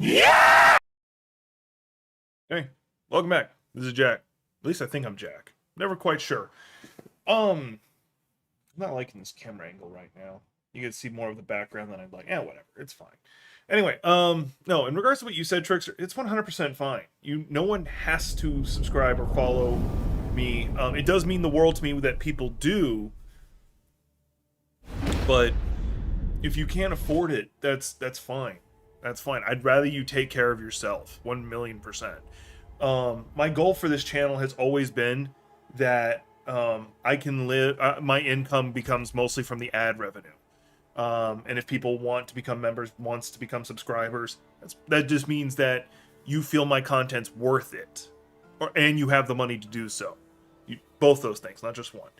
Hey, welcome back. This is Jack. At least I think I'm Jack. Never quite sure. I'm not liking this camera angle right now. You can see more of the background than I'd like. Yeah, whatever. It's fine. Anyway, no, in regards to what you said, Trickster, it's 100% fine. No one has to subscribe or follow me. It does mean the world to me that people do, but if you can't afford it, that's fine. That's fine. I'd rather you take care of yourself. 1,000,000%. My goal for this channel has always been that I can live. My income becomes mostly from the ad revenue. And if people want to become members, wants to become subscribers, that just means that you feel my content's worth it, and you have the money to do so. Both those things, not just one.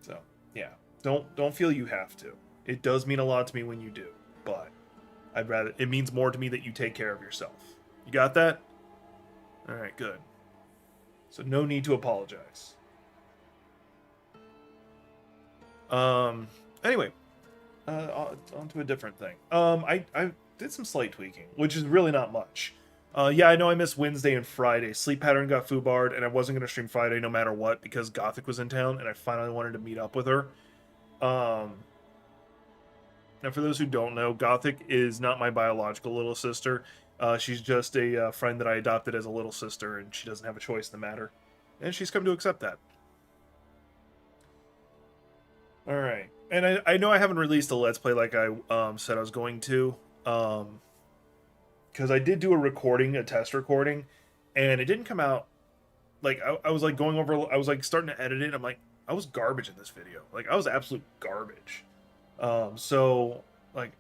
So yeah, don't feel you have to. It does mean a lot to me when you do, but it means more to me that you take care of yourself. You got that? All right, good. So no need to apologize. Anyway, on to a different thing. I did some slight tweaking, which is really not much. Yeah, I know I missed Wednesday and Friday. Sleep pattern got foobarred, and I wasn't going to stream Friday no matter what because Gothic was in town, and I finally wanted to meet up with her. Now, for those who don't know, Gothic is not my biological little sister. She's just a friend that I adopted as a little sister, and she doesn't have a choice in the matter. And she's come to accept that. Alright. And I know I haven't released a Let's Play like I said I was going to. Because I did do a recording, a test recording, and it didn't come out. Like, I was like going over, I was like starting to edit it. I'm like, I was garbage in this video. Like, I was absolute garbage. So, like,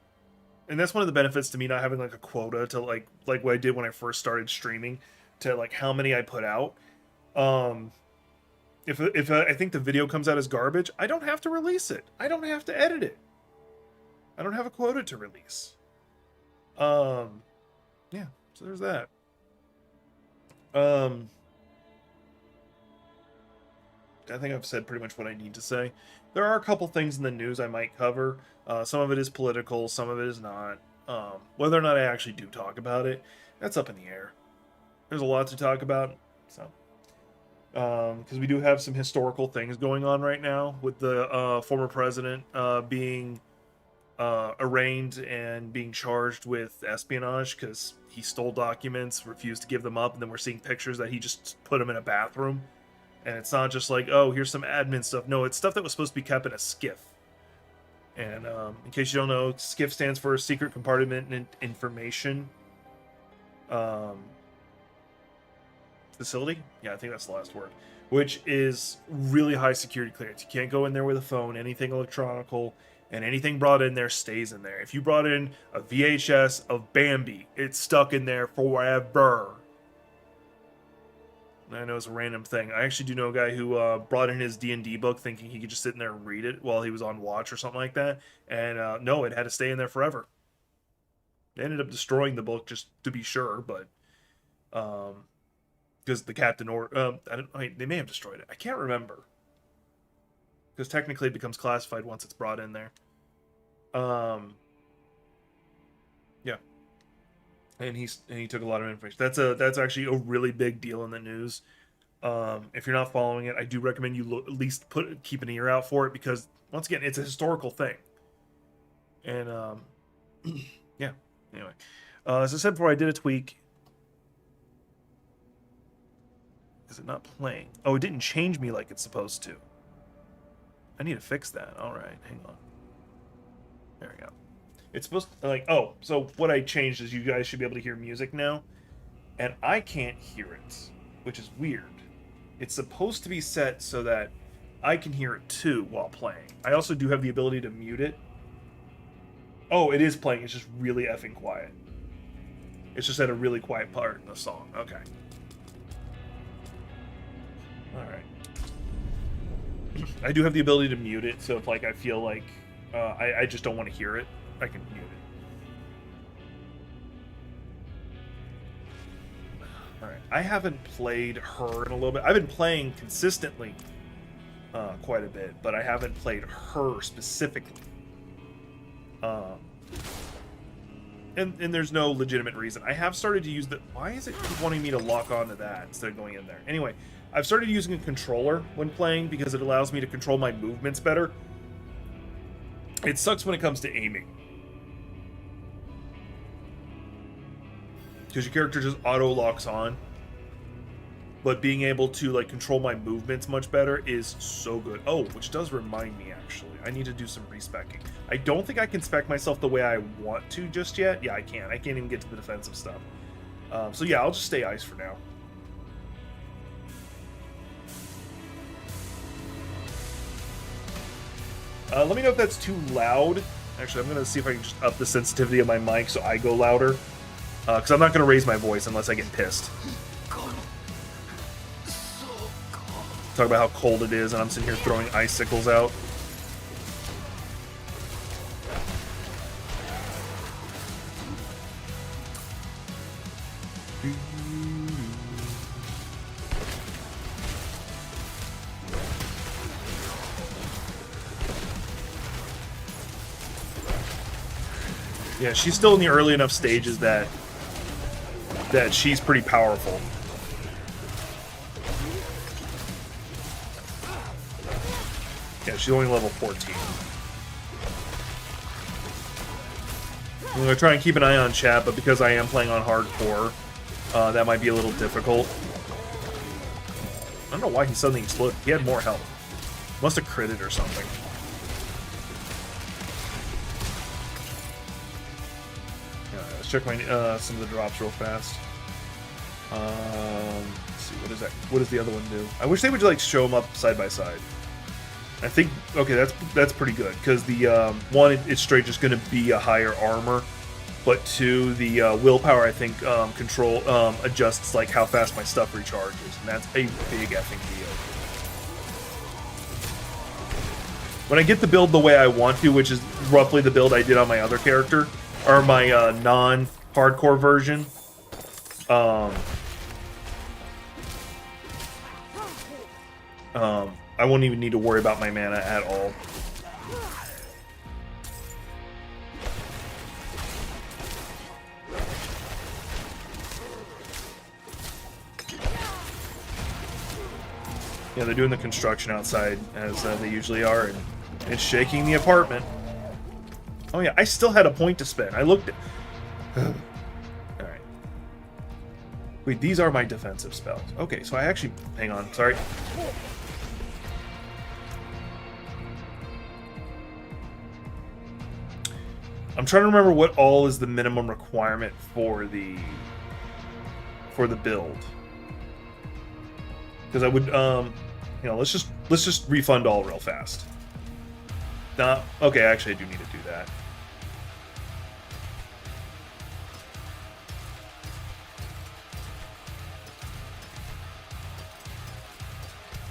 and that's one of the benefits to me not having like a quota to like what I did when I first started streaming, to like how many I put out. If I think the video comes out as garbage, I don't have to release it. I don't have to edit it. I don't have a quota to release. Yeah, so there's that. I think I've said pretty much what I need to say. There are a couple things in the news I might cover. Some of it is political, some of it is not. Whether or not I actually do talk about it, that's up in the air. There's a lot to talk about, so. Because we do have some historical things going on right now with the former president being arraigned and being charged with espionage because he stole documents, refused to give them up, and then we're seeing pictures that he just put them in a bathroom. And it's not just like, oh, here's some admin stuff. No, it's stuff that was supposed to be kept in a SCIF. And in case you don't know, SCIF stands for Secret Compartment Information Facility. Yeah, I think that's the last word. Which is really high security clearance. You can't go in there with a phone, anything electronical, and anything brought in there stays in there. If you brought in a VHS of Bambi, it's stuck in there forever. I know it's a random thing. I actually do know a guy who brought in his D&D book thinking he could just sit in there and read it while he was on watch or something like that. And no, it had to stay in there forever. They ended up destroying the book just to be sure, but because the captain they may have destroyed it. I can't remember. Because technically it becomes classified once it's brought in there. Yeah. And he took a lot of information. That's actually a really big deal in the news. If you're not following it, I do recommend you at least keep an ear out for it because once again, it's a historical thing. And yeah. Anyway, as I said before, I did a tweak. Is it not playing? Oh, it didn't change me like it's supposed to. I need to fix that. All right, hang on. There we go. It's supposed to, like, oh, so what I changed is you guys should be able to hear music now, and I can't hear it, which is weird. It's supposed to be set so that I can hear it too while playing. I also do have the ability to mute it. Oh, it is playing. It's just really effing quiet. It's just at a really quiet part in the song. Okay. All right. I do have the ability to mute it, so if like I feel like I just don't want to hear it, I can mute it. Alright, I haven't played her in a little bit. I've been playing consistently quite a bit, but I haven't played her specifically. and there's no legitimate reason. I have started to use the... Why is it wanting me to lock onto that instead of going in there? Anyway, I've started using a controller when playing because it allows me to control my movements better. It sucks when it comes to aiming, because your character just auto locks on. But being able to like control my movements much better is so good. Oh, which does remind me, actually, I need to do some respecking. I don't think I can spec myself the way I want to just yet. Yeah, I can't. I can't even get to the defensive stuff. So yeah, I'll just stay ice for now. Let me know if that's too loud. Actually, I'm going to see if I can just up the sensitivity of my mic so I go louder. Because I'm not going to raise my voice unless I get pissed. Talk about how cold it is, and I'm sitting here throwing icicles out. Yeah, she's still in the early enough stages that she's pretty powerful. Yeah, she's only level 14. I'm going to try and keep an eye on chat, but because I am playing on hardcore, that might be a little difficult. I don't know why he suddenly exploded. He had more health. Must have critted or something. Let's check my some of the drops real fast. Let's see, what is that? What does the other one do? I wish they would like show them up side by side. I think, okay, that's pretty good, because the one, it's straight just going to be a higher armor, but two, the willpower, I think, control adjusts like how fast my stuff recharges, and that's a big effing deal. When I get the build the way I want to, which is roughly the build I did on my other character, or my non-hardcore version, I won't even need to worry about my mana at all. Yeah, they're doing the construction outside, as they usually are, and it's shaking the apartment. Oh yeah, I still had a point to spend. I looked at... Alright. Wait, these are my defensive spells. Okay, so I actually... Hang on, sorry. I'm trying to remember what all is the minimum requirement for the build. Because I would, you know, let's just refund all real fast. Okay, actually I do need to do that.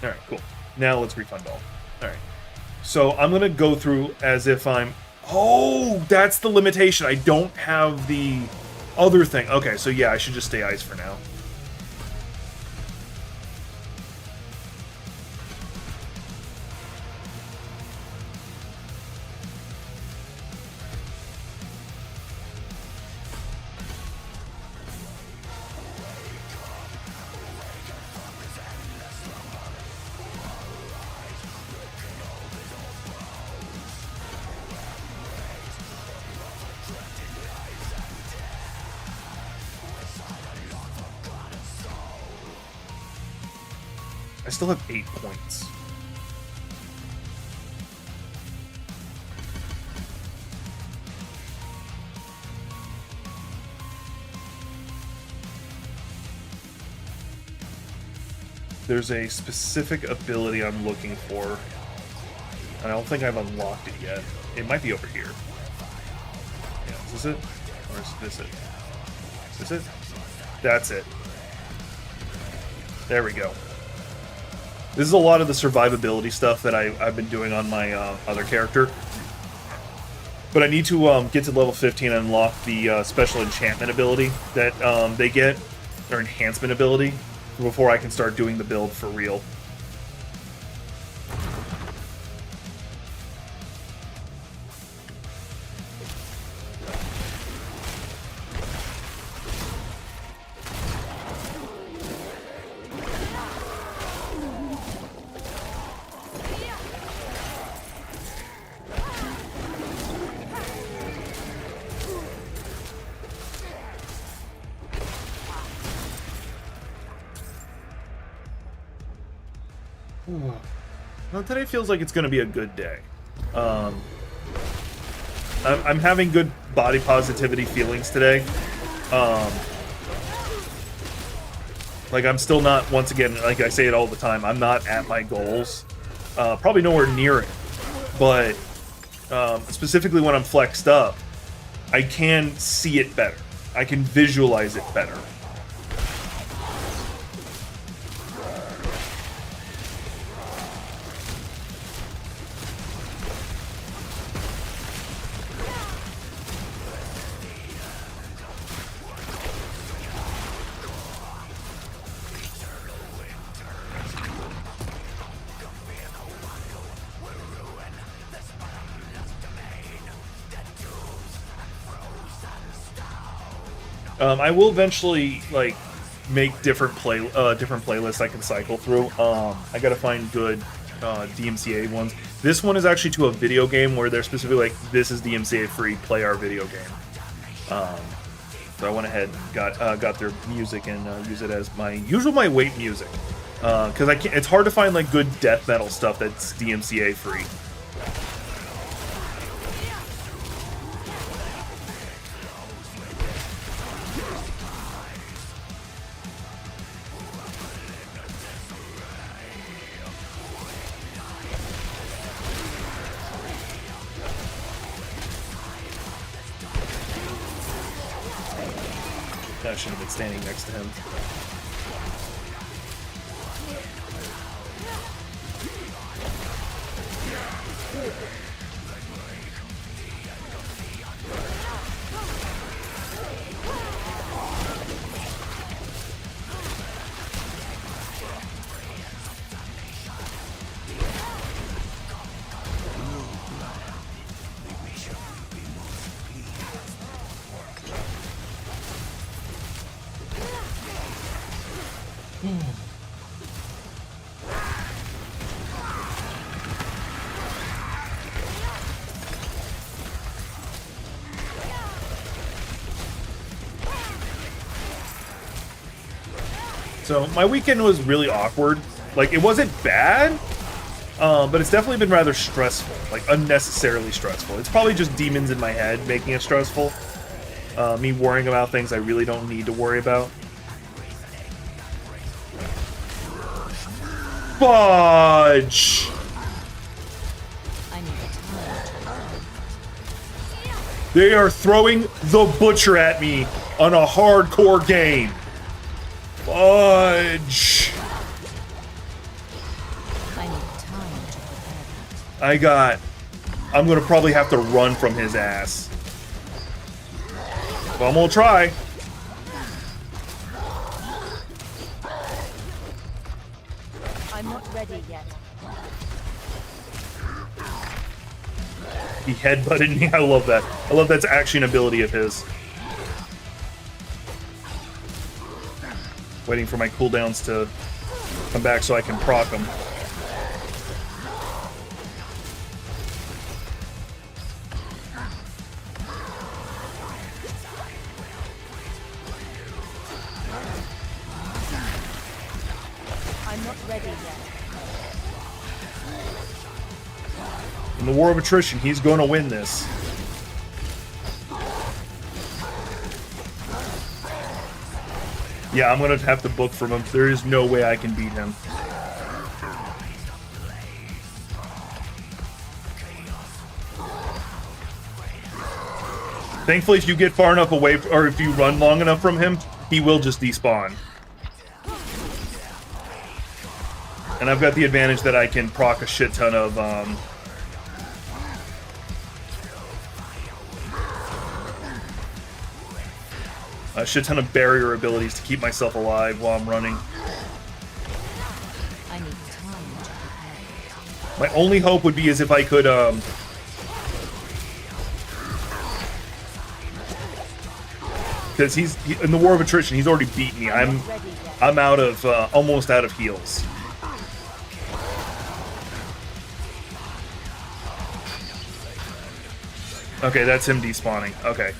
Alright, cool. Now let's refund all. Alright. So I'm gonna go through as if I'm... Oh, that's the limitation. I don't have the other thing. Okay, so yeah, I should just stay ice for now. I still have 8 points. There's a specific ability I'm looking for. I don't think I've unlocked it yet. It might be over here. Yeah, is this it? Or is this it? Is this it? That's it. There we go. This is a lot of the survivability stuff that I've been doing on my other character. But I need to get to level 15 and unlock the special enchantment ability that they get, or enhancement ability, before I can start doing the build for real. Well, today feels like it's going to be a good day. I'm having good body positivity feelings today. Like, I'm still not, once again, like I say it all the time, I'm not at my goals. Probably nowhere near it. But specifically when I'm flexed up, I can see it better. I can visualize it better. I will eventually like make different playlists I can cycle through. I gotta find good DMCA ones. This one is actually to a video game where they're specifically like, this is DMCA free, play our video game. So I went ahead and got their music and use it as my weight music, because I can't. It's hard to find like good death metal stuff that's DMCA free. I should have been standing next to him. So my weekend was really awkward. Like, it wasn't bad, but it's definitely been rather stressful, like unnecessarily stressful. It's probably just demons in my head making it stressful. Me worrying about things I really don't need to worry about. Fudge! They are throwing the butcher at me on a hardcore game. Fudge! I'm gonna probably have to run from his ass. But I'm gonna try. I'm not ready yet. He headbutted me. I love that. I love that's actually an ability of his. Waiting for my cooldowns to come back so I can proc them. I'm not ready yet. In the war of attrition, he's going to win this. Yeah, I'm going to have to book from him. There is no way I can beat him. Thankfully, if you get far enough away, or if you run long enough from him, he will just despawn. And I've got the advantage that I can proc a shit ton of, a shit ton of barrier abilities to keep myself alive while I'm running. I need time to prepare. My only hope would be as if I could, because he's in the war of attrition. He's already beat me. I'm out of almost out of heals. Okay, that's him despawning. Okay.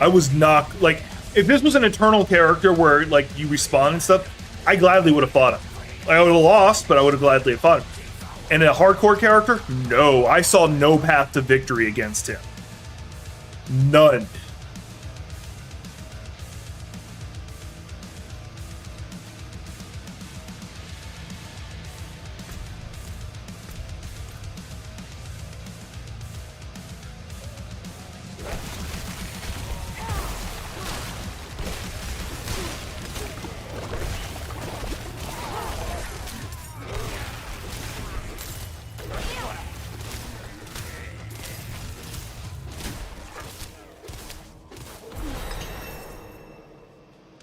I was not like, if this was an Eternal character where like you respawn and stuff, I gladly would have fought him. I would have lost, but I would have gladly fought him. And a hardcore character? No, I saw no path to victory against him. None.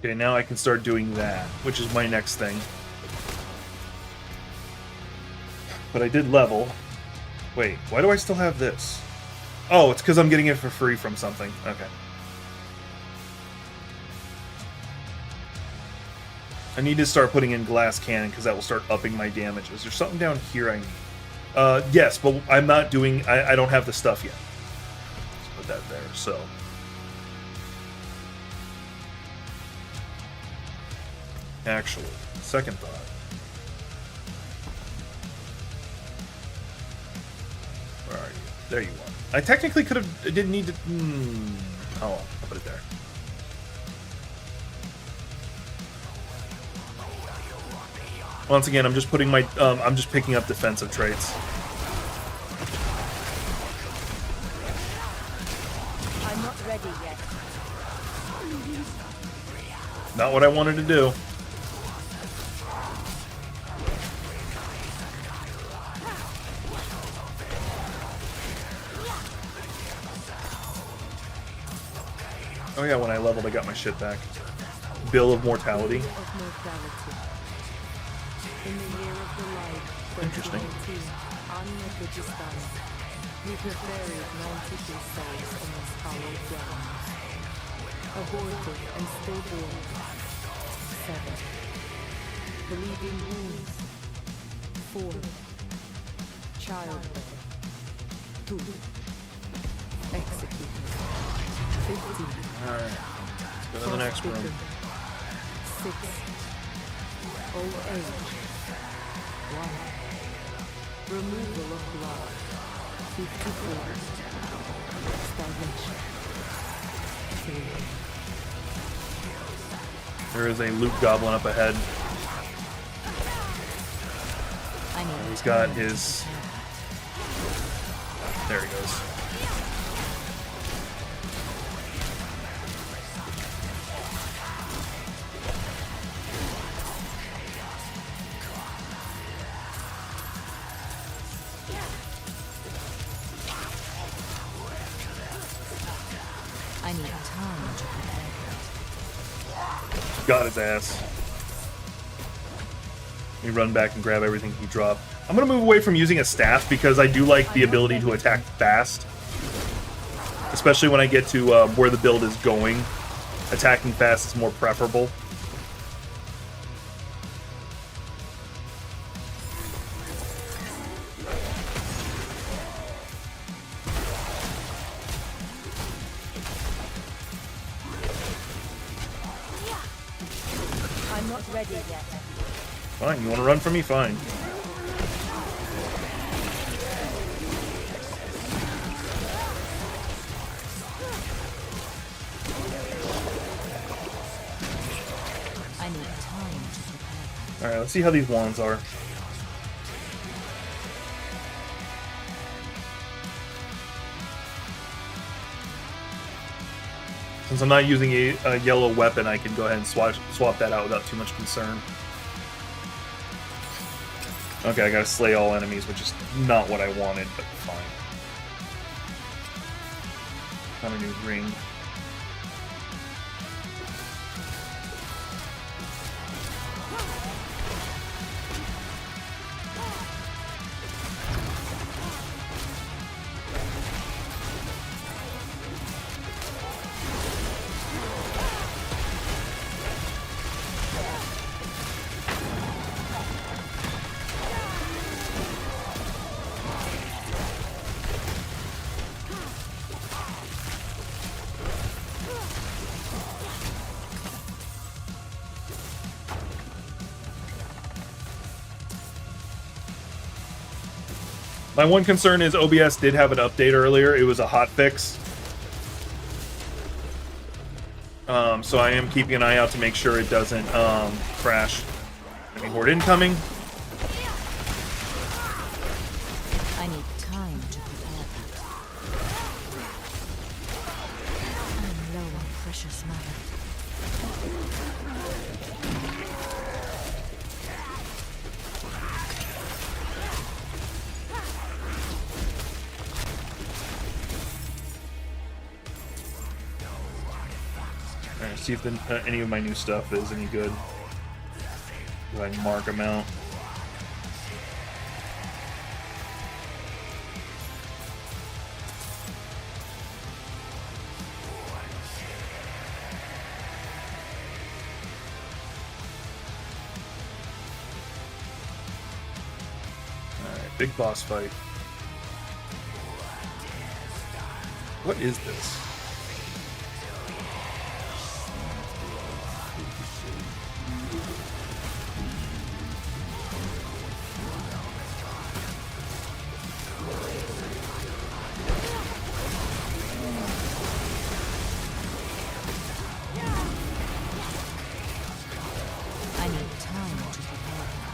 Okay, now I can start doing that, which is my next thing. But I did level. Wait, why do I still have this? Oh, it's because I'm getting it for free from something. Okay. I need to start putting in glass cannon because that will start upping my damage. Is there something down here I need? Yes, but I'm not doing... I don't have the stuff yet. Let's put that there, so... Actually, second thought. Where are you? There you are. I technically could have... didn't need to... Oh, well, I'll put it there. Once again, I'm just putting my... I'm just picking up defensive traits. I'm not ready yet. Not what I wanted to do. Oh yeah, when I leveled, I got my shit back. Bill of Mortality. Interesting. Aborted and stillborn. 7. Bleeding wounds. 4. Childbirth. 2. Executed. 15. Alright. Let's go to the next room. 6. Old age. 1. Removal of blood. 54. Starvation. 3. There is a loot goblin up ahead. He's got his... There he goes. I need time to prepare. Got his ass. Let me run back and grab everything he dropped. I'm gonna move away from using a staff because I do like the ability to attack fast. Especially when I get to where the build is going. Attacking fast is more preferable. I'm not ready yet. Fine, you want to run from me? Fine. I need time to prepare. Alright, let's see how these wands are. Since I'm not using a yellow weapon, I can go ahead and swap that out without too much concern. Okay, I gotta slay all enemies, which is not what I wanted, but fine. Found a new ring. My one concern is OBS did have an update earlier. It was a hot fix. So I am keeping an eye out to make sure it doesn't crash. Enemy horde incoming. I need time to prepare that. I'm low on precious matter. Alright, see if any of my new stuff is any good. Go ahead and mark them out. Alright, big boss fight. What is this? I need time to prepare that.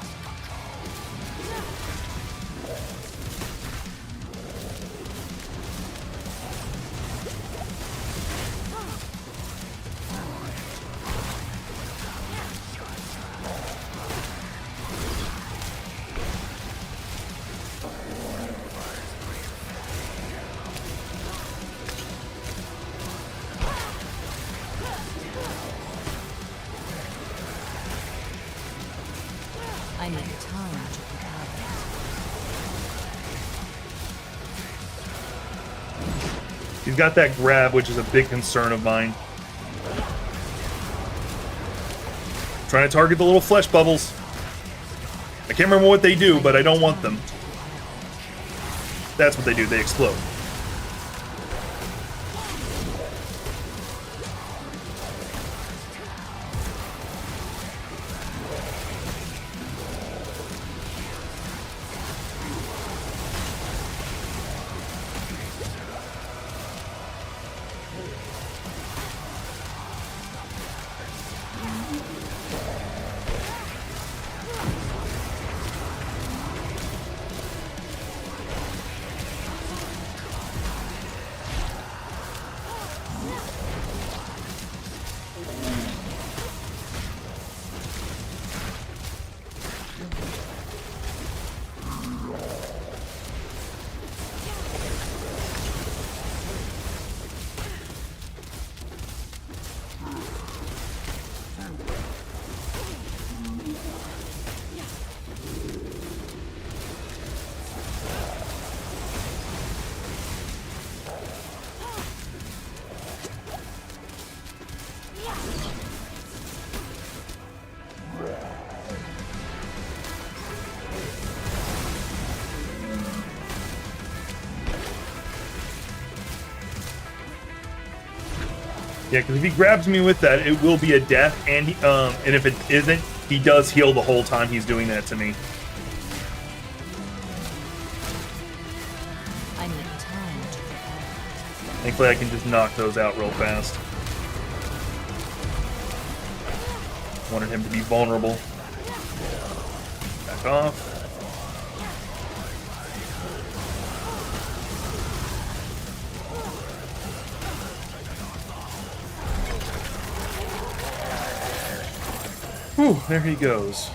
I need time to prepare that. He's got that grab, which is a big concern of mine. Trying to target the little flesh bubbles. I can't remember what they do, but I don't want them. That's what they do, they explode. Yeah, because if he grabs me with that, it will be a death, and if it isn't, he does heal the whole time he's doing that to me. I need time to prepare. Thankfully, I can just knock those out real fast. Wanted him to be vulnerable. Back off. Whew, there he goes.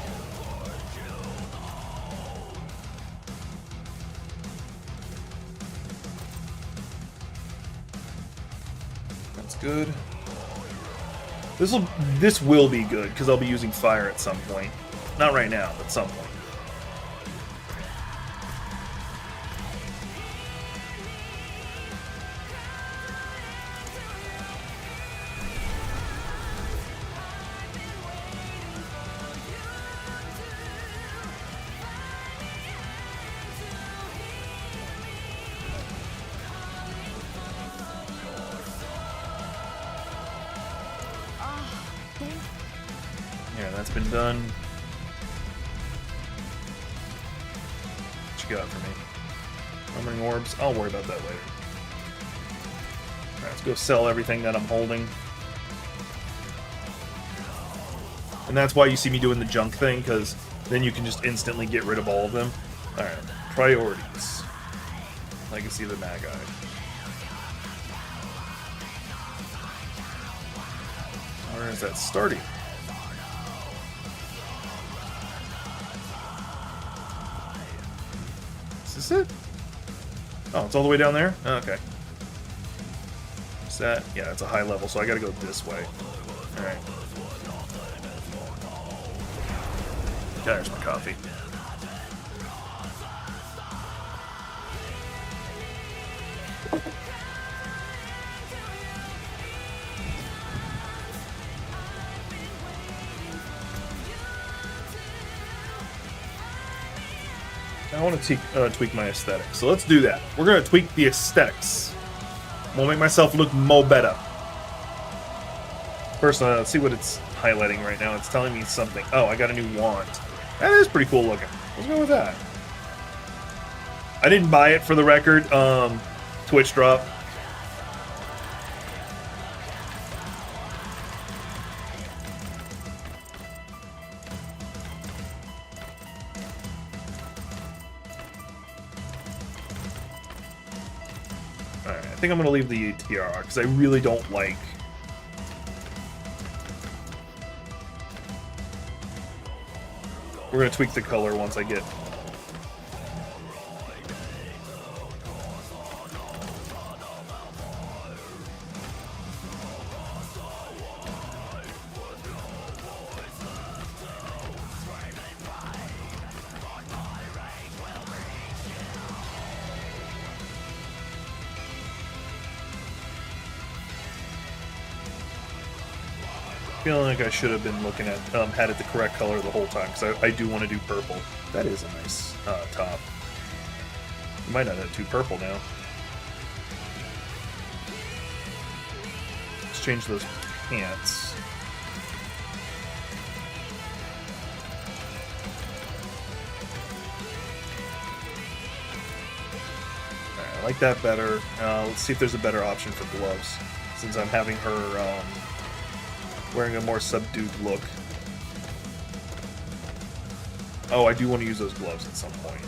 That's good. This will be good because I'll be using fire at some point. Not right now, but some point. Yeah, that's been done. What you got for me? Summoning orbs. I'll worry about that later. Alright, let's go sell everything that I'm holding. And that's why you see me doing the junk thing, because then you can just instantly get rid of all of them. Alright, priorities. Legacy of the Magi. Where is that starting? Is this it? Oh, it's all the way down there? Oh, okay. Is that? Yeah, it's a high level, so I gotta go this way. Alright. There's my coffee. I want to tweak my aesthetics, so let's do that. We're going to tweak the aesthetics. I'm going to make myself look more better. First, let's see what it's highlighting right now. It's telling me something. Oh, I got a new wand. That is pretty cool looking. Let's go with that. I didn't buy it, for the record. Twitch drop. Alright, I think I'm going to leave the tiara, because I really don't like... We're going to tweak the color once I get... Feeling like I should have been looking at, had it the correct color the whole time, because I do want to do purple. That is a nice top. I might not have too purple now. Let's change those pants. Alright, I like that better. Let's see if there's a better option for gloves, since I'm having her wearing a more subdued look. Oh, I do want to use those gloves at some point.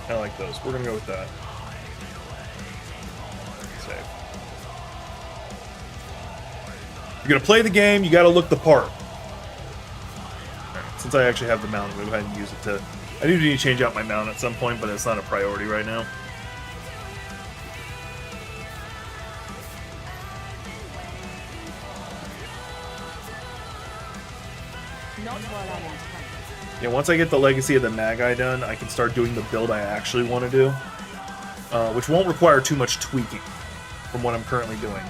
I like those. We're gonna go with that. Save. You're gonna play the game, you gotta look the part. Since I actually have the mount, I'm going to go ahead and use it to... I do need to change out my mount at some point, but it's not a priority right now. Yeah, once I get the Legacy of the Magi done, I can start doing the build I actually want to do. Which won't require too much tweaking from what I'm currently doing.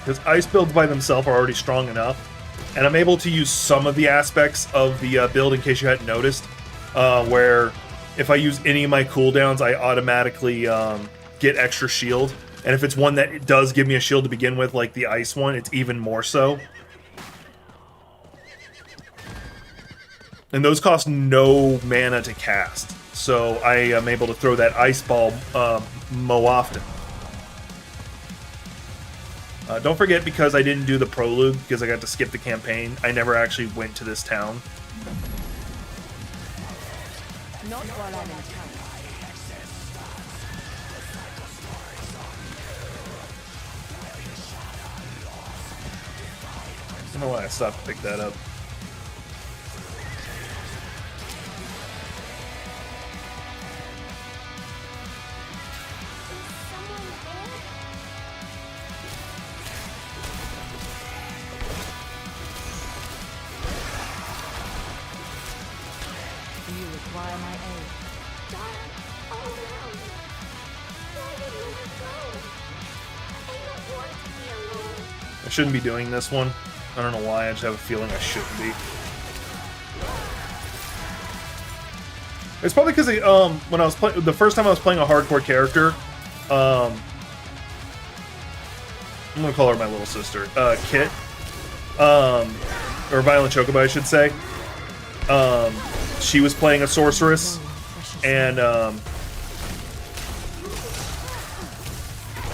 Because ice builds by themselves are already strong enough, and I'm able to use some of the aspects of the build, in case you hadn't noticed, where if I use any of my cooldowns, I automatically get extra shield, and if it's one that does give me a shield to begin with, like the ice one, it's even more so. And those cost no mana to cast, so I am able to throw that ice ball more often. Don't forget, because I didn't do the prologue, because I got to skip the campaign, I never actually went to this town. Not while I'm in town. I don't know why I stopped to pick that up. Require my aid. I shouldn't be doing this one. I don't know why, I just have a feeling I shouldn't be. It's probably because when I was playing the first time I was playing a hardcore character, I'm gonna call her my little sister, Kit, or Violent Chocobo, I should say. She was playing a sorceress, and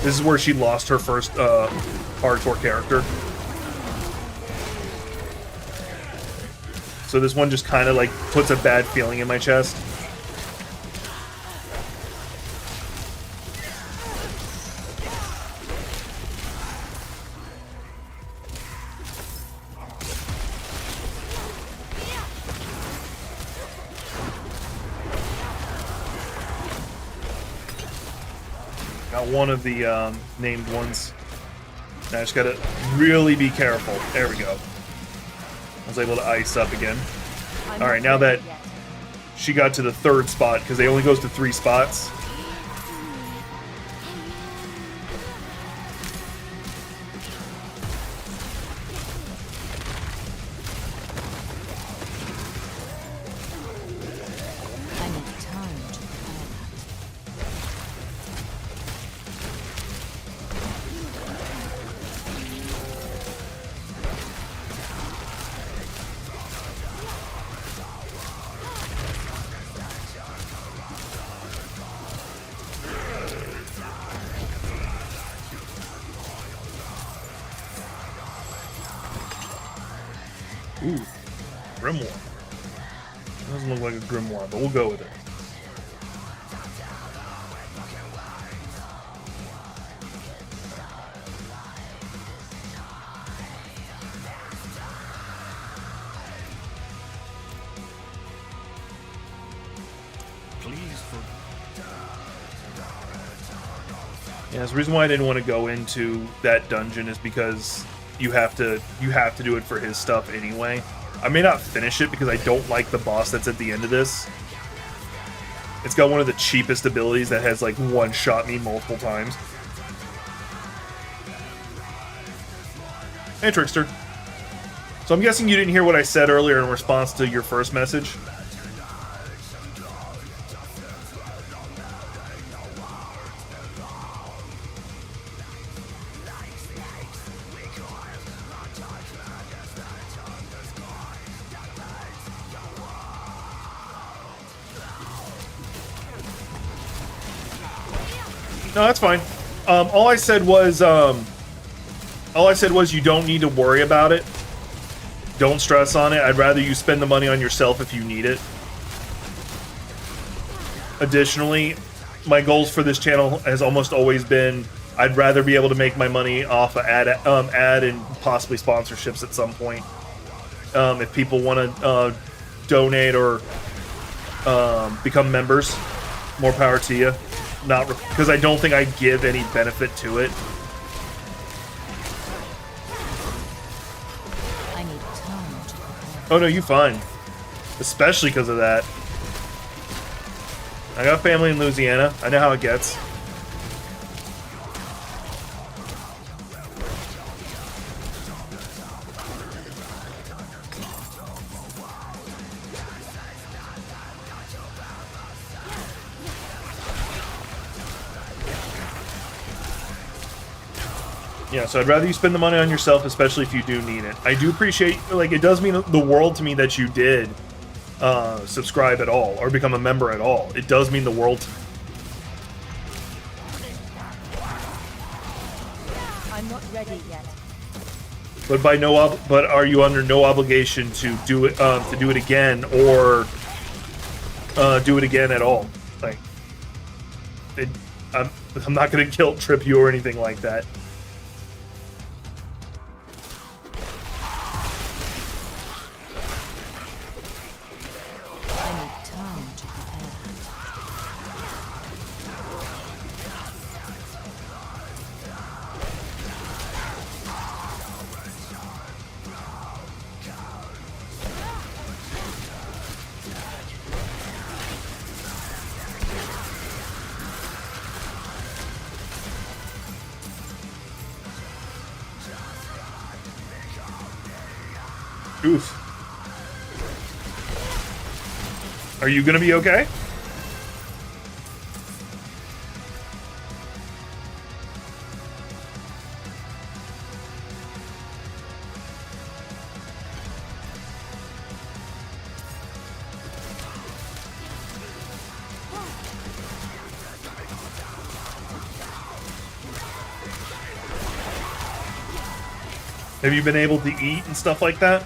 this is where she lost her first hardcore character. So this one just kind of like puts a bad feeling in my chest. Got one of the named ones. Now I just gotta really be careful. There we go. I was able to ice up again. Alright, now that she got to the third spot, because they only goes to 3 spots. I need time to prepare Ooh, grimoire. Doesn't look like a grimoire, but we'll go with it. Yeah, the reason why I didn't want to go into that dungeon is because you have to do it for his stuff anyway. I may not finish it because I don't like the boss that's at the end of this. It's got one of the cheapest abilities that has like one-shot me multiple times. Hey, Trickster. So I'm guessing you didn't hear what I said earlier in response to your first message. No, that's fine. All I said was you don't need to worry about it. Don't stress on it. I'd rather you spend the money on yourself if you need it. Additionally, my goals for this channel has almost always been I'd rather be able to make my money off of ad and possibly sponsorships at some point. If people want to donate or become members, more power to you. Not because I don't think I give any benefit to it. I need time to prepare. Oh no, you fine. Especially because of that. I got family in Louisiana. I know how it gets. Yeah, so I'd rather you spend the money on yourself, especially if you do need it. I do appreciate, like, it does mean the world to me that you did subscribe at all, or become a member at all. It does mean the world to me. I'm not ready yet. But but are you under no obligation to do it again, or do it again at all? Like, I'm not gonna guilt trip you or anything like that. I need time to prepare. Oof. Are you gonna be okay? Have you been able to eat and stuff like that?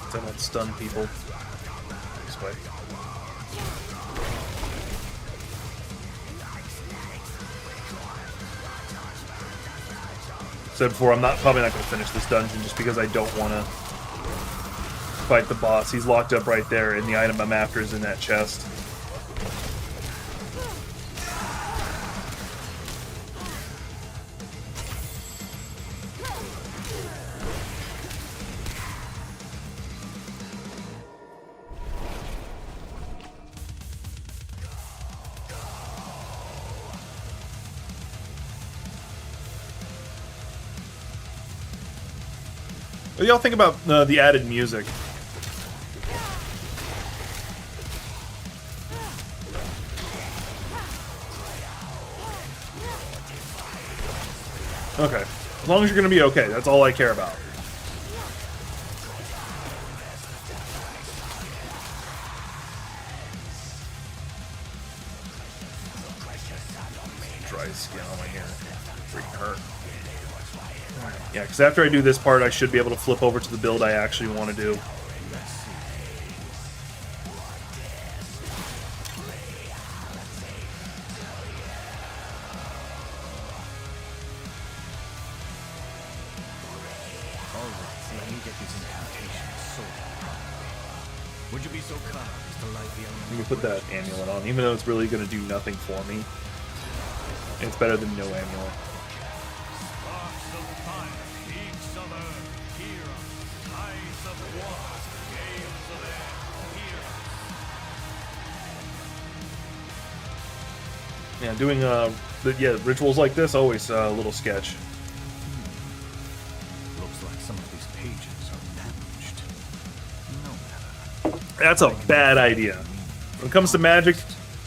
I don't stun people this way. Said before, I'm probably not going to finish this dungeon just because I don't want to fight the boss. He's locked up right there, and the item I'm after is in that chest. What do y'all think about the added music? Okay. As long as you're gonna be okay, that's all I care about. Dry skin on my hair. Freaking hurt. Yeah, because after I do this part, I should be able to flip over to the build I actually want to do. Would you be so kind as to light the element? Let me put that amulet on, even though it's really going to do nothing for me. It's better than no amulet. Sparks of fire, peaks of earth, hear us. Tides of water, gales of air, hear us. Yeah, doing rituals like this always a little sketch. Looks like some of these pages are damaged. No matter. That's a bad idea. When it comes to magic,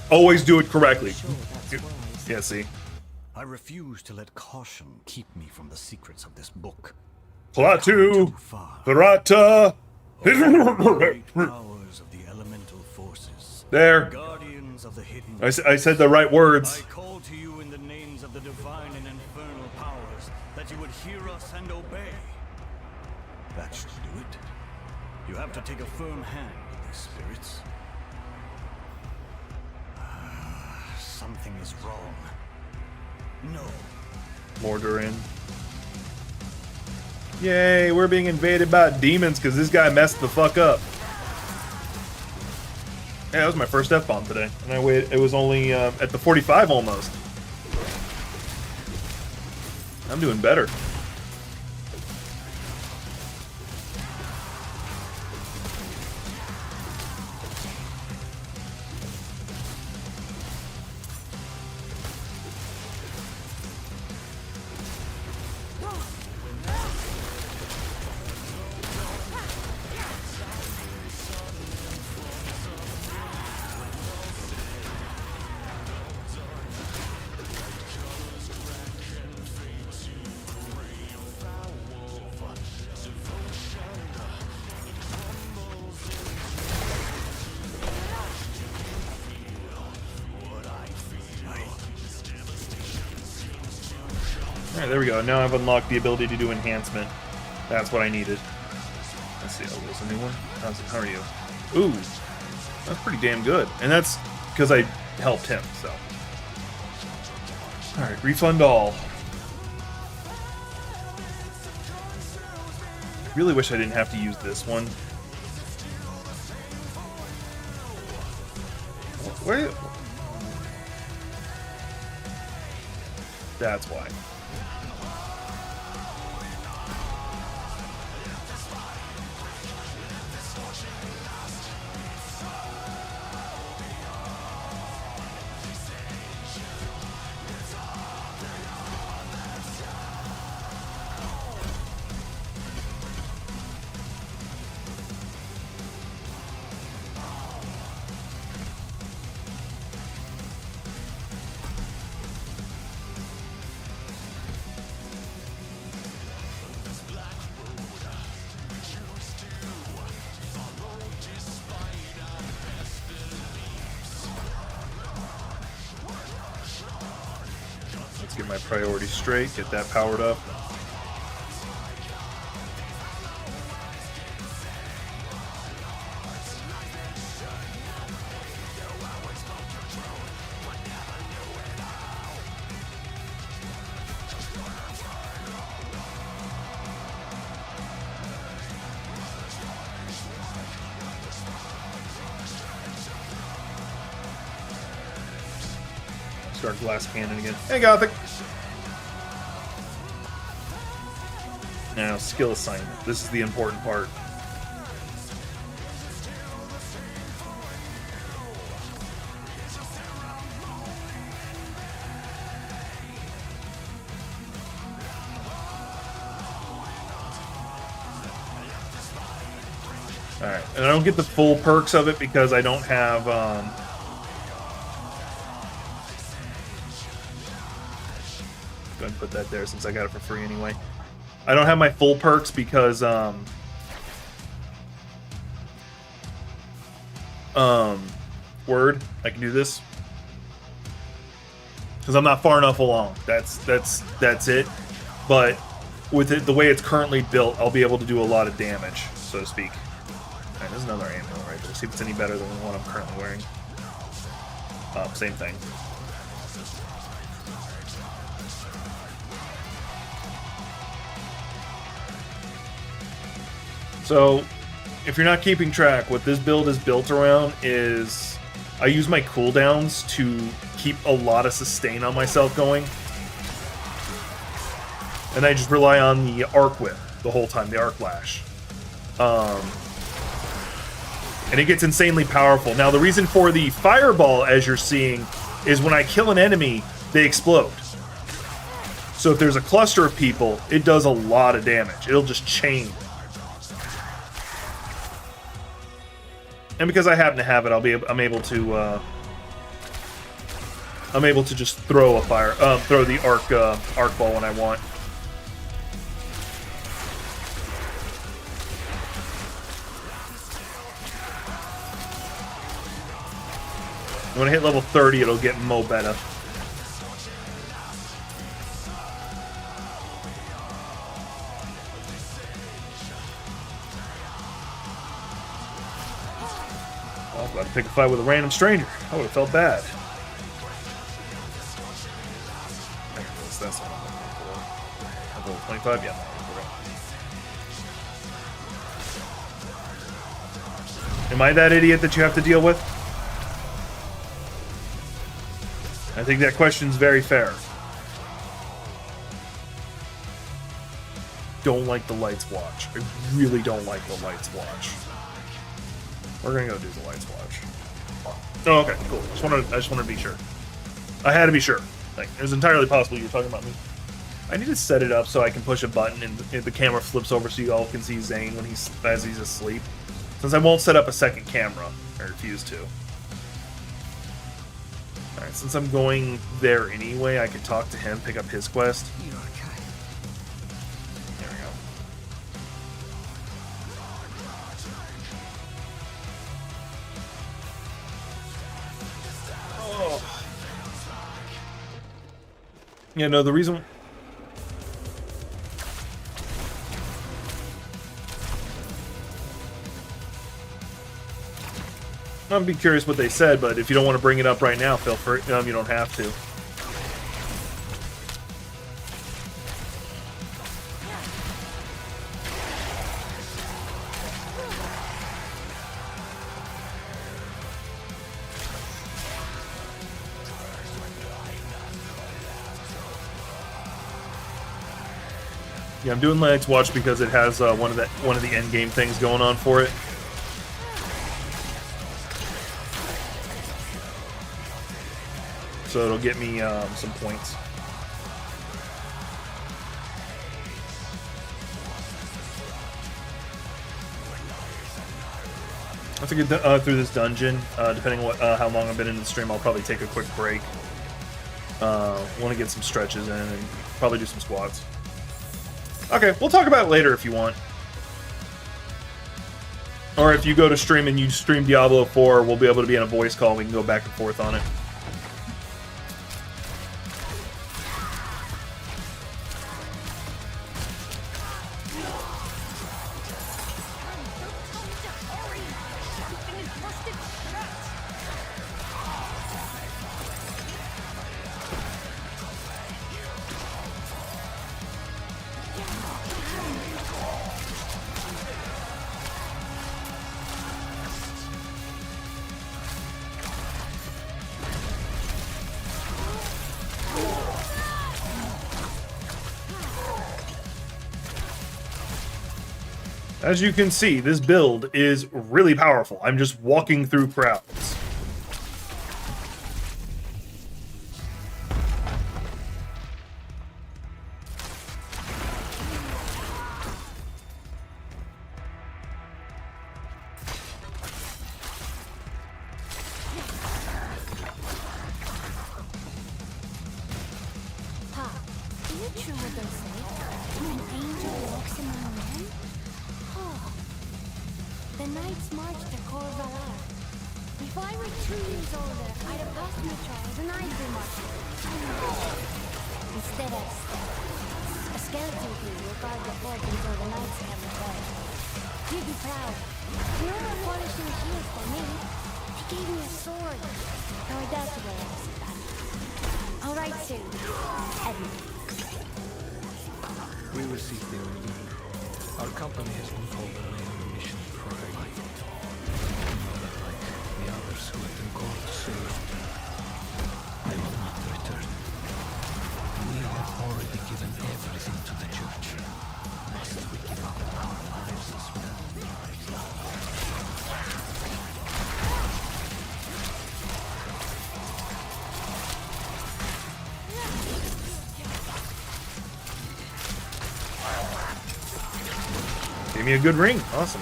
always do it correctly. Sure, that's wise. Yeah, see? I refuse to let caution keep me from the secrets of this book. Platu! Too far. Pirata! Great powers of the elemental forces. There. Guardians of the hidden. I said the right words. I call to you in the names of the divine and infernal powers that you would hear us and obey. That should do it. You have to take a firm hand with these spirits. Something is wrong. No. Mortar. Yay, we're being invaded by demons because this guy messed the fuck up. Yeah, that was my first F-bomb today. And it was only at the 45 almost. I'm doing better. Alright, there we go. Now I've unlocked the ability to do enhancement. That's what I needed. Let's see, oh, there's a new one. How are you? Ooh, that's pretty damn good. And that's because I helped him, so. Alright, refund all. Really wish I didn't have to use this one. Where? That's why. my priorities straight, get that powered up. Start glass cannon again. Hey, Gothic! Now, skill assignment. This is the important part. Alright, and I don't get the full perks of it because I don't have, go ahead and put that there since I got it for free anyway. I don't have my full perks because word, I can do this because I'm not far enough along. That's it. But with it the way it's currently built, I'll be able to do a lot of damage, so to speak. All right, there's another ammo right there. See if it's any better than the one I'm currently wearing. Same thing. So, if you're not keeping track, what this build is built around is I use my cooldowns to keep a lot of sustain on myself going. And I just rely on the arc whip the whole time, the arc lash. And it gets insanely powerful. Now, the reason for the fireball, as you're seeing, is when I kill an enemy, they explode. So if there's a cluster of people, it does a lot of damage. It'll just chain. And because I happen to have it, I'm able to just throw a throw the arc ball when I want. When I hit level 30, it'll get mo better. Oh, I'm about to pick a fight with a random stranger. I would have felt bad. That's not level 25, yeah. Am I that idiot that you have to deal with? I think that question's very fair. Don't like the lights watch. I really don't like the lights watch. We're gonna go do the lights watch. Oh, okay, cool. I just wanted to be sure. I had to be sure. Like, it was entirely possible you were talking about me. I need to set it up so I can push a button and the camera flips over so you all can see Zane when as he's asleep. Since I won't set up a second camera, I refuse to. Alright, since I'm going there anyway, I could talk to him, pick up his quest. You're okay. There we go. Oh. Yeah, no, the reason... I'd be curious what they said, but if you don't want to bring it up right now, feel free. You don't have to. Yeah, I'm doing Lights Watch because it has one of the end game things going on for it. So it'll get me some points. Once I get through this dungeon, depending on how long I've been in the stream, I'll probably take a quick break. Want to get some stretches in and probably do some squats. Okay, we'll talk about it later if you want. Or if you go to stream and you stream Diablo 4, we'll be able to be in a voice call. We can go back and forth on it. As you can see, this build is really powerful. I'm just walking through crowds. Is it true what they say? When an angel walks among men? Oh. The knights marched to Korvalar. If I were 2 years older, I'd have passed my trials and I'd be marching. Instead, a skeleton crew will guard the fort until the knights come to play. You'd be proud. No more polishing shields for me. They gave me a sword. Now I doubt the way I was about it. All right, soon. Edmund. We received their lead. Our company has been called away on a mission for a light. Not like the others who have been called to serve. I will not return. We have already given everything to the church. Must we give up our lives as well? Gave me a good ring. Awesome.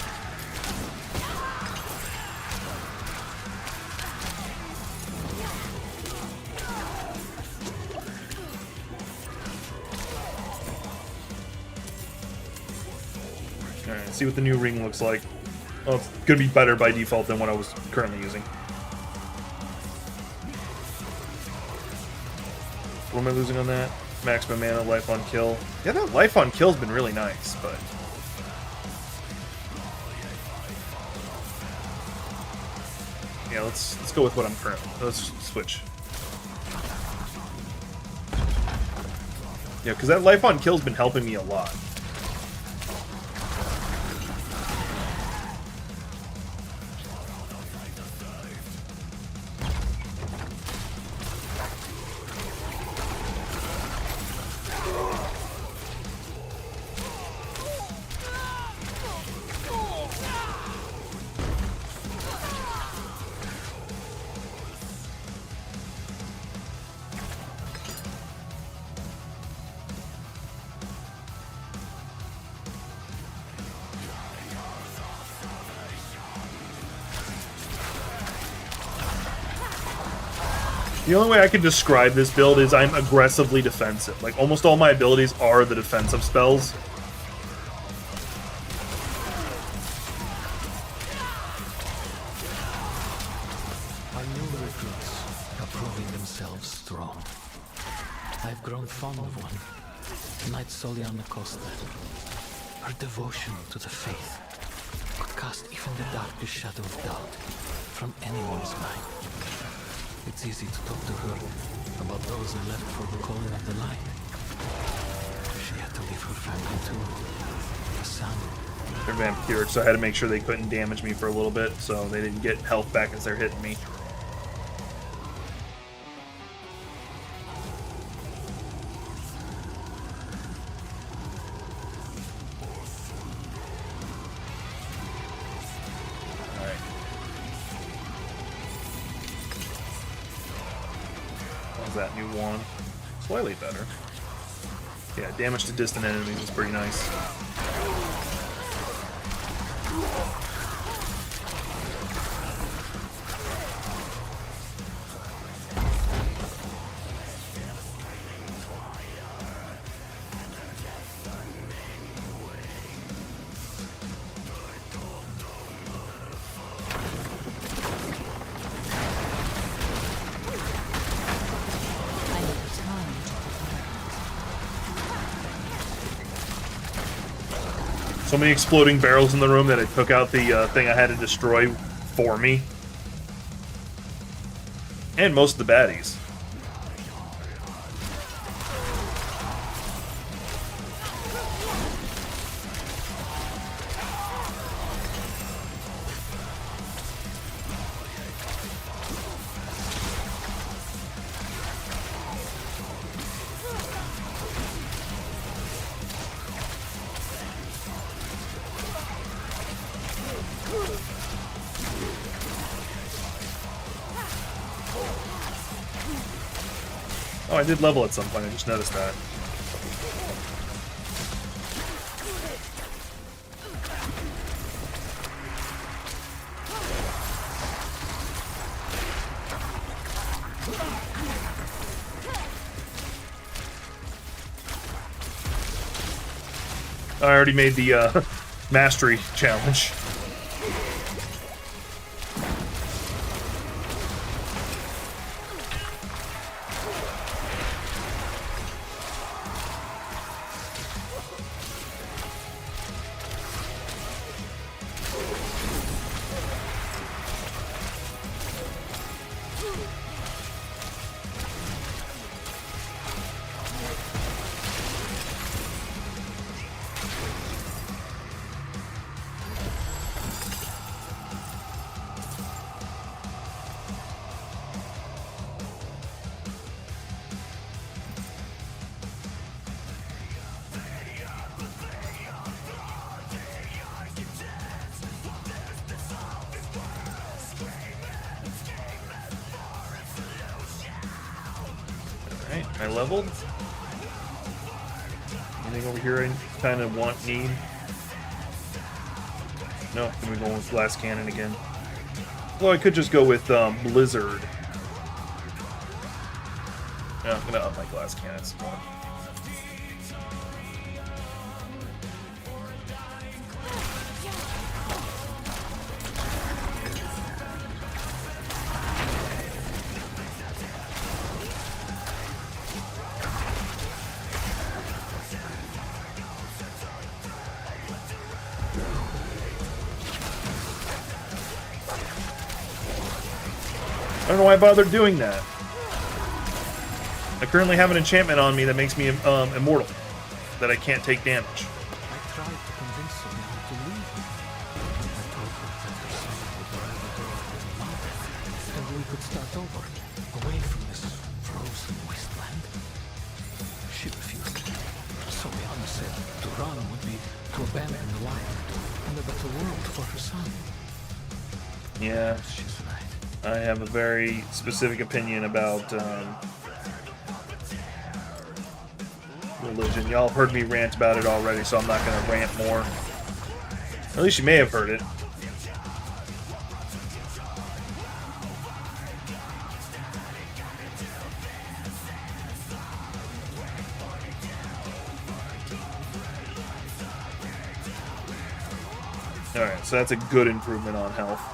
Alright, see what the new ring looks like. Oh, it's gonna be better by default than what I was currently using. What am I losing on that? Maximum mana, life on kill. Yeah, that life on kill's been really nice, but... yeah, let's go with what I'm currently. Let's switch. Yeah, because that life on kill's been helping me a lot. The only way I can describe this build is I'm aggressively defensive. Like, almost all my abilities are the defensive spells. Our new recruits are proving themselves strong. I've grown fond of one, Knight Soliana Costa. Her devotion to the faith could cast even the darkest shadow of doubt from anyone's mind. It's easy to talk to her about those who left for the calling of the light. She had to leave her family too. A son. They're vampiric, so I had to make sure they couldn't damage me for a little bit, so they didn't get health back as they're hitting me. That new one. Slightly better. Yeah, damage to distant enemies is pretty nice. So many exploding barrels in the room that it took out the thing I had to destroy for me. And most of the baddies. Oh, I did level at some point. I just noticed that. I already made the mastery challenge. Alright, I leveled. Anything over here I kind of need? No, then we go with glass cannon again. Well, I could just go with Blizzard. No, I'm gonna up my glass cannon some more. I don't know why I bothered doing that. I currently have an enchantment on me that makes me immortal, that I can't take damage. I tried to convince Sonia to leave me. I told her that her son would forever grow up in love, and we could start over, away from this frozen wasteland. She refused. Sonia said to run would be to abandon the life and a better world for her son. Yeah, She's right. I have a very specific opinion about religion. Y'all have heard me rant about it already, so I'm not going to rant more. At least you may have heard it. Alright, so that's a good improvement on health.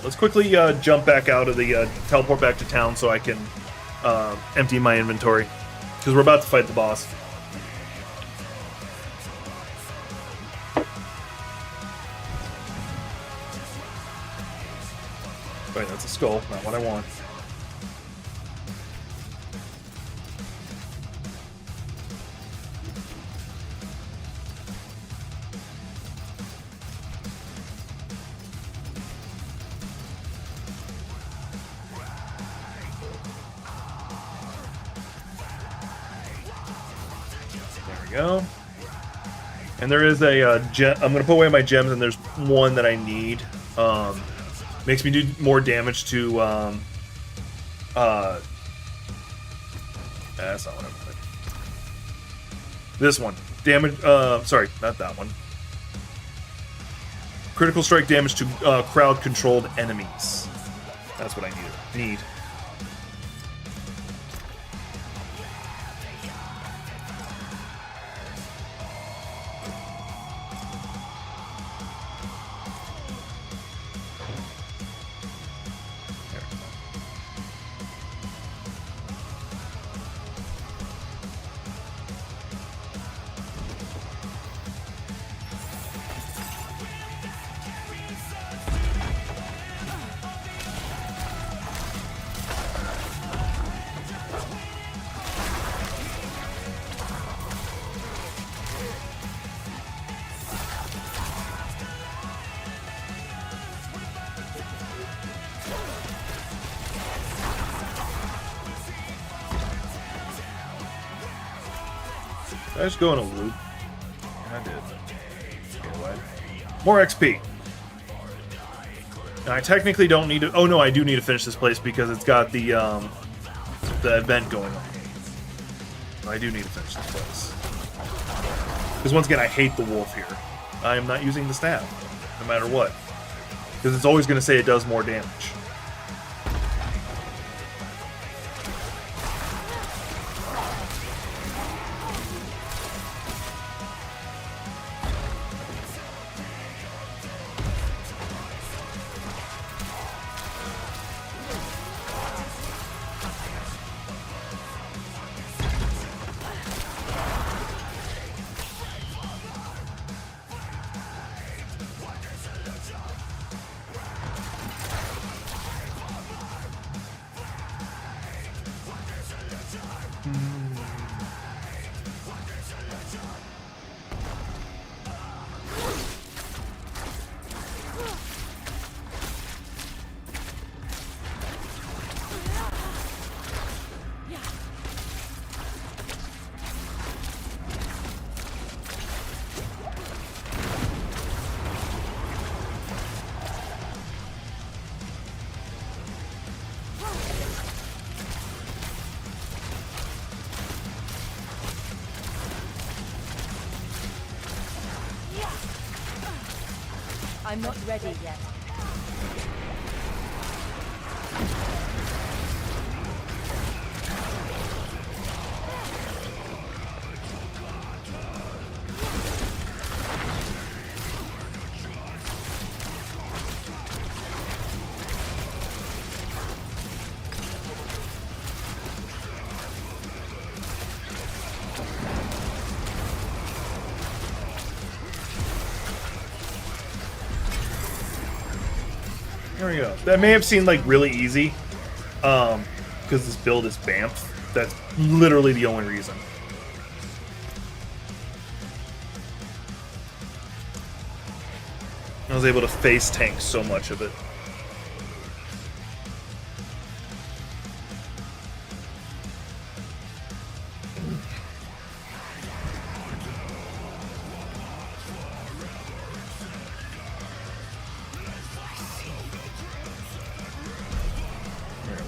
Let's quickly jump back out of the teleport back to town so I can empty my inventory, because we're about to fight the boss. Wait, that's a skull, not what I want. Go. And there is a gem. I'm gonna put away my gems, and there's one that I need. Makes me do more damage to that's not what I wanted. This one. Damage sorry, not that one. Critical strike damage to crowd controlled enemies. That's what I need. Did I just go in a loop? I did. More XP. Now, I technically don't need to... Oh, no, I do need to finish this place because it's got the event going on. I do need to finish this place. Because once again, I hate the wolf here. I am not using the staff, no matter what. Because it's always going to say it does more damage. I'm not ready yet. There we go. That may have seemed like really easy, because this build is Bamf. That's literally the only reason. I was able to face tank so much of it.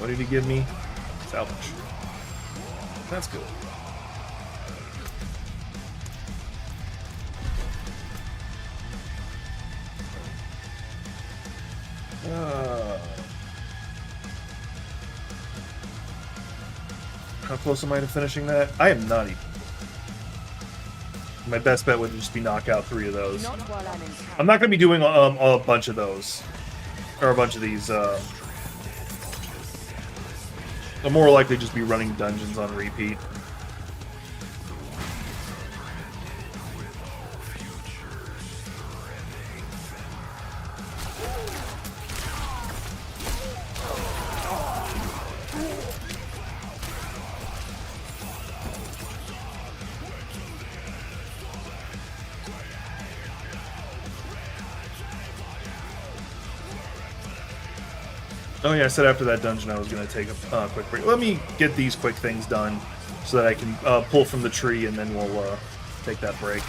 What did he give me? Salvage. That's good. How close am I to finishing that? I am not even. My best bet would just be knock out 3 of those. Not while I'm in town. I'm not going to be doing a bunch of those. Or a bunch of these. I'll more likely just be running dungeons on repeat. Oh yeah, I said after that dungeon I was going to take a quick break. Let me get these quick things done so that I can pull from the tree and then we'll take that break.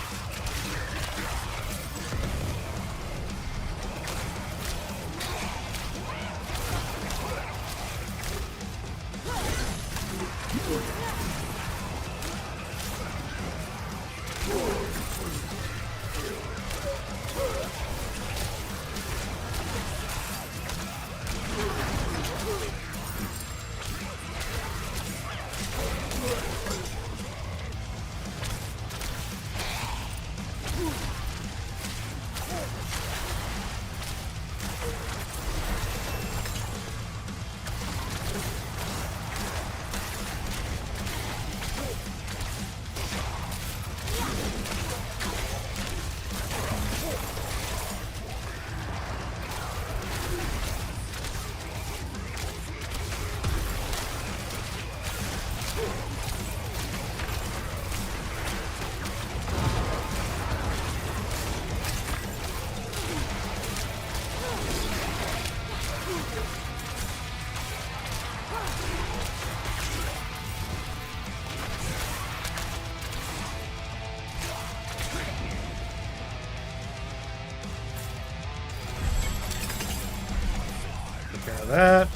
of that.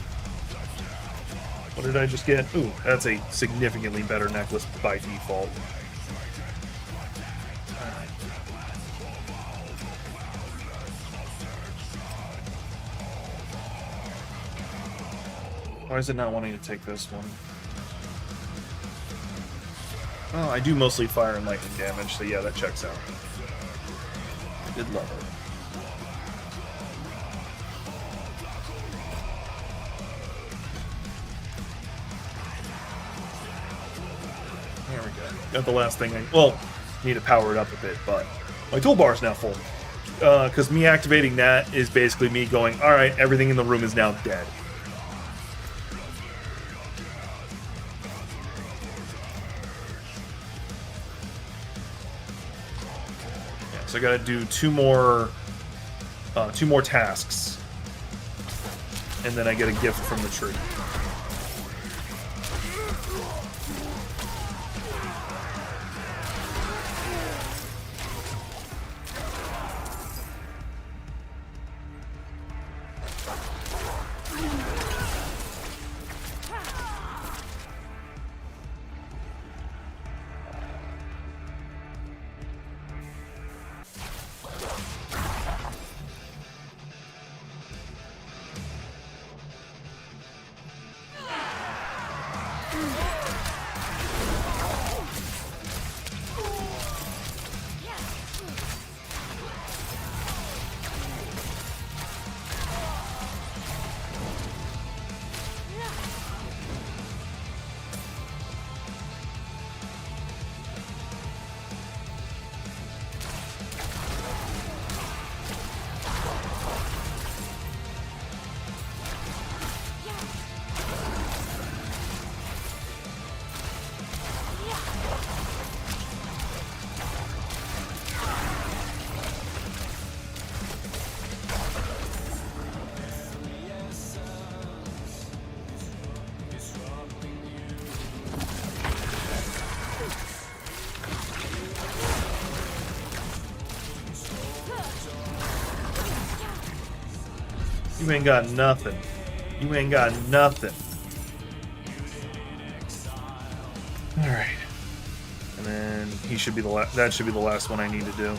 What did I just get? Ooh, that's a significantly better necklace by default. Why is it not wanting to take this one? Oh, I do mostly fire and lightning damage, so yeah, that checks out. Good love it. There we go. Got the last thing well, need to power it up a bit, but my toolbar is now full. Because me activating that is basically me going, alright, everything in the room is now dead. Yeah, so I gotta do two more tasks. And then I get a gift from the tree. You ain't got nothing. You ain't got nothing. Alright. And then he should be the that should be the last one I need to do.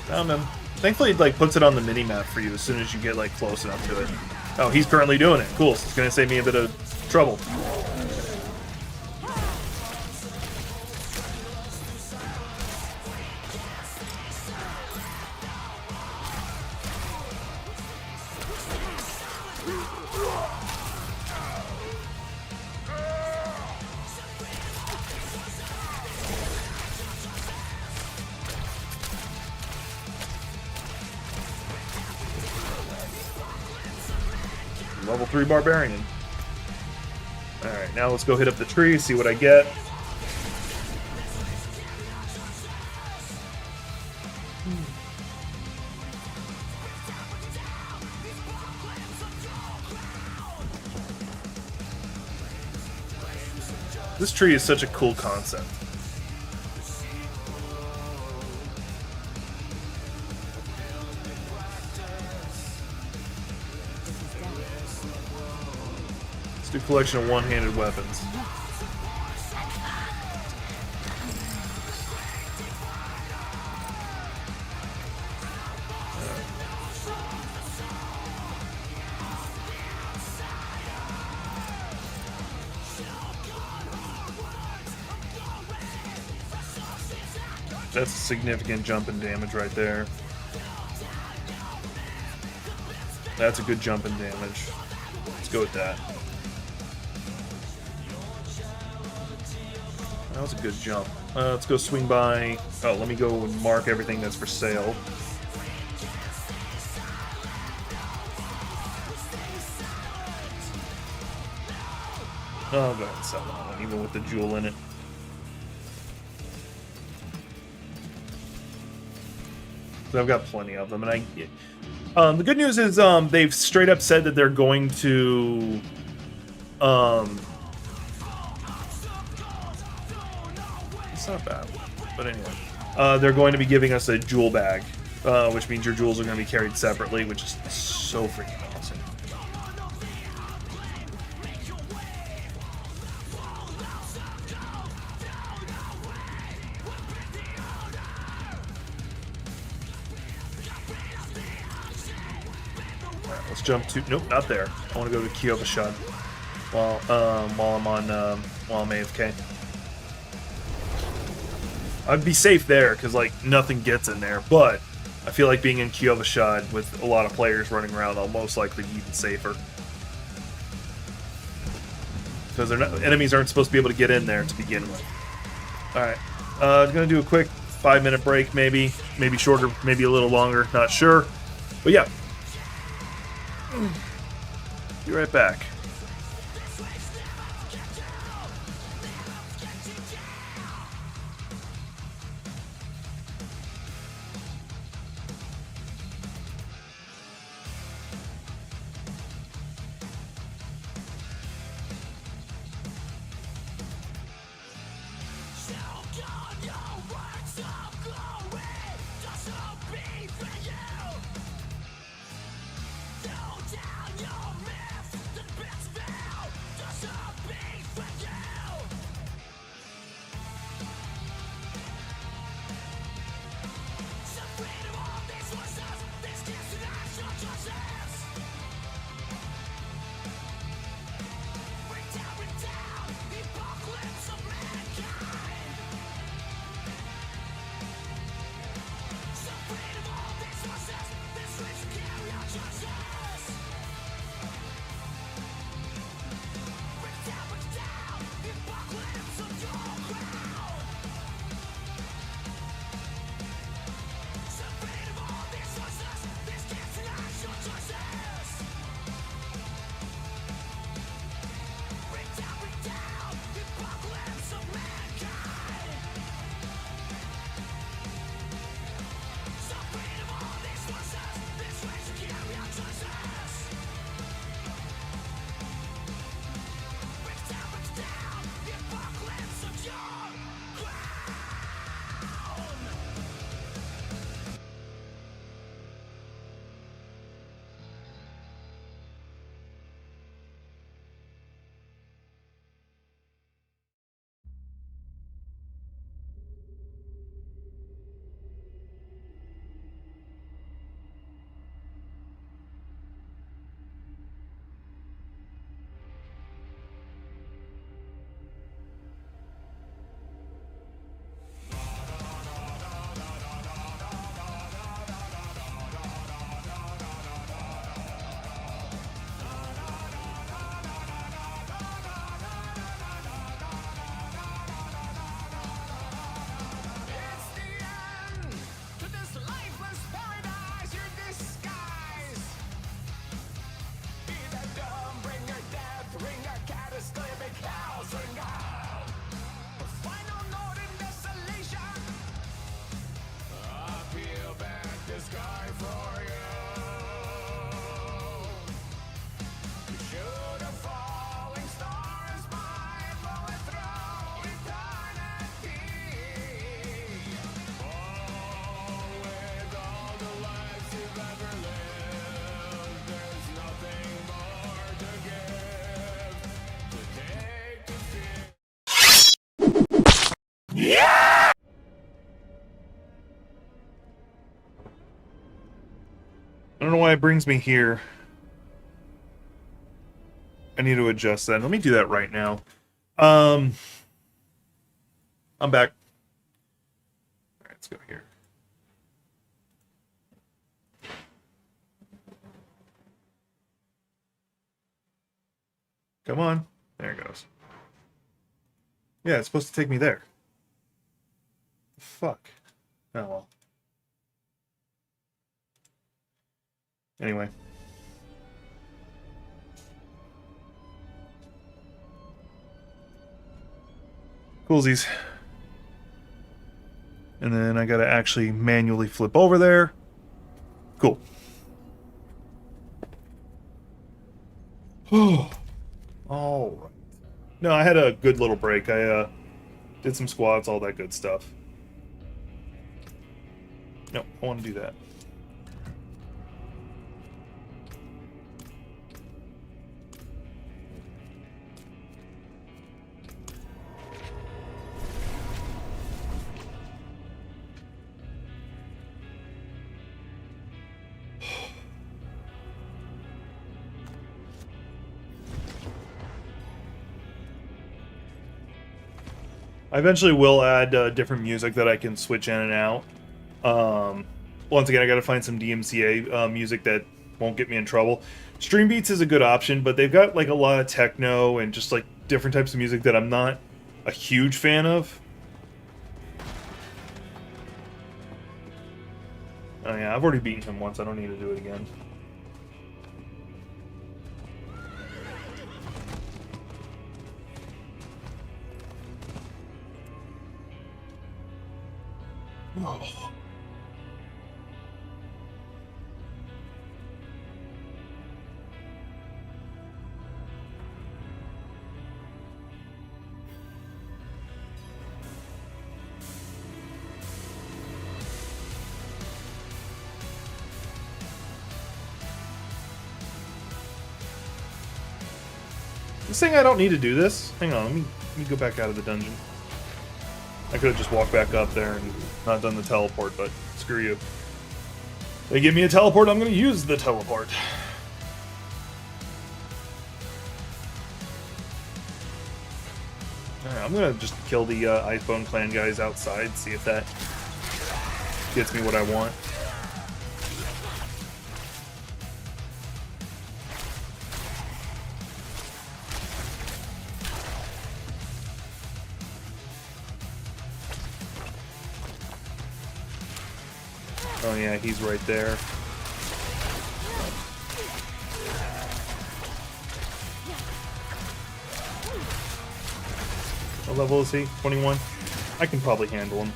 Found him. Thankfully, it puts it on the mini map for you as soon as you get close enough to it. Oh, he's currently doing it. Cool. So it's gonna save me a bit of trouble. Level 3 Barbarian. Alright, now let's go hit up the tree, see what I get. This tree is such a cool concept. Let's do a collection of one-handed weapons. That's a significant jump in damage right there. That's a good jump in damage. Let's go with that. That was a good jump. Let's go swing by... Oh, let me go and mark everything that's for sale. Oh, I'll go ahead and sell that one, even with the jewel in it. 'Cause I've got plenty of them, and the good news is they've straight up said that they're going to it's not bad, but anyway, they're going to be giving us a jewel bag, which means your jewels are going to be carried separately, which is so freaking awesome. Alright, let's jump to nope, not there. I want to go to Kyovashad while I'm AFK. I'd be safe there because like nothing gets in there, but I feel like being in Kyovashad with a lot of players running around, I'll most likely be even safer. Because enemies aren't supposed to be able to get in there to begin with. Alright, I'm going to do a quick 5-minute break, maybe shorter, maybe a little longer, not sure. But yeah. Be right back. I don't know why it brings me here. I need to adjust that. Let me do that right now. I'm back. All right, let's go here. Come on. There it goes. Yeah, it's supposed to take me there. Fuck. Oh well. Anyway. Coolsies. And then I gotta actually manually flip over there. Cool. All right. No, I had a good little break. I did some squats, all that good stuff. No, I want to do that. I eventually will add different music that I can switch in and out. Once again, I gotta find some DMCA music that won't get me in trouble. Stream Beats is a good option, but they've got like a lot of techno and just like different types of music that I'm not a huge fan of. Oh yeah, I've already beaten him once. I don't need to do it again. Oh. This thing, I don't need to do this. Hang on, let me go back out of the dungeon. I could have just walked back up there and not done the teleport, but screw you. They give me a teleport, I'm going to use the teleport. Alright, I'm going to just kill the Icebone Clan guys outside, see if that gets me what I want. Oh yeah, he's right there. What level is he? 21? I can probably handle him.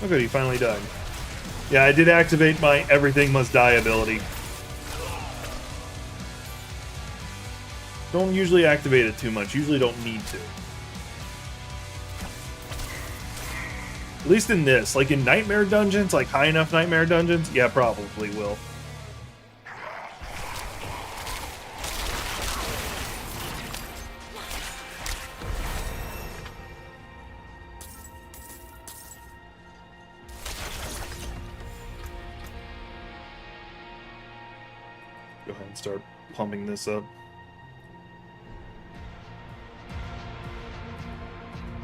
Oh good, he finally died. Yeah, I did activate my everything must die ability. Don't usually activate it too much, usually don't need to. At least in this, like in nightmare dungeons, like high enough nightmare dungeons, yeah, probably will. Go ahead and start pumping this up.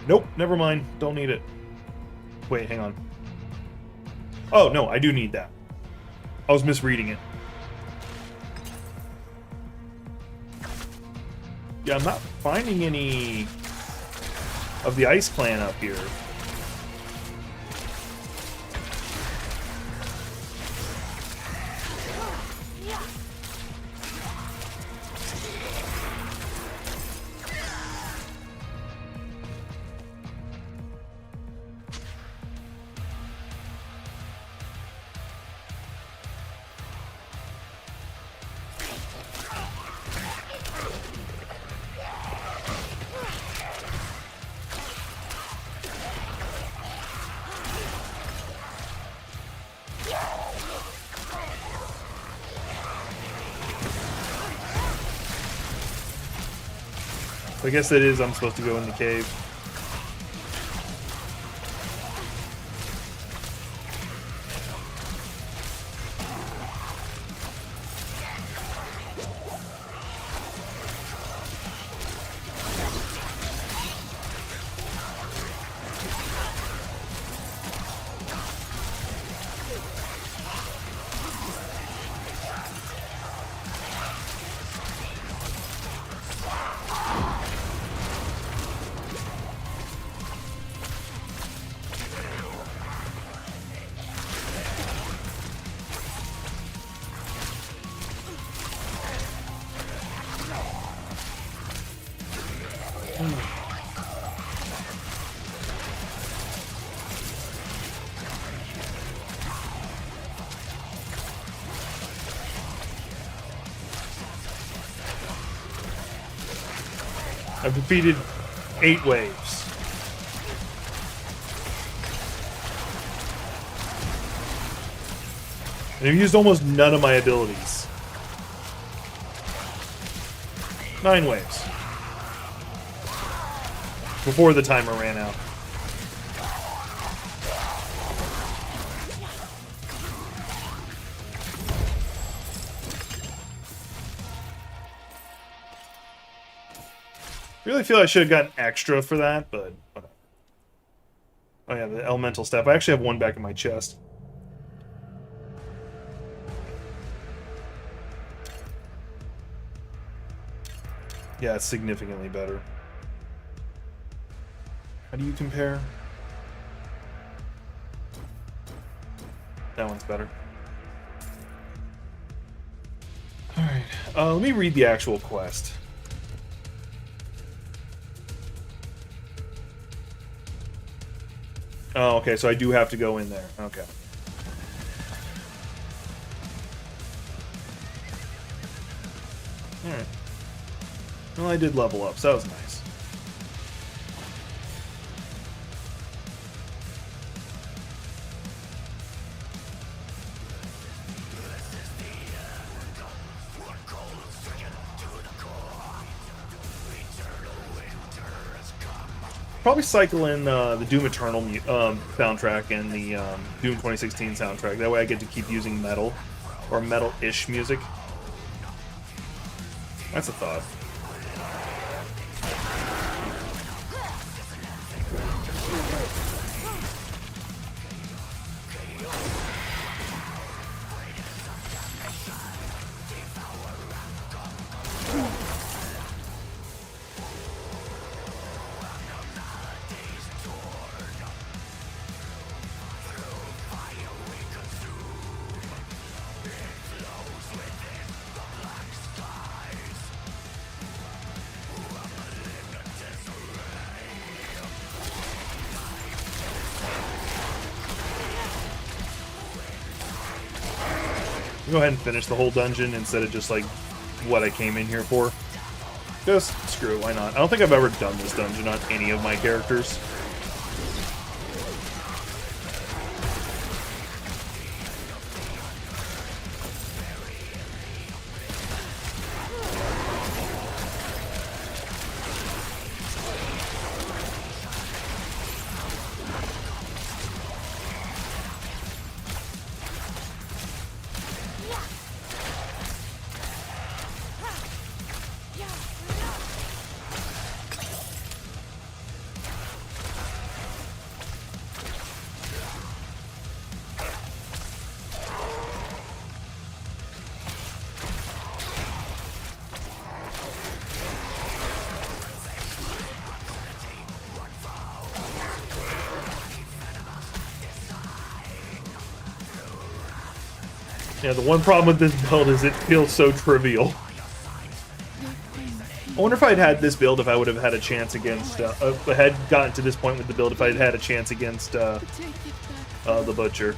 Nope, never mind. Don't need it. Wait, hang on. Oh, no, I do need that. I was misreading it. Yeah, I'm not finding any of the Ice Clan up here. I guess it is, I'm supposed to go in the cave. I've defeated 8 waves. And I've used almost none of my abilities. 9 waves. Before the timer ran out. Really feel I should have gotten extra for that, but whatever. Oh yeah, the elemental staff. I actually have one back in my chest. Yeah, it's significantly better. How do you compare? That one's better. Alright, let me read the actual quest. Oh, okay, so I do have to go in there. Okay. Alright. Well, I did level up, so that was nice. Probably cycle in the Doom Eternal soundtrack and the Doom 2016 soundtrack. That way I get to keep using metal, or metal-ish music. That's a thought. Go ahead and finish the whole dungeon instead of just like what I came in here for. Just screw it, why not? I don't think I've ever done this dungeon on any of my characters. Yeah, the one problem with this build is it feels so trivial. I wonder if I'd had this build if I would have had a chance against, if I had gotten to this point with the build if I'd had a chance against the Butcher.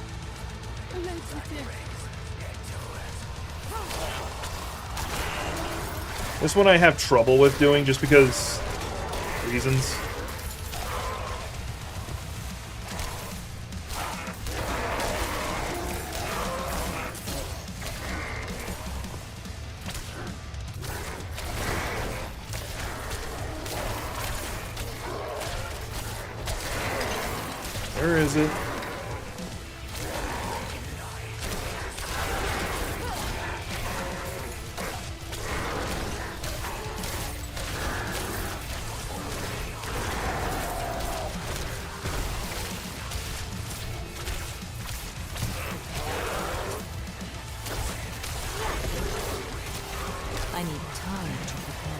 This one I have trouble with doing just because reasons. Where is it? I need time to prepare.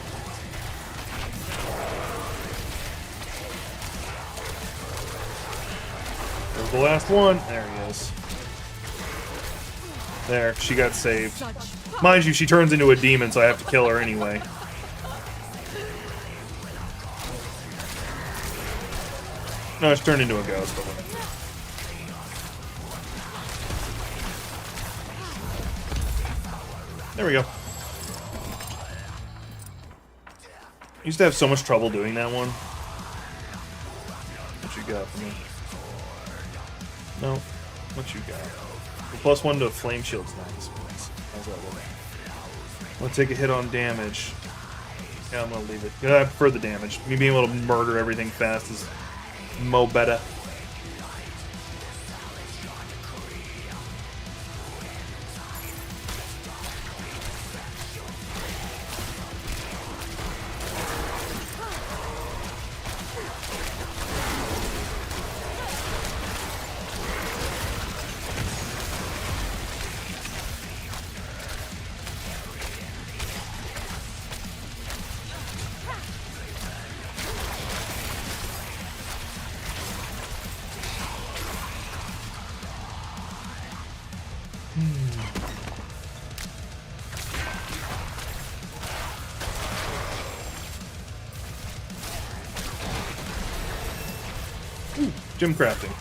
There's the last one. There he is. There, she got saved. Mind you, she turns into a demon, so I have to kill her anyway. No, it's turned into a ghost, but whatever. There we go. Used to have so much trouble doing that one. What you got for me? No. What you got? The +1 to flame shield's nice. How's that look? I'm gonna take a hit on damage. Yeah, I'm gonna leave it. Yeah, I prefer the damage. Me being able to murder everything fast is mo better. Gym crafting.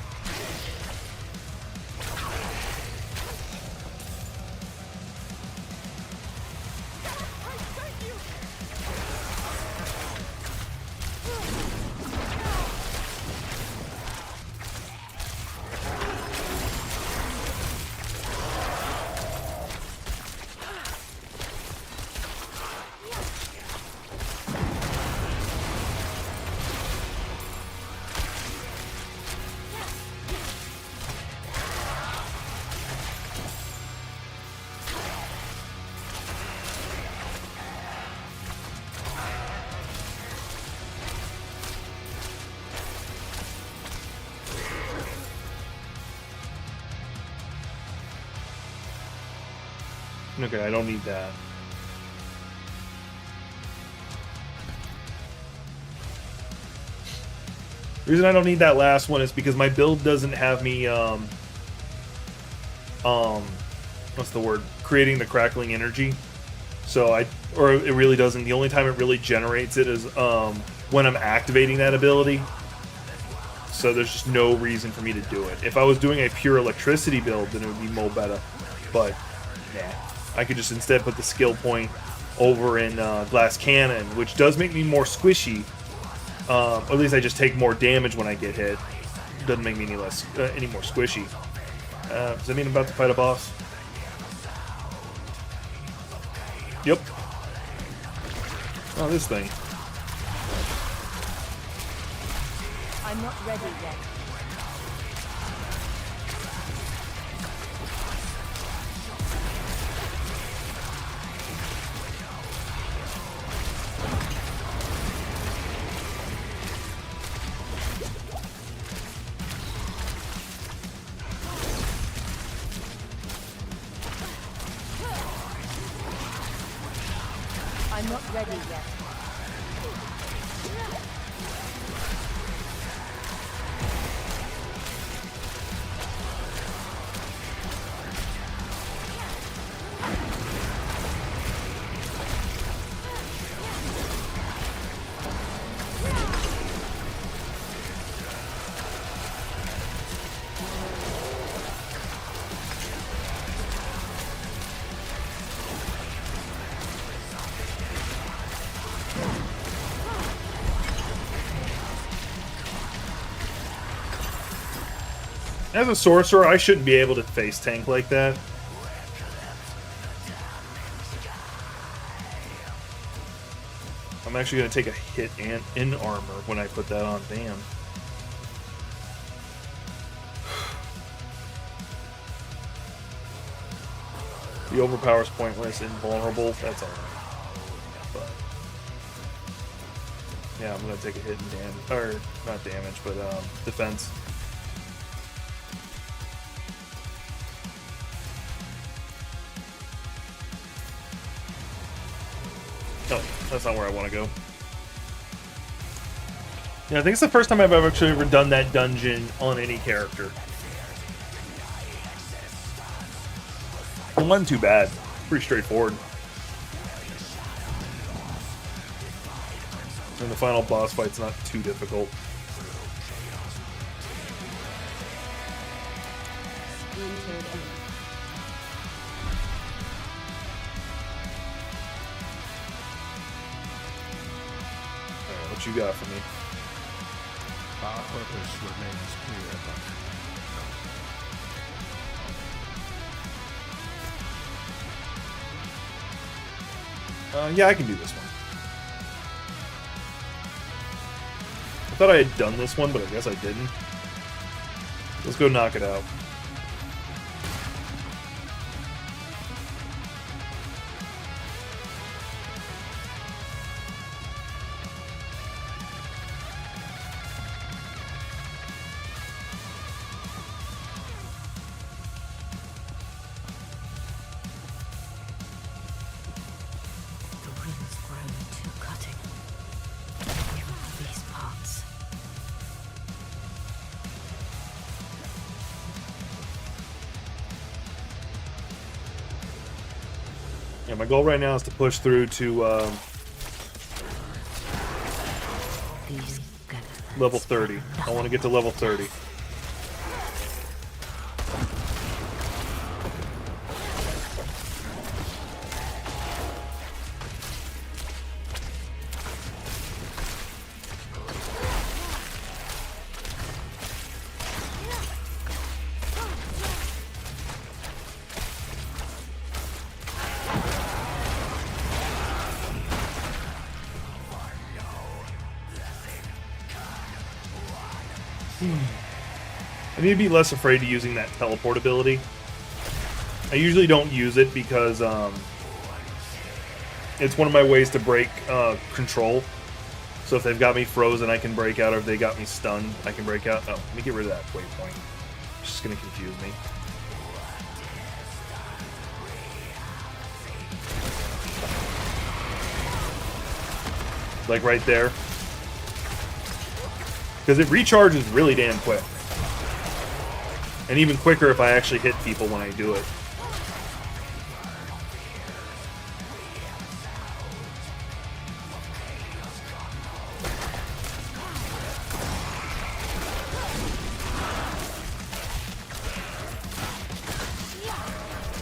Okay, I don't need that. The reason I don't need that last one is because my build doesn't have me, what's the word? Creating the crackling energy. So it really doesn't. The only time it really generates it is when I'm activating that ability. So there's just no reason for me to do it. If I was doing a pure electricity build, then it would be mo better. But, nah. I could just instead put the skill point over in Glass Cannon, which does make me more squishy. Or at least I just take more damage when I get hit. Doesn't make me any more squishy. Does that mean I'm about to fight a boss? Yep. Oh, this thing. I'm not ready yet. I'm not ready yet. As a sorcerer, I shouldn't be able to face tank like that. I'm actually going to take a hit in armor when I put that on. Damn. The overpower's pointless, invulnerable, that's alright. But yeah, I'm going to take a hit in damage, or not damage, but defense. No, that's not where I want to go. Yeah, I think it's the first time I've actually ever done that dungeon on any character. It wasn't too bad. Pretty straightforward. And the final boss fight's not too difficult. entered in. Alright, what you got for me? Our purpose remains clear, but Yeah, I can do this one. I thought I had done this one, but I guess I didn't. Let's go knock it out. The wind's grown too cutting. Even for these parts. Yeah, my goal right now is to push through to These skeletons level 30. I want to get to level 30. I need to be less afraid of using that teleport ability. I usually don't use it because it's one of my ways to break control. So if they've got me frozen, I can break out, or if they got me stunned, I can break out. Oh, let me get rid of that waypoint. It's just going to confuse me. Like right there. Because it recharges really damn quick. And even quicker if I actually hit people when I do it.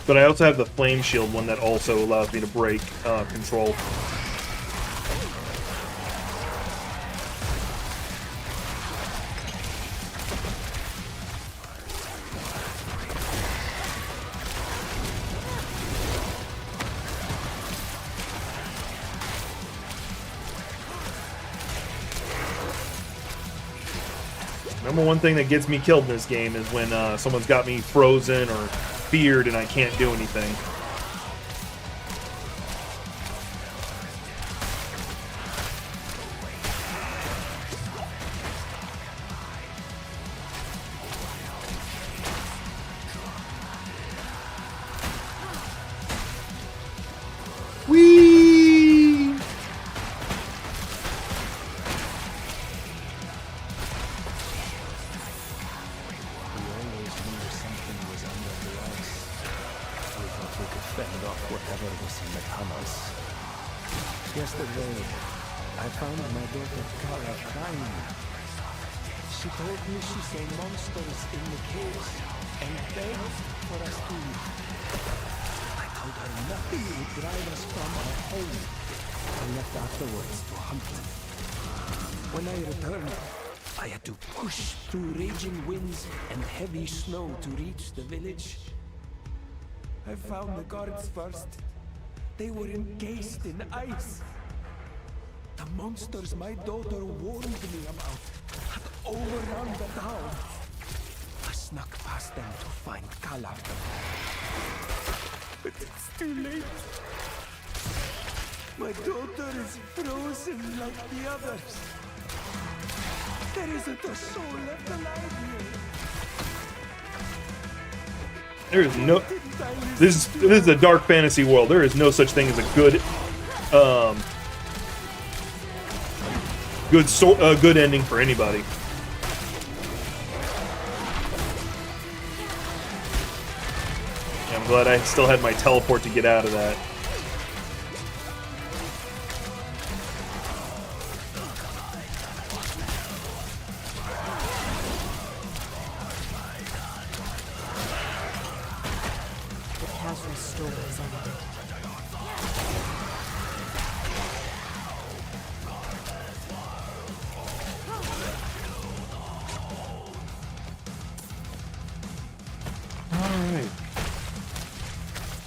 But I also have the flame shield one that also allows me to break control. Number one thing that gets me killed in this game is when someone's got me frozen or feared and I can't do anything. Whee! we always knew something was under the ice. We thought we could fend off whatever was in the tunnels. Yesterday, I found my daughter Kara crying. She told me she saw monsters in the caves and begged for us to leave. I told her nothing would drive us from our home. I left afterwards to hunt. When I returned, I had to push through raging winds and heavy snow to reach the village. I found the guards first. They were encased in ice. The monsters my daughter warned me about had overrun the town. I snuck past them to find Kala. But it's too late. My daughter is frozen like the others. There isn't a soul left alive here. There is no. This is a dark fantasy world. There is no such thing as a good, good ending for anybody. I'm glad I still had my teleport to get out of that.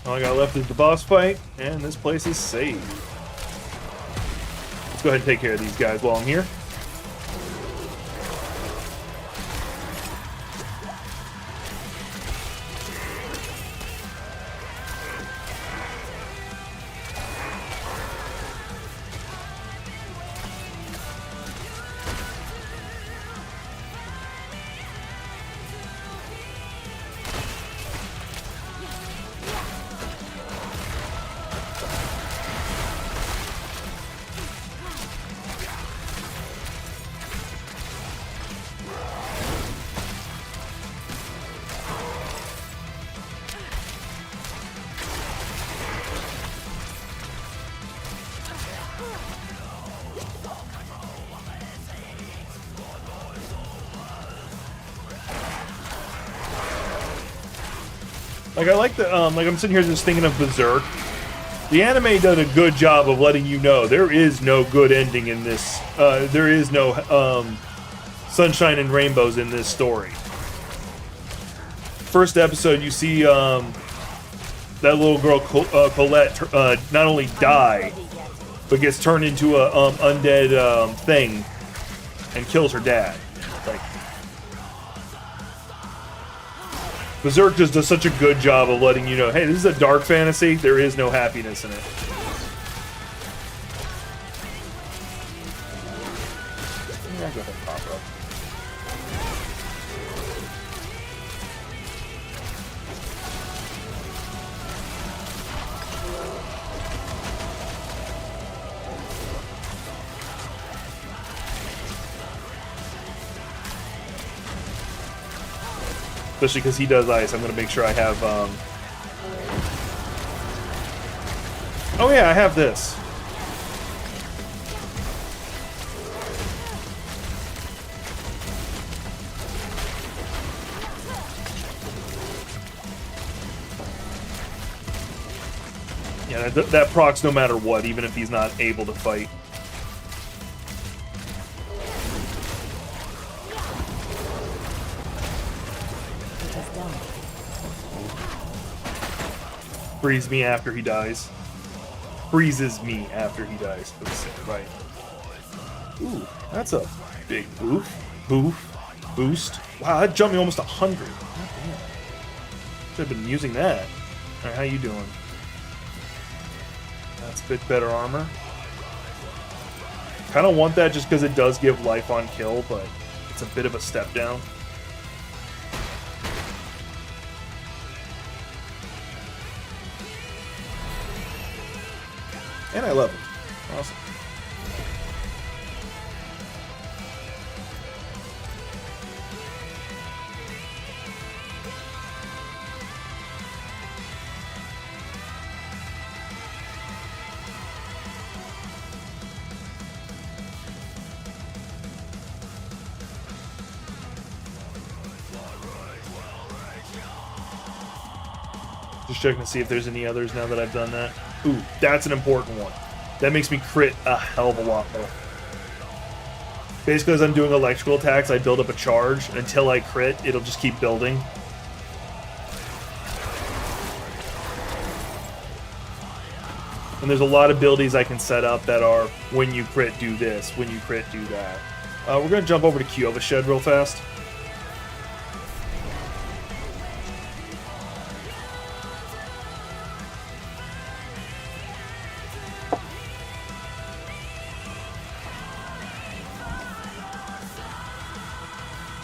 All I got left is the boss fight, and this place is safe. Let's go ahead and take care of these guys while I'm here. Like, I like the, like, I'm sitting here just thinking of Berserk. The anime did a good job of letting you know there is no good ending in this. There is no, sunshine and rainbows in this story. First episode, you see, that little girl, Colette, not only die, but gets turned into a, undead, thing, and kills her dad. Like, Berserk just does such a good job of letting you know, hey, this is a dark fantasy, there is no happiness in it. Yeah, go ahead and pop up. Especially because he does ice, I'm going to make sure I have, Oh yeah, I have this. Yeah, that procs no matter what, even if he's not able to fight. Freeze me after he dies. Freezes me after he dies. Right. Ooh, that's a big boost. Wow, that jumped me almost 100. God damn. Should have been using that. Alright, how you doing? That's a bit better armor. Kind of want that just because it does give life on kill, but it's a bit of a step down. And I love it. Awesome. Just checking to see if there's any others now that I've done that. Ooh, that's an important one. That makes me crit a hell of a lot more. Basically, as I'm doing electrical attacks, I build up a charge. Until I crit, it'll just keep building. And there's a lot of abilities I can set up that are, when you crit, do this. When you crit, do that. We're going to jump over to Kyova Shed real fast.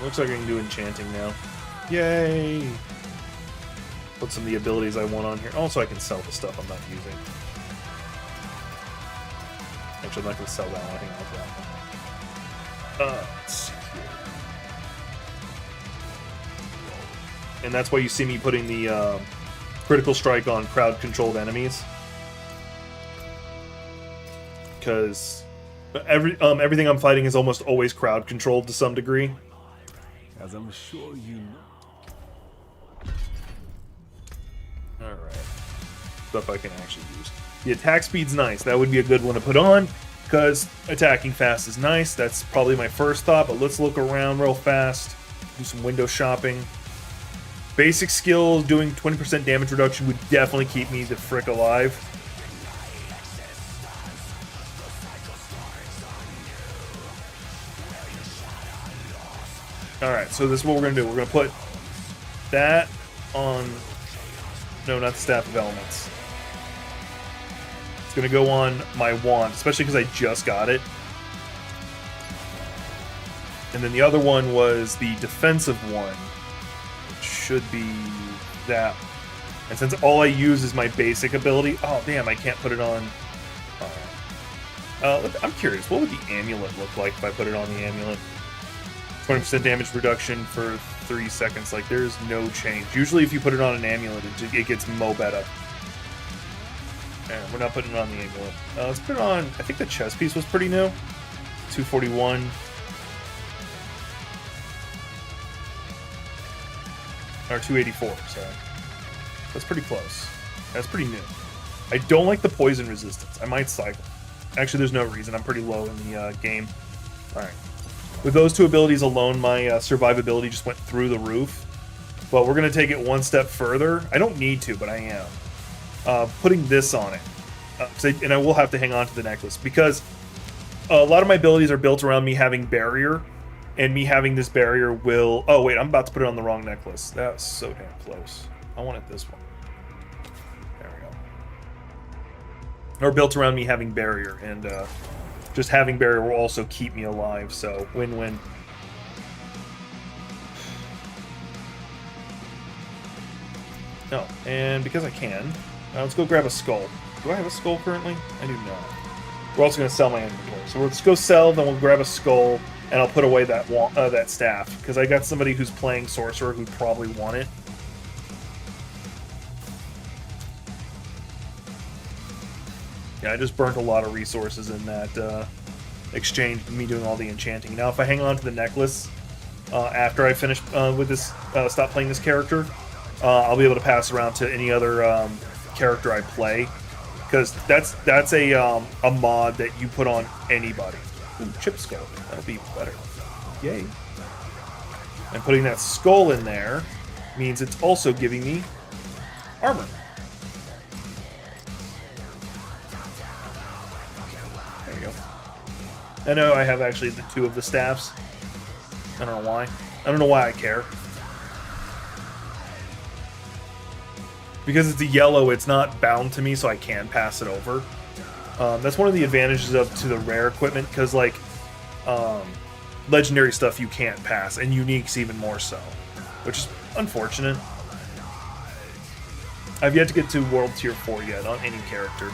Looks like I can do enchanting now. Yay! Put some of the abilities I want on here. Also, I can sell the stuff I'm not using. Actually, I'm not going to sell that one. I think I'll have that one. Let's see here. And that's why you see me putting the critical strike on crowd-controlled enemies. Because everything I'm fighting is almost always crowd-controlled to some degree. As I'm sure you know. Alright. Stuff I can actually use. The attack speed's nice. That would be a good one to put on, because attacking fast is nice. That's probably my first thought, but let's look around real fast. Do some window shopping. Basic skill doing 20% damage reduction would definitely keep me the frick alive. Alright, so this is what we're going to do. We're going to put that on... No, not the Staff of Elements. It's going to go on my wand, especially because I just got it. And then the other one was the defensive one. Which should be that. And since all I use is my basic ability... Oh, damn, I can't put it on... I'm curious, what would the amulet look like if I put it on the amulet? 20% damage reduction for 3 seconds. Like, there's no change. Usually if you put it on an amulet, it gets mo better. And we're not putting it on the amulet. Let's put it on... I think the chest piece was pretty new. 241. Or 284, sorry. That's pretty close. That's pretty new. I don't like the poison resistance. I might cycle. Actually, there's no reason. I'm pretty low in the game. Alright. With those two abilities alone, my survivability just went through the roof. But we're going to take it one step further. I don't need to, but I am. Putting this on it. And I will have to hang on to the necklace. Because a lot of my abilities are built around me having barrier. And me having this barrier will... Oh, wait, I'm about to put it on the wrong necklace. That's so damn close. I wanted this one. There we go. Or built around me having barrier. And just having barrier will also keep me alive. So, win-win. No, and because I can, let's go grab a skull. Do I have a skull currently? I do not. We're also going to sell my inventory. So let's go sell, then we'll grab a skull. And I'll put away that that staff, because I got somebody who's playing Sorcerer who'd probably want it. Yeah, I just burnt a lot of resources in that exchange, me doing all the enchanting. Now, if I hang on to the necklace after I finish with this, stop playing this character, I'll be able to pass around to any other character I play, because that's a mod that you put on anybody. Ooh, chip skull. That'll be better. Yay. And putting that skull in there means it's also giving me armor. There you go. I know I have actually the 2 of the staffs. I don't know why. I don't know why I care. Because it's a yellow, it's not bound to me, so I can pass it over. That's one of the advantages to the rare equipment, because like legendary stuff you can't pass, and uniques even more so, which is unfortunate. I've yet to get to World Tier 4 yet on any character.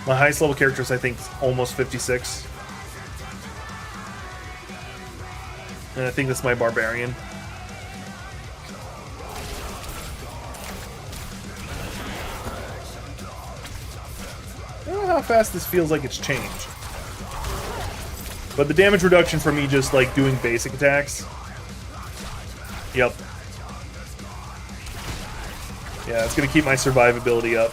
My highest level character is, I think, almost 56. And I think that's my Barbarian. I don't know how fast this feels like it's changed. But the damage reduction for me just, like, doing basic attacks. Yep. Yeah, it's going to keep my survivability up.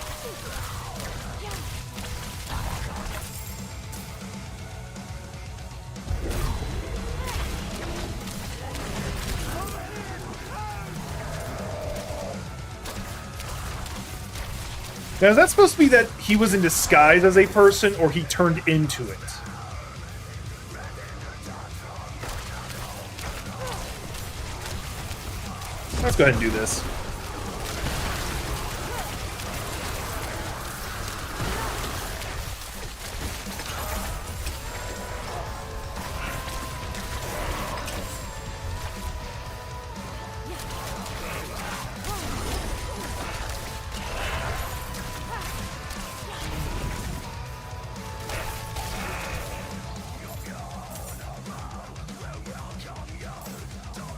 Now, is that supposed to be that he was in disguise as a person, or he turned into it? Let's go ahead and do this.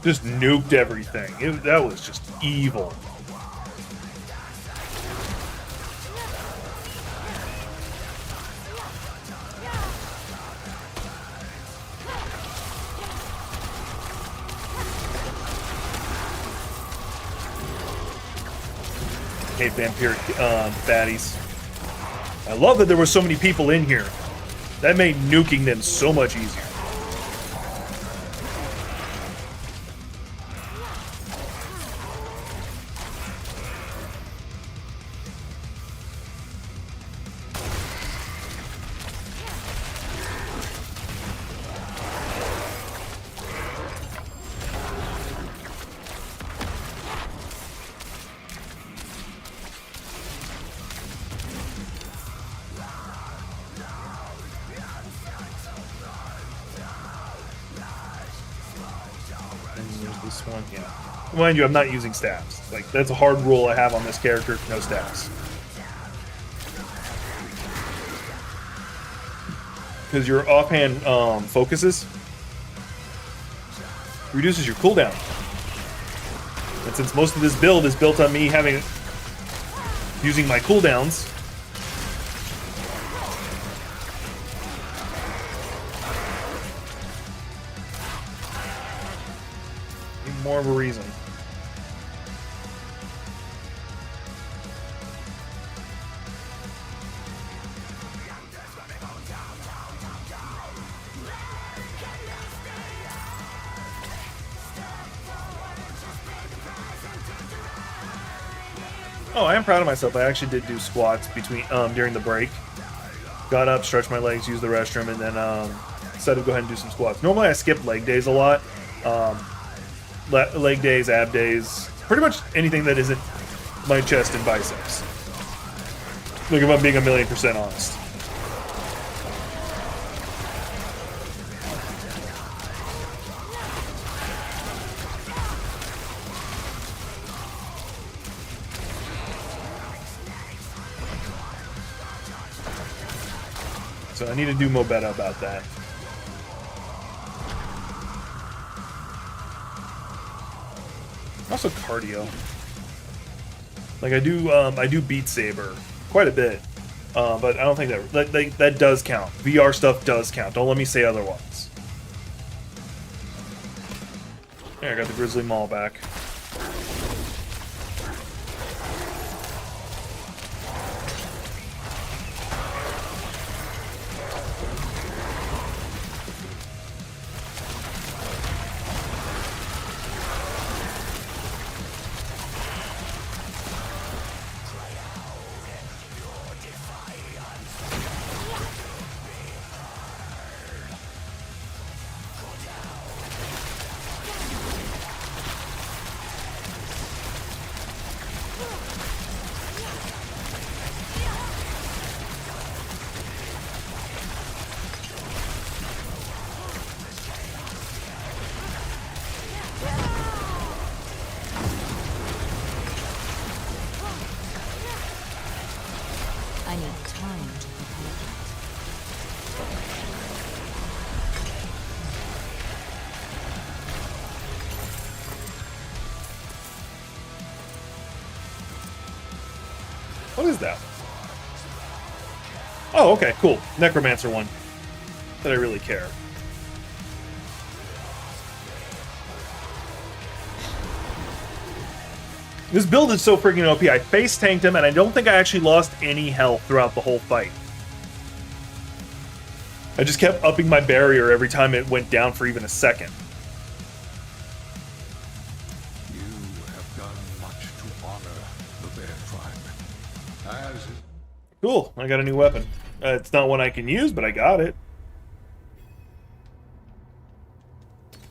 Just nuked everything. That was just evil. Hey, vampiric baddies. I love that there were so many people in here. That made nuking them so much easier. And there's this one, yeah. Mind you, I'm not using staffs. Like, that's a hard rule I have on this character, no staffs. Because your offhand focuses reduces your cooldown. And since most of this build is built on me using my cooldowns, even more of a reason. Oh, I am proud of myself. I actually did do squats during the break. Got up, stretched my legs, used the restroom, and then decided to go ahead and do some squats. Normally I skip leg days a lot. Leg days, ab days, pretty much anything that isn't my chest and biceps. Like, if I'm being 1,000,000% honest. So I need to do more better about that. Also cardio. Like, I do Beat Saber quite a bit, but I don't think that does count. VR stuff does count. Don't let me say otherwise. There, I got the Grizzly Maul back. I need time to prepare that. What is that? Oh, okay, cool. Necromancer one. That I really care. This build is so freaking OP. I face tanked him, and I don't think I actually lost any health throughout the whole fight. I just kept upping my barrier every time it went down for even a second. You have done much to honor the Bear Tribe. As Cool, I got a new weapon. It's not one I can use, but I got it.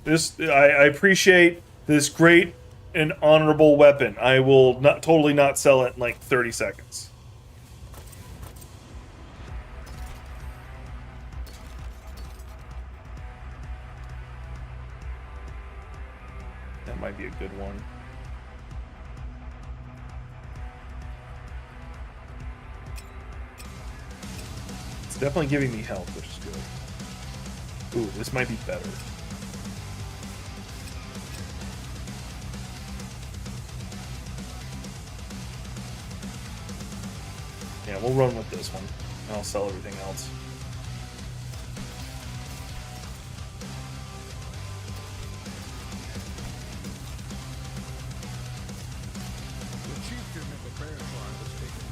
I appreciate this great and honorable weapon. I will totally not sell it in like 30 seconds. That might be a good one. It's definitely giving me health, which is good. Ooh, this might be better. Yeah, we'll run with this one, and I'll sell everything else. the chieftain of the Bear Tribe has taken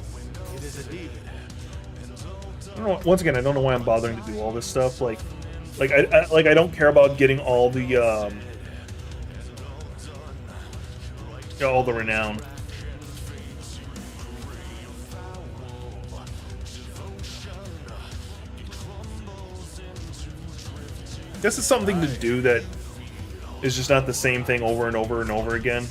over the It is a deed. I don't know, once again, I don't know why I'm bothering to do all this stuff. Like I don't care about getting all the all the renown. I guess it's something to do that is just not the same thing over and over and over again.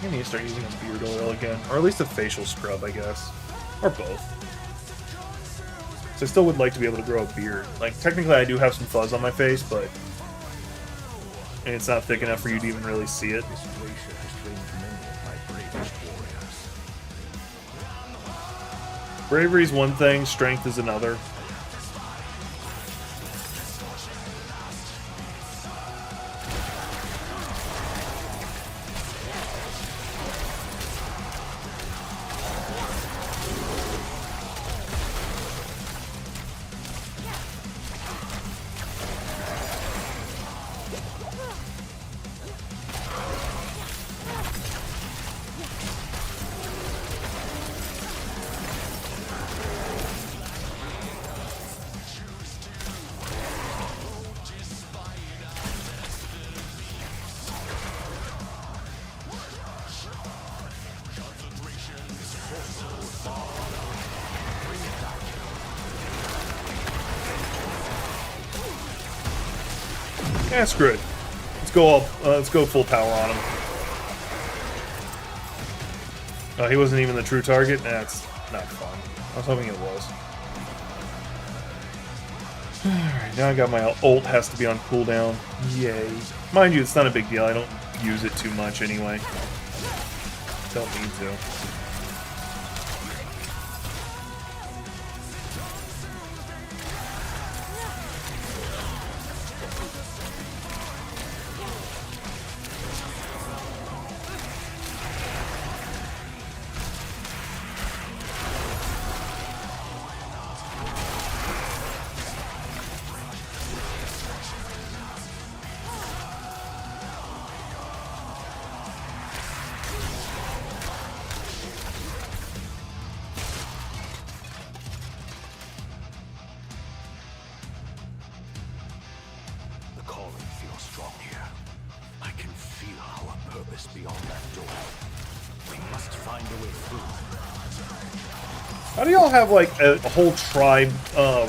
I need to start using a beard oil again, or at least a facial scrub, I guess, or both. So I still would like to be able to grow a beard. Like, technically I do have some fuzz on my face, but it's not thick enough for you to even really see it. This glacier has trained many of my bravest warriors. Bravery's one thing, strength is another. Yeah, screw it. Let's go full power on him. Oh, he wasn't even the true target? That's not fun. I was hoping it was. Alright, now I got my ult has to be on cooldown. Yay. Mind you, it's not a big deal. I don't use it too much anyway. Don't need to. The calling feels strong here. I can feel our purpose beyond that door. We must find a way through. How do y'all have, like, a whole tribe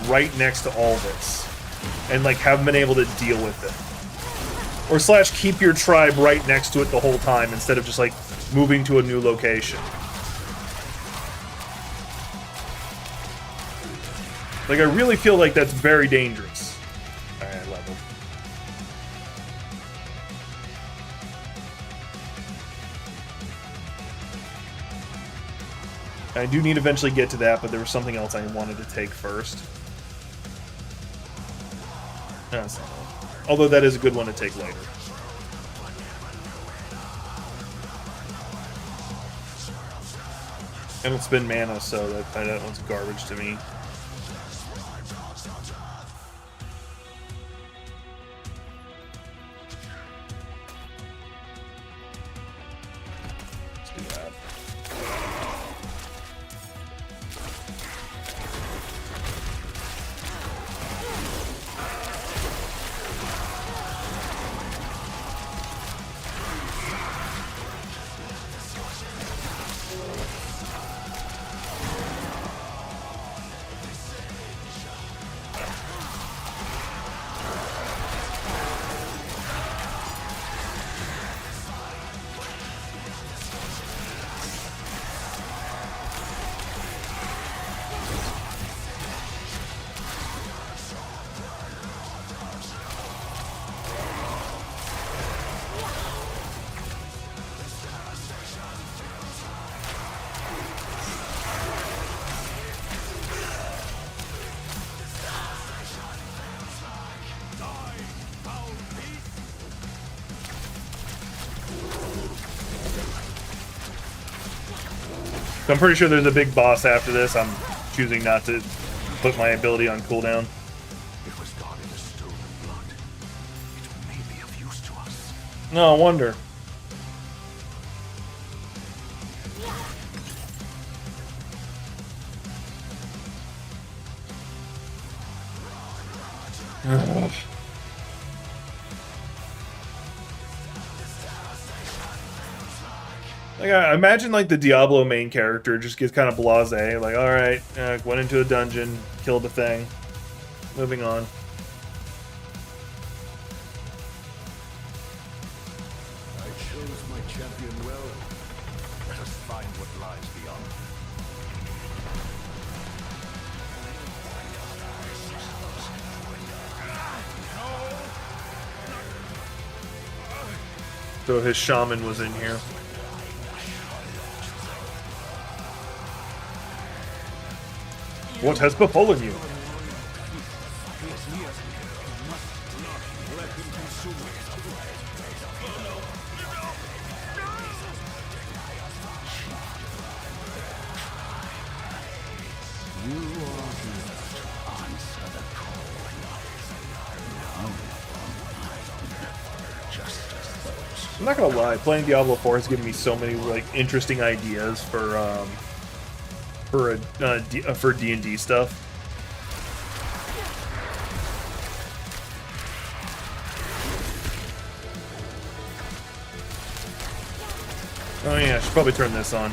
right next to all this? And, like, haven't been able to deal with it? Or slash keep your tribe right next to it the whole time instead of just, like, moving to a new location? Like, I really feel like that's very dangerous. Alright, level. I do need to eventually get to that, but there was something else I wanted to take first. That's not all. Although that is a good one to take later. I don't spend mana, so that one's garbage to me. Let's do that. So I'm pretty sure there's a big boss after this. I'm choosing not to put my ability on cooldown. It was guarded as stolen blood. It may be of use to us. No, I wonder. Ugh. Like, I imagine, like, the Diablo main character just gets kind of blasé. Like, alright, went into a dungeon, killed the thing. Moving on. I chose my champion well. us find what lies beyond. So his shaman was in here. What has befallen you? I'm not gonna lie, playing Diablo 4 has given me so many like interesting ideas for D&D stuff. Oh yeah, I should probably turn this on.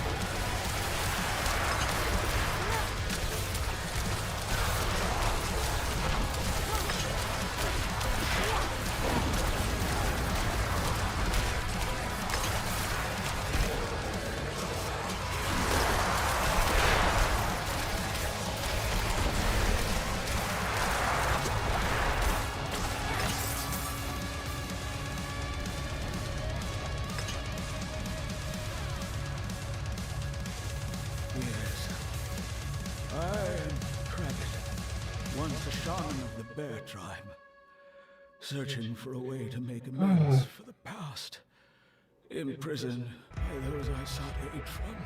Yes. I am Kraget, once a shaman of the Bear Tribe, searching for a way to make amends for the past, imprisoned by those I sought aid from.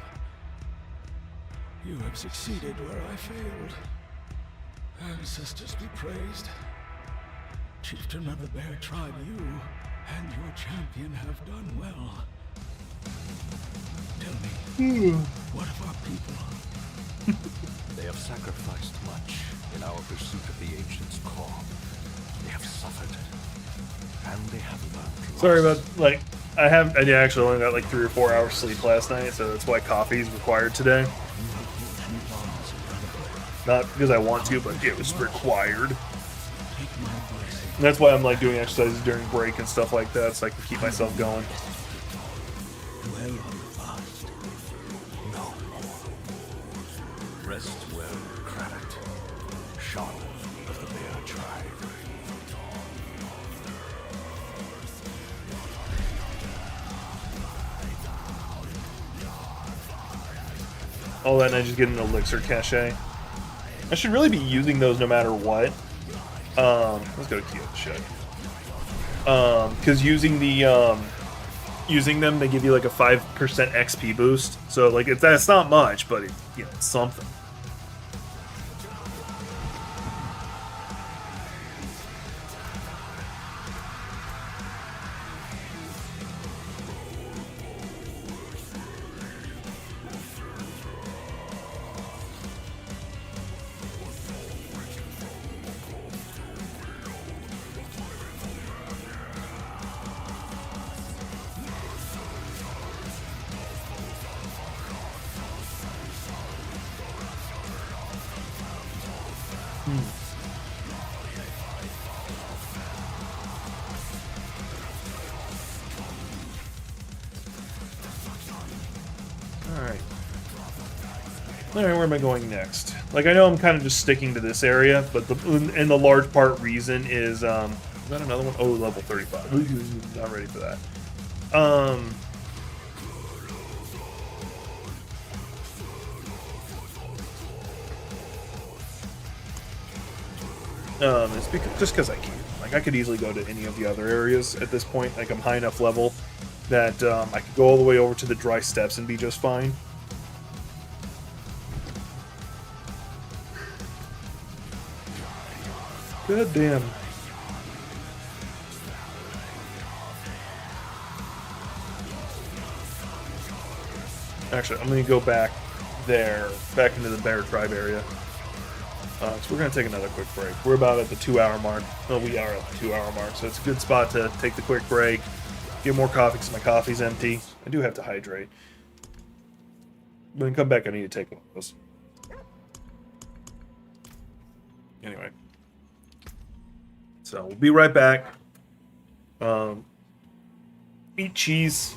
You have succeeded where I failed. Ancestors be praised. Chieftain of the Bear Tribe, you and your champion have done well. Tell me, what of our people? They have sacrificed much in our pursuit of the Ancient's call. They have suffered, and they have learned. Sorry about, like, I actually only got like 3 or 4 hours sleep last night, so that's why coffee is required today. Not because I want to, but it was required. And that's why I'm like doing exercises during break and stuff like that, so I can keep myself going. No. Rest well, Kraget, shaman of the Bear Tribe. All that, and I just get an elixir cache. I should really be using those no matter what. Let's go to Kyoto shit. Because using them, they give you like a 5% XP boost. So like that's not much, but it's something. Alright, where am I going next? Like, I know I'm kind of just sticking to this area, but the large part reason is that another one? Oh, level 35. Not ready for that. It's just because I can. Like, I could easily go to any of the other areas at this point. Like, I'm high enough level that I could go all the way over to the dry steppes and be just fine. God damn. Actually, I'm going to go back there, back into the Bear Tribe area. So we're going to take another quick break. We're about at the 2-hour mark. Oh, we are at the 2-hour mark, so it's a good spot to take the quick break, get more coffee because my coffee's empty. I do have to hydrate. When I come back, I need to take one of those. Anyway. So we'll be right back. Eat cheese.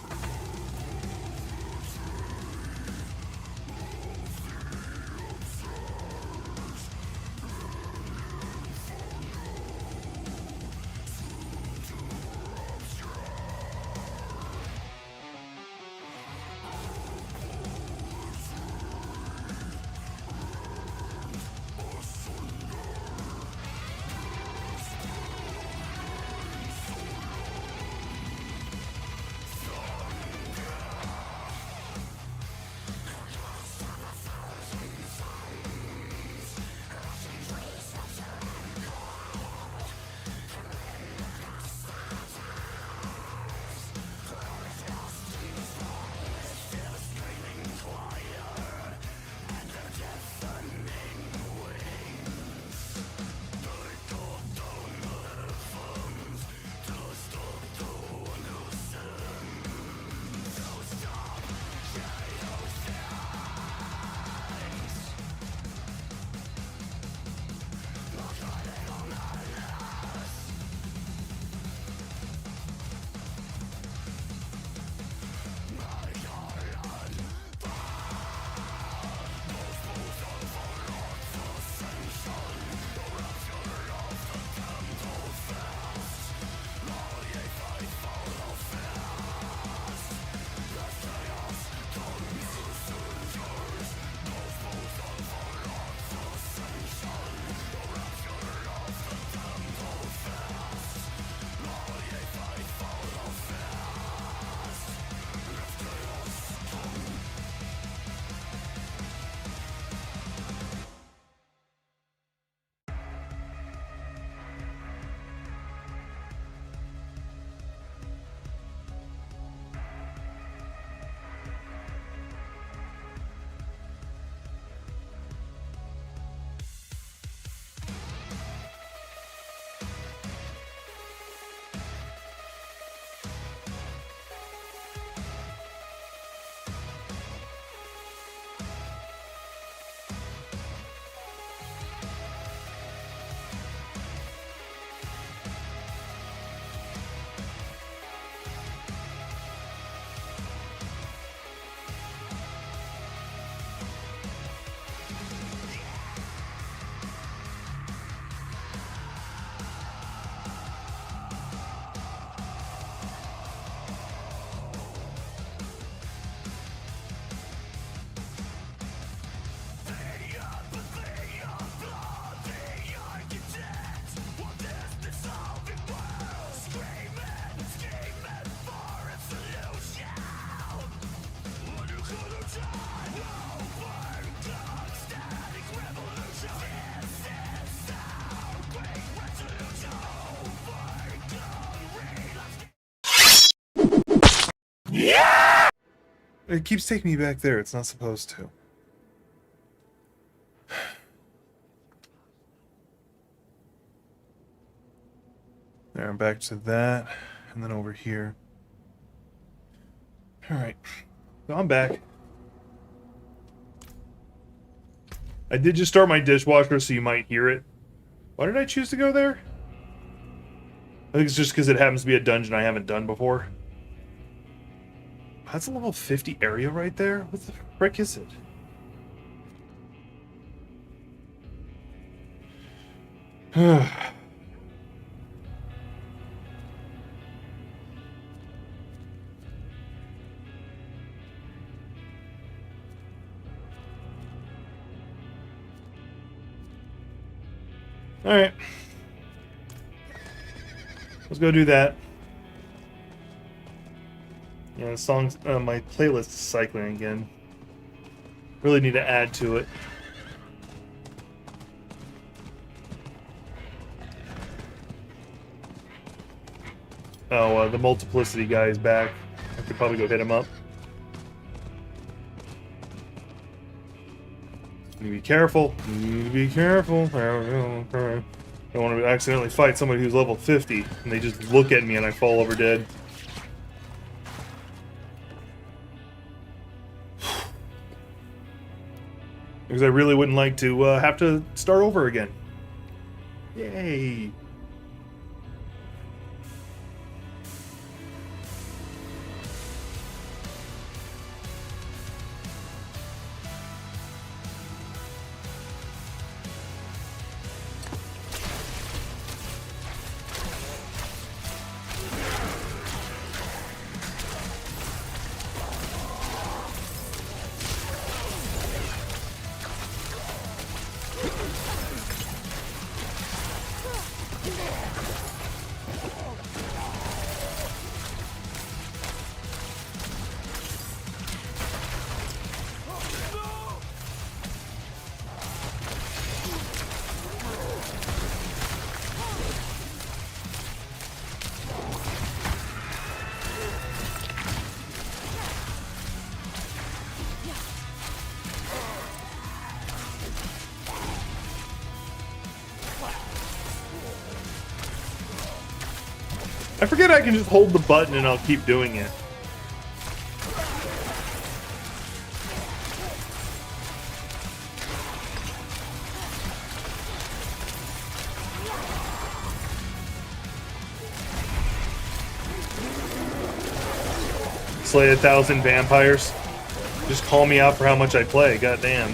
It keeps taking me back there. It's not supposed to. There, I'm back to that. And then over here. Alright. So I'm back. I did just start my dishwasher, so you might hear it. Why did I choose to go there? I think it's just because it happens to be a dungeon I haven't done before. That's a level 50 area right there? What the frick is it? Alright. Let's go do that. Yeah, the songs, my playlist is cycling again. Really need to add to it. Oh, the multiplicity guy is back. I could probably go hit him up. You be careful. You be careful. I don't want to accidentally fight somebody who's level 50 and they just look at me and I fall over dead. Because I really wouldn't like to have to start over again. Yay. I forget I can just hold the button and I'll keep doing it. Slay 1,000 vampires. Just call me out for how much I play, goddamn.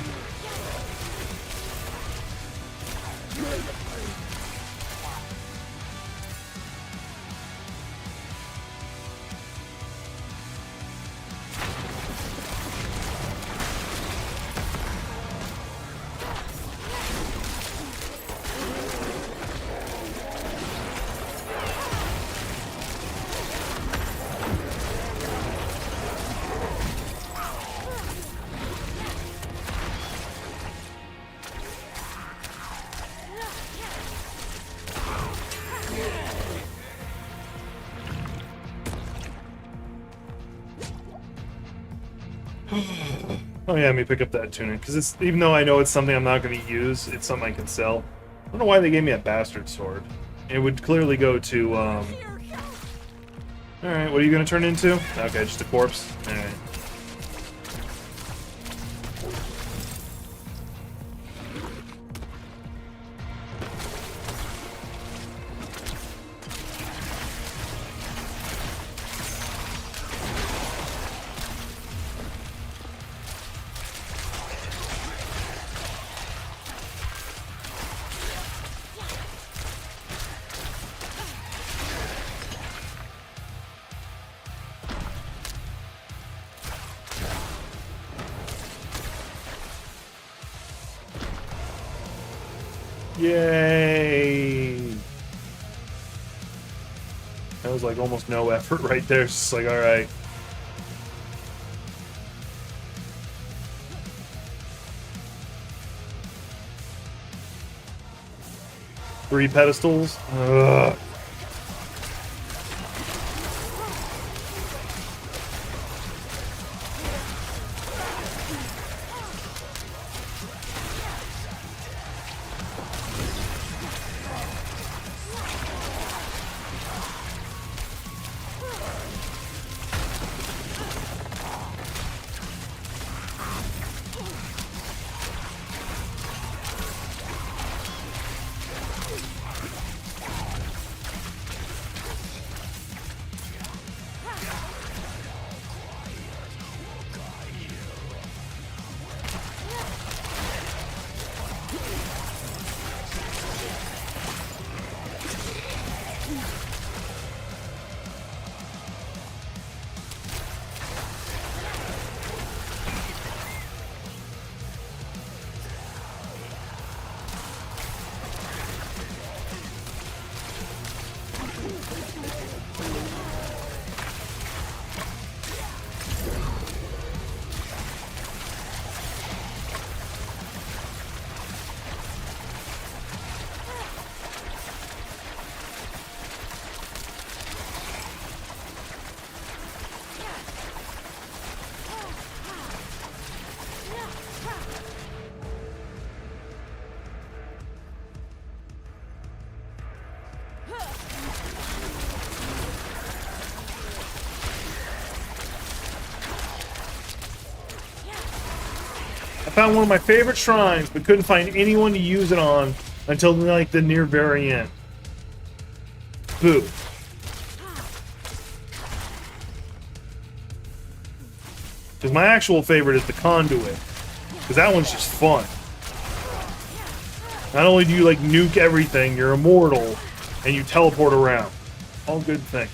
Oh yeah, let me pick up that tunic, because it's, even though I know it's something I'm not going to use, it's something I can sell. I don't know why they gave me a bastard sword. It would clearly go to, Alright, what are you going to turn into? Okay, just a corpse. Alright. Yay! That was like almost no effort right there. It's just like, alright. Three pedestals? Ugh. found one of my favorite shrines, but couldn't find anyone to use it on until like the near very end. Boo. Because my actual favorite is the conduit. Because that one's just fun. Not only do you like nuke everything, you're immortal, and you teleport around. All good things.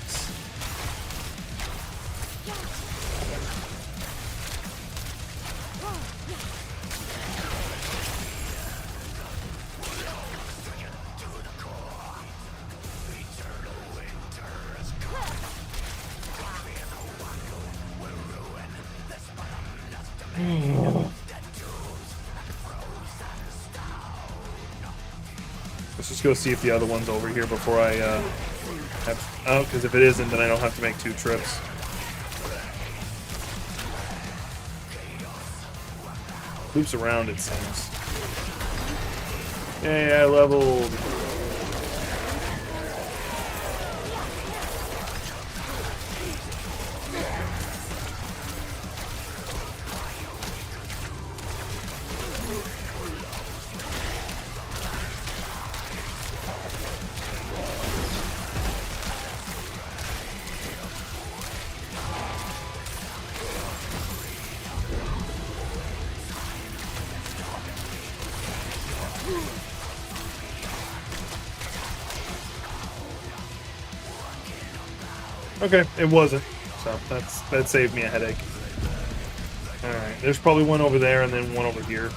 Let's just go see if the other one's over here before I have... Oh, because if it isn't, then I don't have to make 2 trips. Loops around, it seems. Yay, I leveled. Okay, it wasn't. So that saved me a headache. Alright, there's probably one over there and then one over here.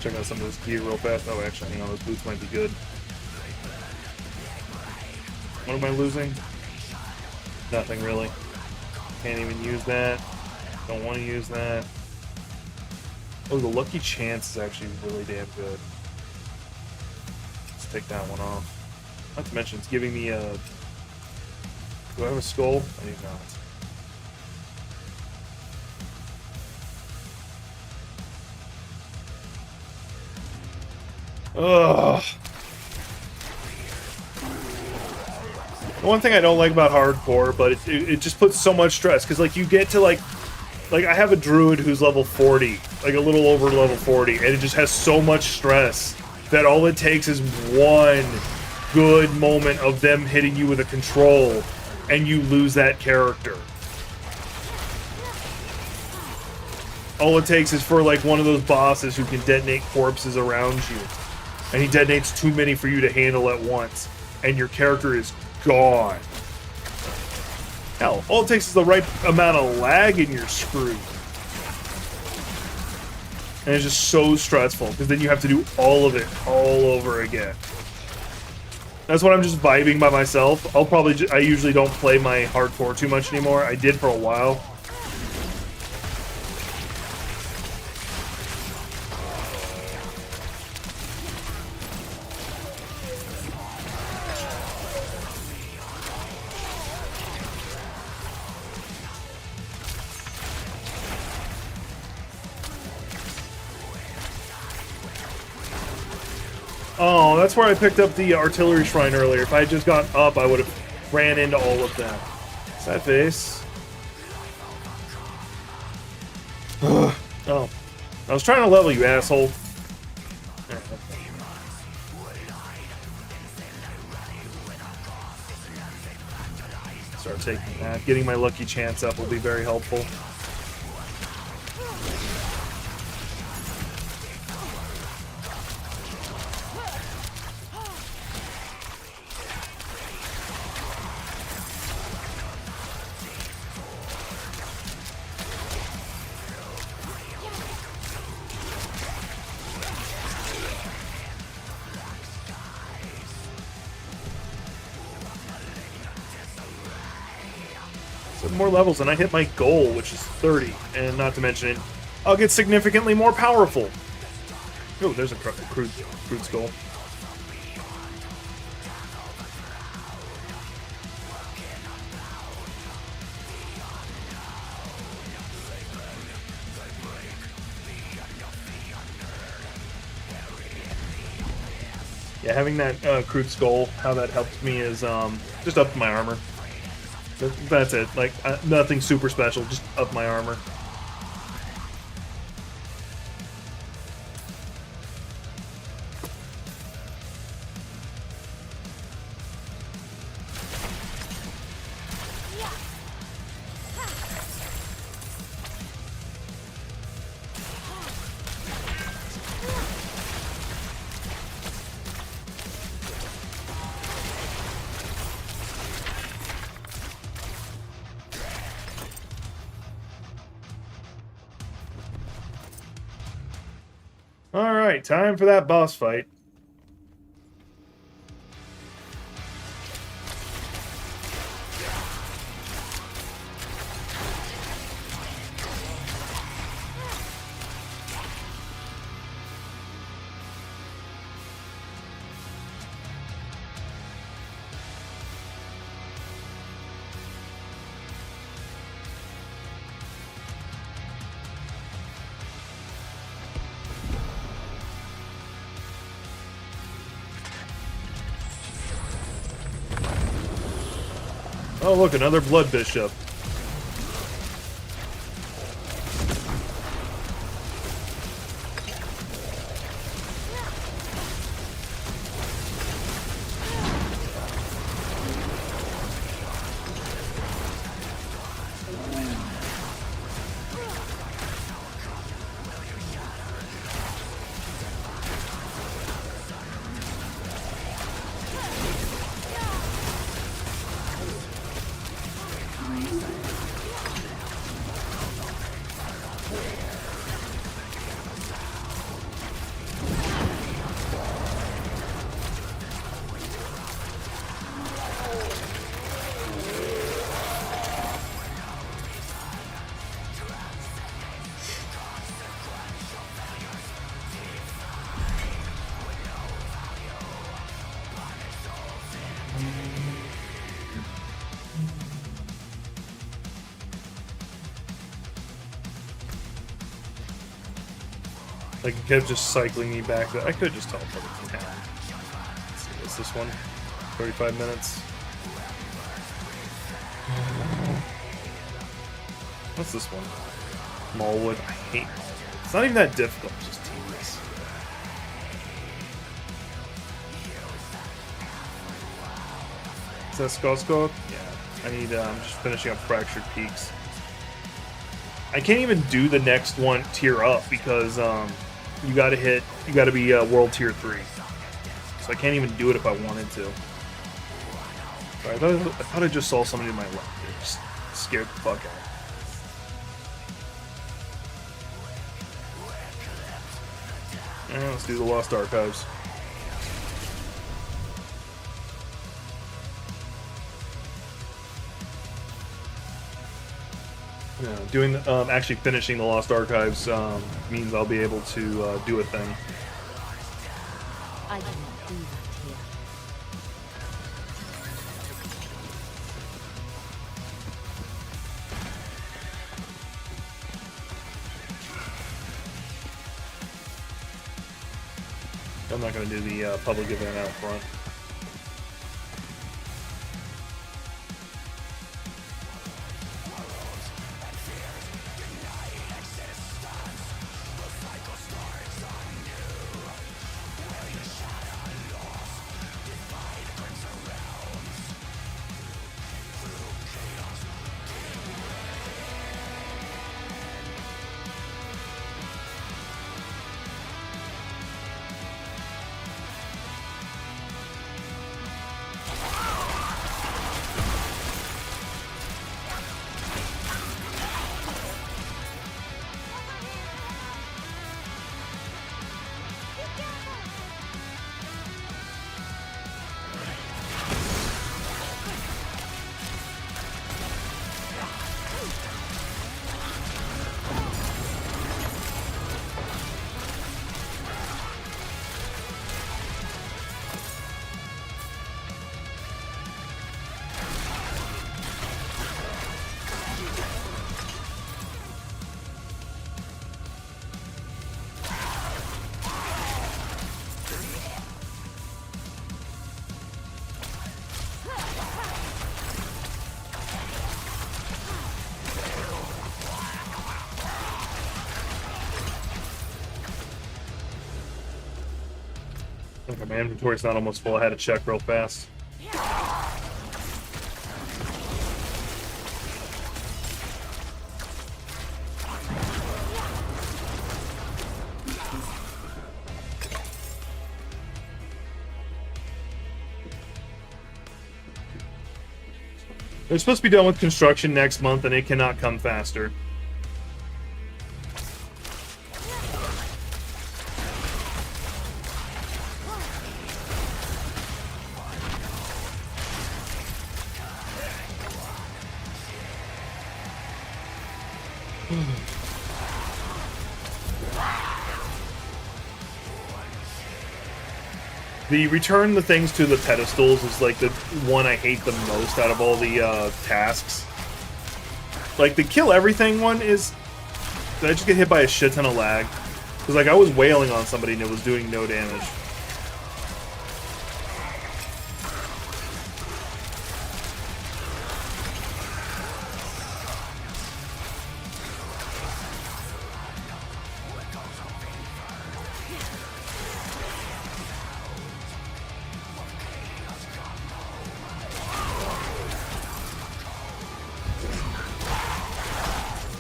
Check out some of this gear real fast. Oh, actually, hang on, those boots might be good. What am I losing? Nothing really. Can't even use that. Don't want to use that. Oh, the lucky chance is actually really damn good. Let's take that one off. Not to mention, it's giving me a... Do I have a skull? I do not. Ugh. The one thing I don't like about hardcore, but it just puts so much stress, because like you get to like I have a druid who's level 40, like a little over level 40, and it just has so much stress that all it takes is one good moment of them hitting you with a control, and you lose that character. All it takes is for like one of those bosses who can detonate corpses around you, and he detonates too many for you to handle at once, and your character is gone. Hell, all it takes is the right amount of lag and you're screwed. And it's just so stressful, because then you have to do all of it all over again. That's when I'm just vibing by myself. I usually don't play my hardcore too much anymore. I did for a while. Oh, that's where I picked up the artillery shrine earlier. If I had just gone up, I would have ran into all of them. Sad face. Ugh. Oh. I was trying to level you, asshole. Start taking that. Getting my lucky chance up will be very helpful. More levels and I hit my goal, which is 30, and not to mention it, I'll get significantly more powerful. Oh, there's a crude skull. Yeah, having that crude skull, how that helps me is just up my armor. That's it. Like, nothing super special, just up my armor. Alright, time for that boss fight. Oh, look, another Blood Bishop. Like, it kept just cycling me back. I could just teleport to town. Let's see, what's this one? 35 minutes. What's this one? Mallwood. I hate Mallwood. It's not even that difficult, it's just tedious. Is that Skull? Yeah. I need, I'm just finishing up Fractured Peaks. I can't even do the next one tier up because, you gotta be World Tier 3. So I can't even do it if I wanted to. Sorry, I thought I just saw somebody to my left. It just scared the fuck out. Let's do the Lost Archives. Yeah, doing actually finishing the Lost Archives means I'll be able to do a thing. I cannot do that here. I'm not going to do the public event out front. Okay, my inventory's not almost full. I had to check real fast. They're supposed to be done with construction next month, and it cannot come faster. The return the things to the pedestals is like the one I hate the most out of all the tasks. Like the kill everything one is, I just get hit by a shit ton of lag. Because like I was wailing on somebody and it was doing no damage.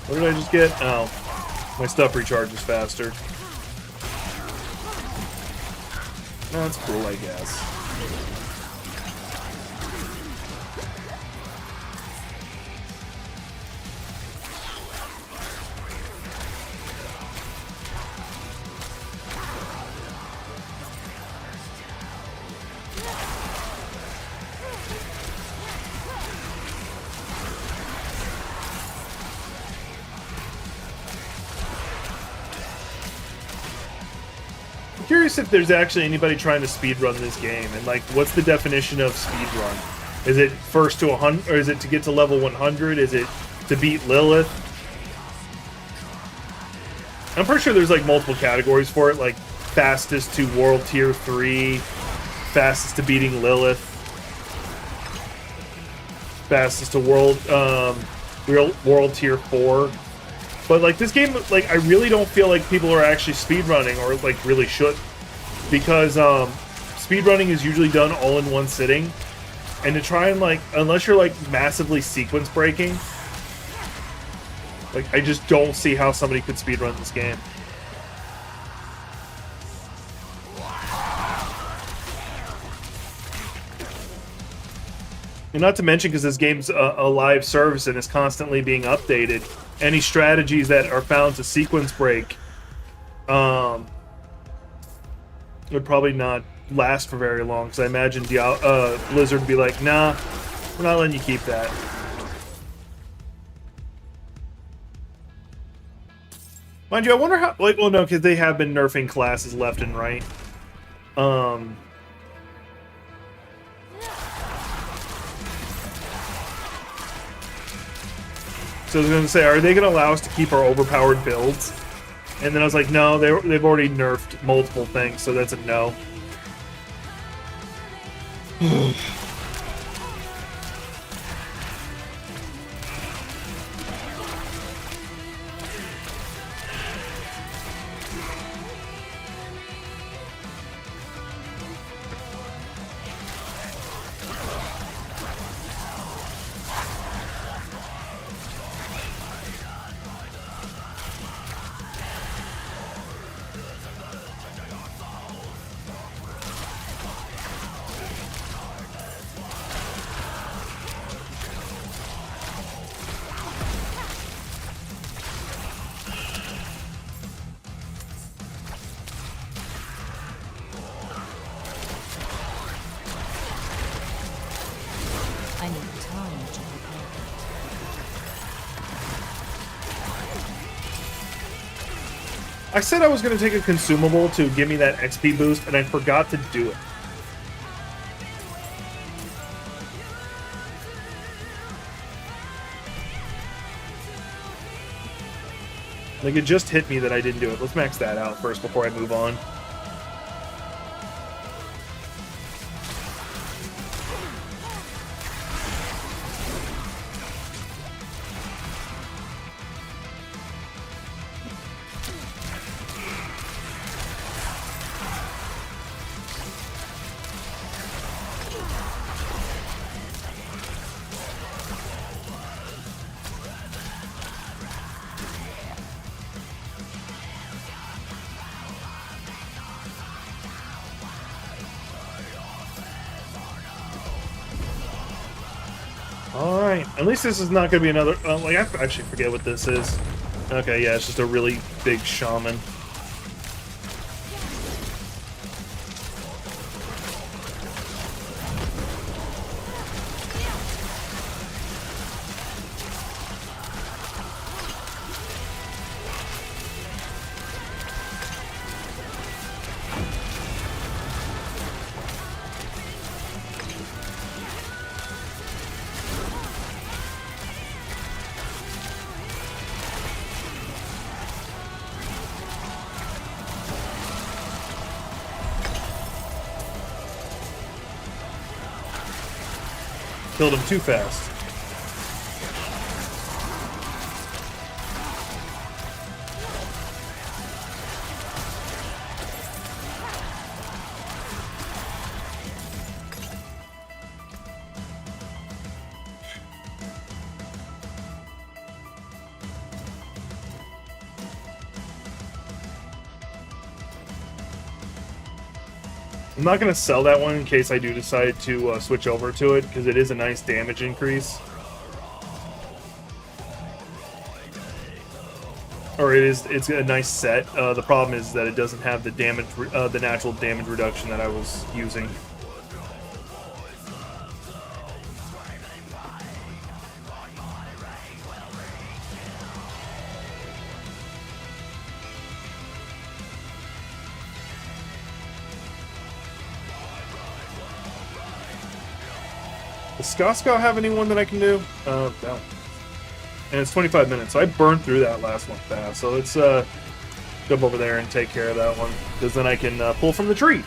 What did I just get? Oh, my stuff recharges faster. That's cool, I guess. Curious if there's actually anybody trying to speedrun this game, and like, what's the definition of speedrun? Is it first to 100, or is it to get to level 100? Is it to beat Lilith? I'm pretty sure there's like multiple categories for it, like fastest to World Tier 3, fastest to beating Lilith, fastest to World Tier 4. But like this game, like I really don't feel like people are actually speedrunning, or like really should, because speedrunning is usually done all in one sitting, and to try and like, unless you're like massively sequence breaking, like I just don't see how somebody could speedrun this game. And not to mention, because this game's a live service and is constantly being updated, any strategies that are found to sequence break would probably not last for very long, because I imagine Blizzard would be like, nah, we're not letting you keep that. Mind you, I wonder how, like, well, no, because they have been nerfing classes left and right. So I was going to say, are they going to allow us to keep our overpowered builds? And then I was like, no, they've already nerfed multiple things, so that's a no. I need time to prepare that. I said I was going to take a consumable to give me that XP boost, and I forgot to do it. Like, it just hit me that I didn't do it. Let's max that out first before I move on. Alright, at least this is not going to be another... like, I actually forget what this is. Okay, yeah, it's just a really big shaman. Killed him too fast. I'm not going to sell that one in case I do decide to switch over to it, because it is a nice damage increase. Or it's a nice set. The problem is that it doesn't have the damage, the natural damage reduction that I was using. Does Skasko have anyone that I can do? No. And it's 25 minutes, so I burned through that last one fast. So let's jump over there and take care of that one, because then I can pull from the tree.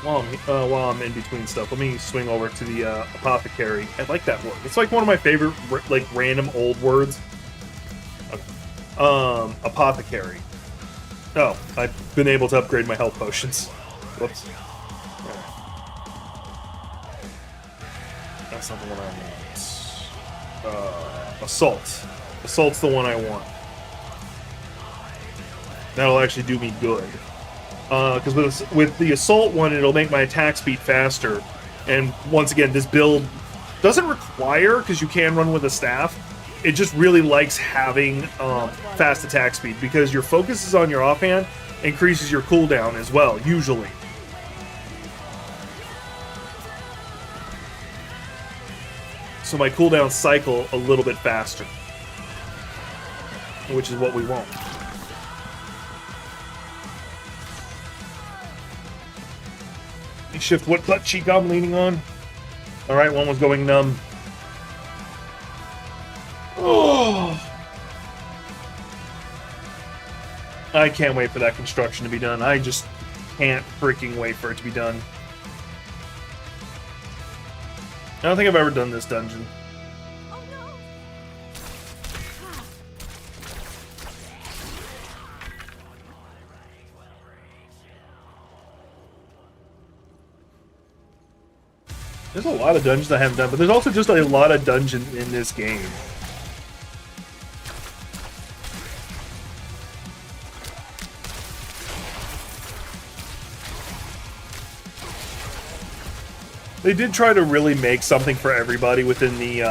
While I'm in between stuff, let me swing over to the apothecary. I like that word. It's like one of my favorite, like, random old words. Apothecary. Oh, I've been able to upgrade my health potions. Whoops. That's not the one I want. Assault. Assault's the one I want. That'll actually do me good. Because with the assault one, it'll make my attack speed faster. And once again, this build doesn't require, because you can run with a staff, it just really likes having fast attack speed, because your focus is on your offhand, increases your cooldown as well, usually. So my cooldown cycle a little bit faster, which is what we want. Shift what butt cheek I'm leaning on. Alright, one was going numb. Oh! I can't wait for that construction to be done. I just can't freaking wait for it to be done. I don't think I've ever done this dungeon. Oh no! There's a lot of dungeons I haven't done, but there's also just a lot of dungeons in this game. They did try to really make something for everybody within the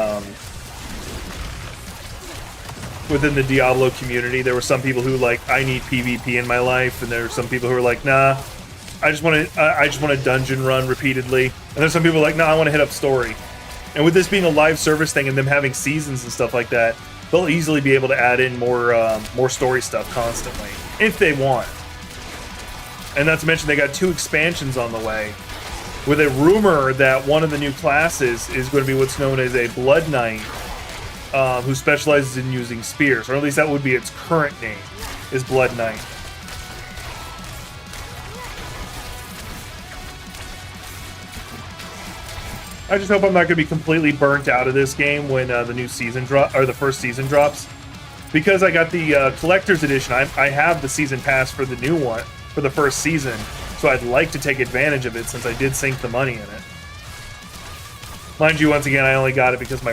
Diablo community. There were some people who like, I need PvP in my life, and there were some people who were like, nah, I just want to dungeon run repeatedly. And there's some people like, nah, I want to hit up story. And with this being a live service thing and them having seasons and stuff like that, they'll easily be able to add in more story stuff constantly if they want. And not to mention they got 2 expansions on the way, with a rumor that one of the new classes is going to be what's known as a Blood Knight, who specializes in using spears, or at least that would be its current name, is Blood Knight. I just hope I'm not going to be completely burnt out of this game when the new season or the first season drops, because I got the collector's edition. I have the season pass for the new one for the first season. So I'd like to take advantage of it since I did sink the money in it. Mind you, once again, I only got it because my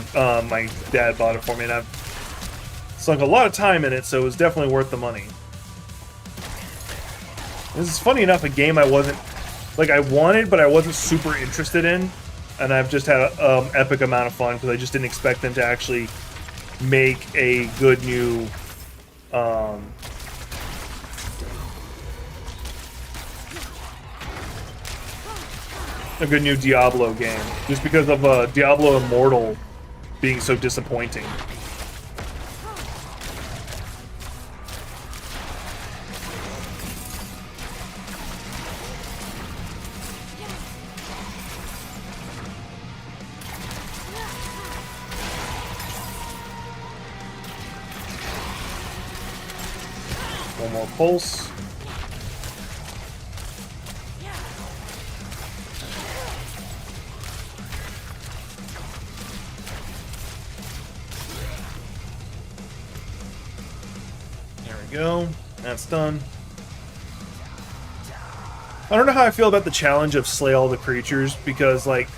dad bought it for me, and I've sunk a lot of time in it, so it was definitely worth the money. This is, funny enough, a game I wasn't, like, I wanted, but I wasn't super interested in, and I've just had an epic amount of fun because I just didn't expect them to actually make a good new Diablo game, just because of Diablo Immortal being so disappointing. One more pulse. There we go. That's done. I don't know how I feel about the challenge of slay all the creatures, because, like,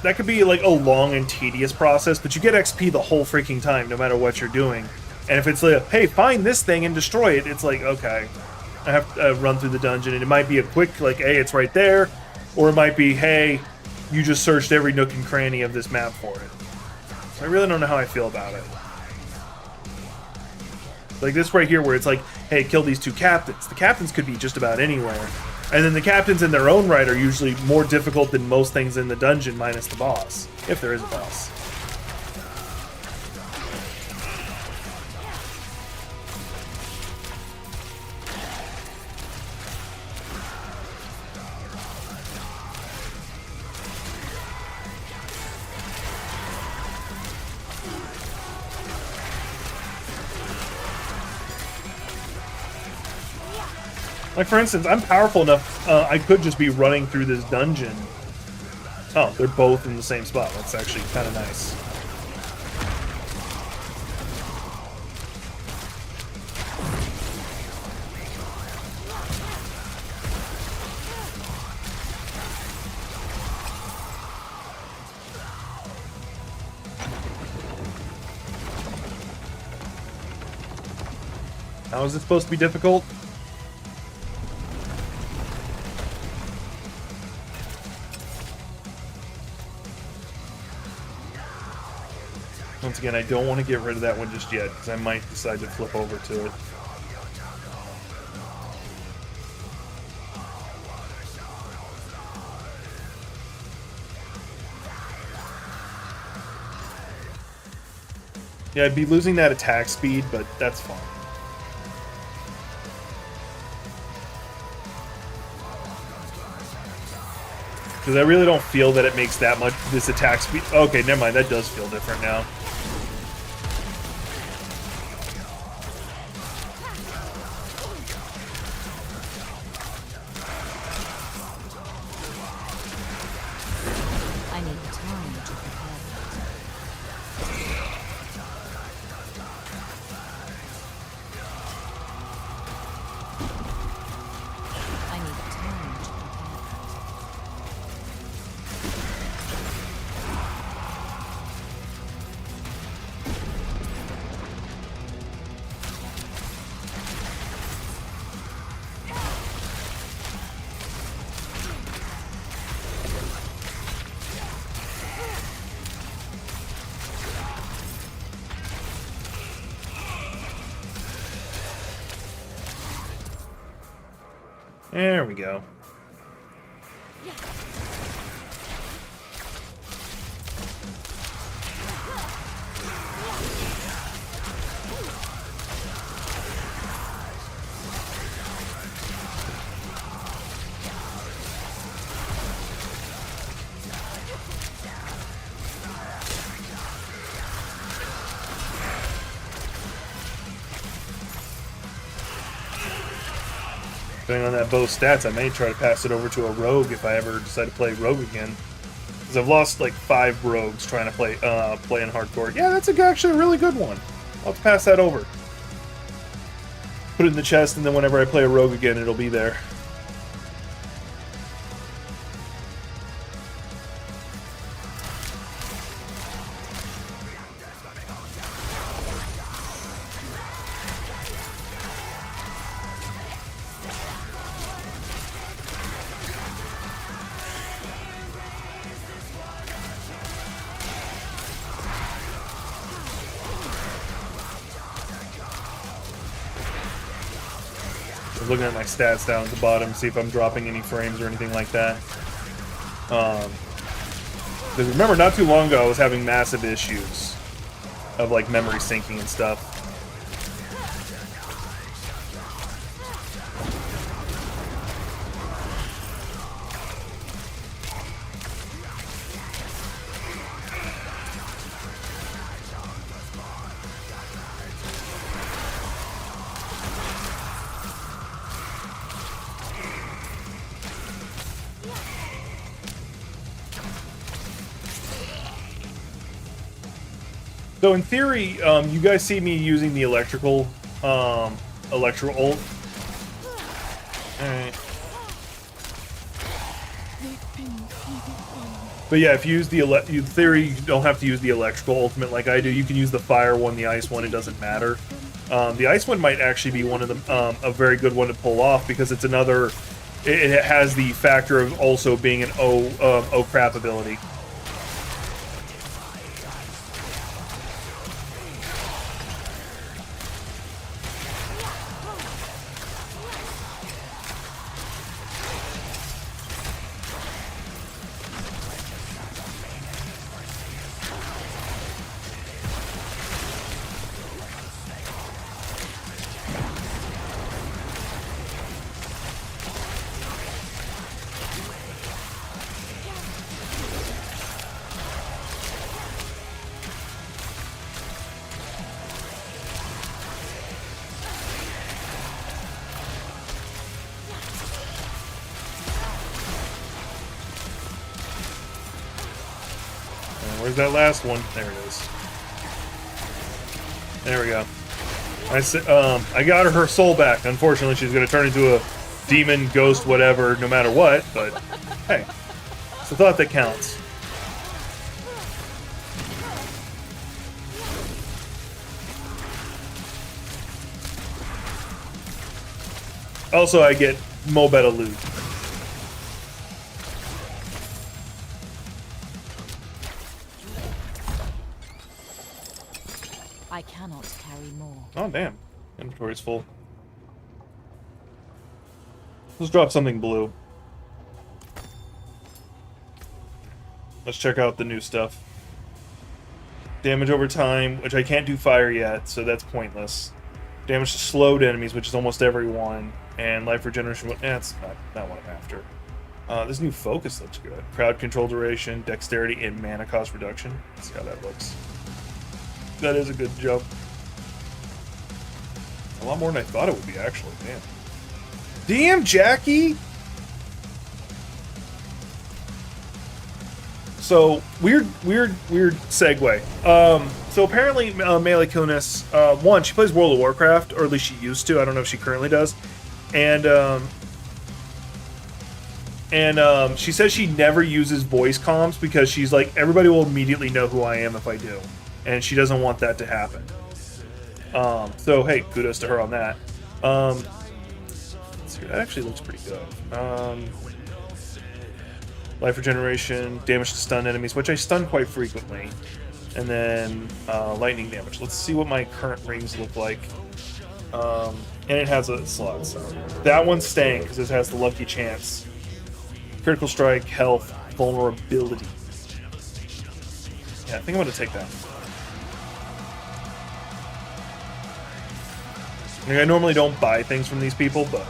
that could be, like, a long and tedious process, but you get XP the whole freaking time, no matter what you're doing. And if it's like, hey, find this thing and destroy it, it's like, okay, I have to run through the dungeon, and it might be a quick, like, hey, it's right there, or it might be, hey, you just searched every nook and cranny of this map for it. So I really don't know how I feel about it. Like this right here, where it's like, hey, kill these 2 captains. The captains could be just about anywhere. And then the captains in their own right are usually more difficult than most things in the dungeon, minus the boss, if there is a boss. Like, for instance, I'm powerful enough, I could just be running through this dungeon. Oh, they're both in the same spot. That's actually kind of nice. How is it supposed to be difficult? Once again, I don't want to get rid of that one just yet, because I might decide to flip over to it. Yeah, I'd be losing that attack speed, but that's fine. Because I really don't feel that it makes that much, this attack speed. Okay, never mind, that does feel different now. I need time to prepare. I need time to prepare. There we go. Depending on that bow stats, I may try to pass it over to a rogue if I ever decide to play rogue again. Because I've lost like 5 rogues trying to play in hardcore. Yeah, that's actually a really good one. I'll have to pass that over. Put it in the chest, and then whenever I play a rogue again, it'll be there. Looking at my stats down at the bottom, see if I'm dropping any frames or anything like that. Because remember, not too long ago, I was having massive issues of like memory syncing and stuff. So in theory, you guys see me using the electrical ult. Alright. But yeah, if you use the in theory, you don't have to use the electrical ultimate like I do. You can use the fire one, the ice one. It doesn't matter. The ice one might actually be one of the a very good one to pull off because it's another. It has the factor of also being an oh crap ability. Where's that last one? There it is. There we go. I got her soul back. Unfortunately, she's going to turn into a demon, ghost, whatever, no matter what. But hey, it's a thought that counts. Also, I get mo better loot. I cannot carry more. Oh, damn. Inventory's full. Let's drop something blue. Let's check out the new stuff. Damage over time, which I can't do fire yet, so that's pointless. Damage to slowed enemies, which is almost everyone. And life regeneration, that's not what I'm after. This new focus looks good. Crowd control duration, dexterity, and mana cost reduction. Let's see how that looks. That is a good jump. A lot more than I thought it would be, actually. Damn. Damn, Jackie! So, weird segue. So apparently, Melee Kunis, one, she plays World of Warcraft, or at least she used to. I don't know if she currently does. And she says she never uses voice comms because she's like, everybody will immediately know who I am if I do. And she doesn't want that to happen. So, hey, kudos to her on that. Let's see, that actually looks pretty good. Life regeneration, damage to stun enemies, which I stun quite frequently. And then lightning damage. Let's see what my current rings look like. And it has a slot, so that one's staying because it has the lucky chance. Critical strike, health, vulnerability. Yeah, I think I'm going to take that. Like, I normally don't buy things from these people, but...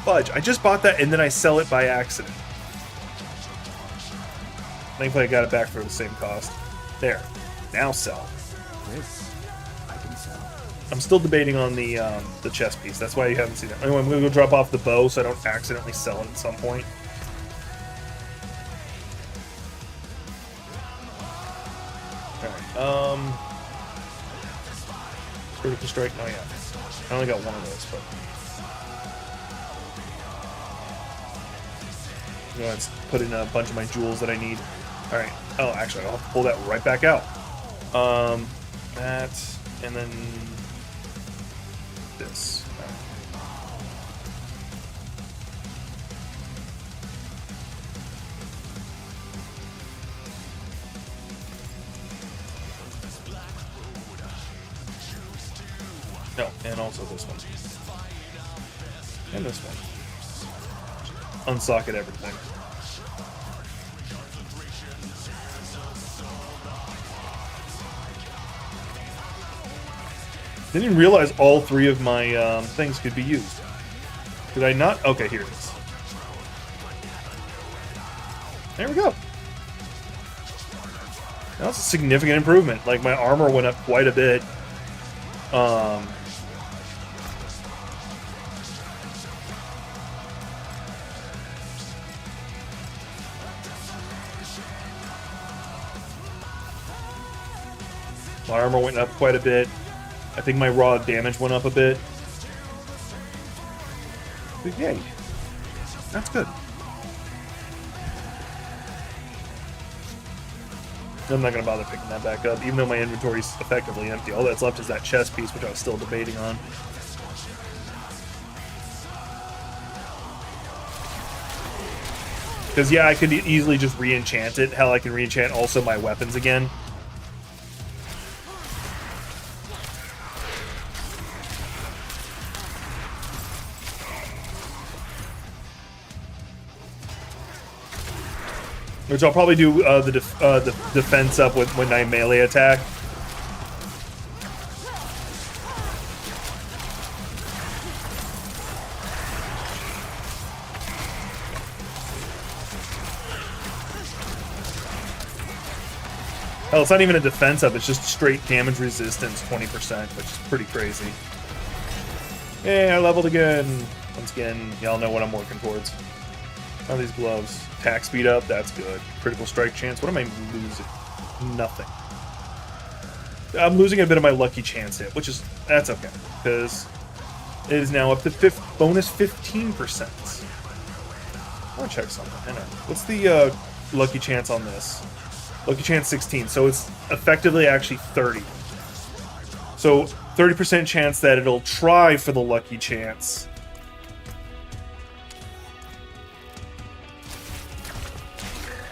Fudge, I just bought that and then I sell it by accident. Thankfully I got it back for the same cost. There. Now sell. This I can sell. I'm still debating on the chest piece. That's why you haven't seen it. Anyway, I'm going to go drop off the bow so I don't accidentally sell it at some point. Alright, critical strike? Oh yeah. I only got one of those, but... I'm going to put in a bunch of my jewels that I need. Alright. Oh, actually, I'll have to pull that right back out. That, and then... this. No, and also this one. And this one. Unsocket everything. Didn't even realize all three of my things could be used. Did I not? Okay, here it is. There we go. That's a significant improvement. Like, my armor went up quite a bit. My armor went up quite a bit. I think my raw damage went up a bit. But yay. That's good. I'm not going to bother picking that back up, even though my inventory's effectively empty. All that's left is that chest piece, which I was still debating on. Because, yeah, I could easily just re-enchant it. Hell, I can re-enchant also my weapons again. Which I'll probably do the defense up with when I melee attack. Hell, it's not even a defense up, it's just straight damage resistance, 20%, which is pretty crazy. Hey, I leveled again. Once again, y'all know what I'm working towards. How are these gloves? Attack speed up, that's good. Critical strike chance, what am I losing? Nothing. I'm losing a bit of my lucky chance hit, which is, that's okay, because it is now up to bonus 15%. I want to check something, hang on. What's the lucky chance on this? Lucky chance 16, so it's effectively actually 30. So 30% chance that it'll try for the lucky chance.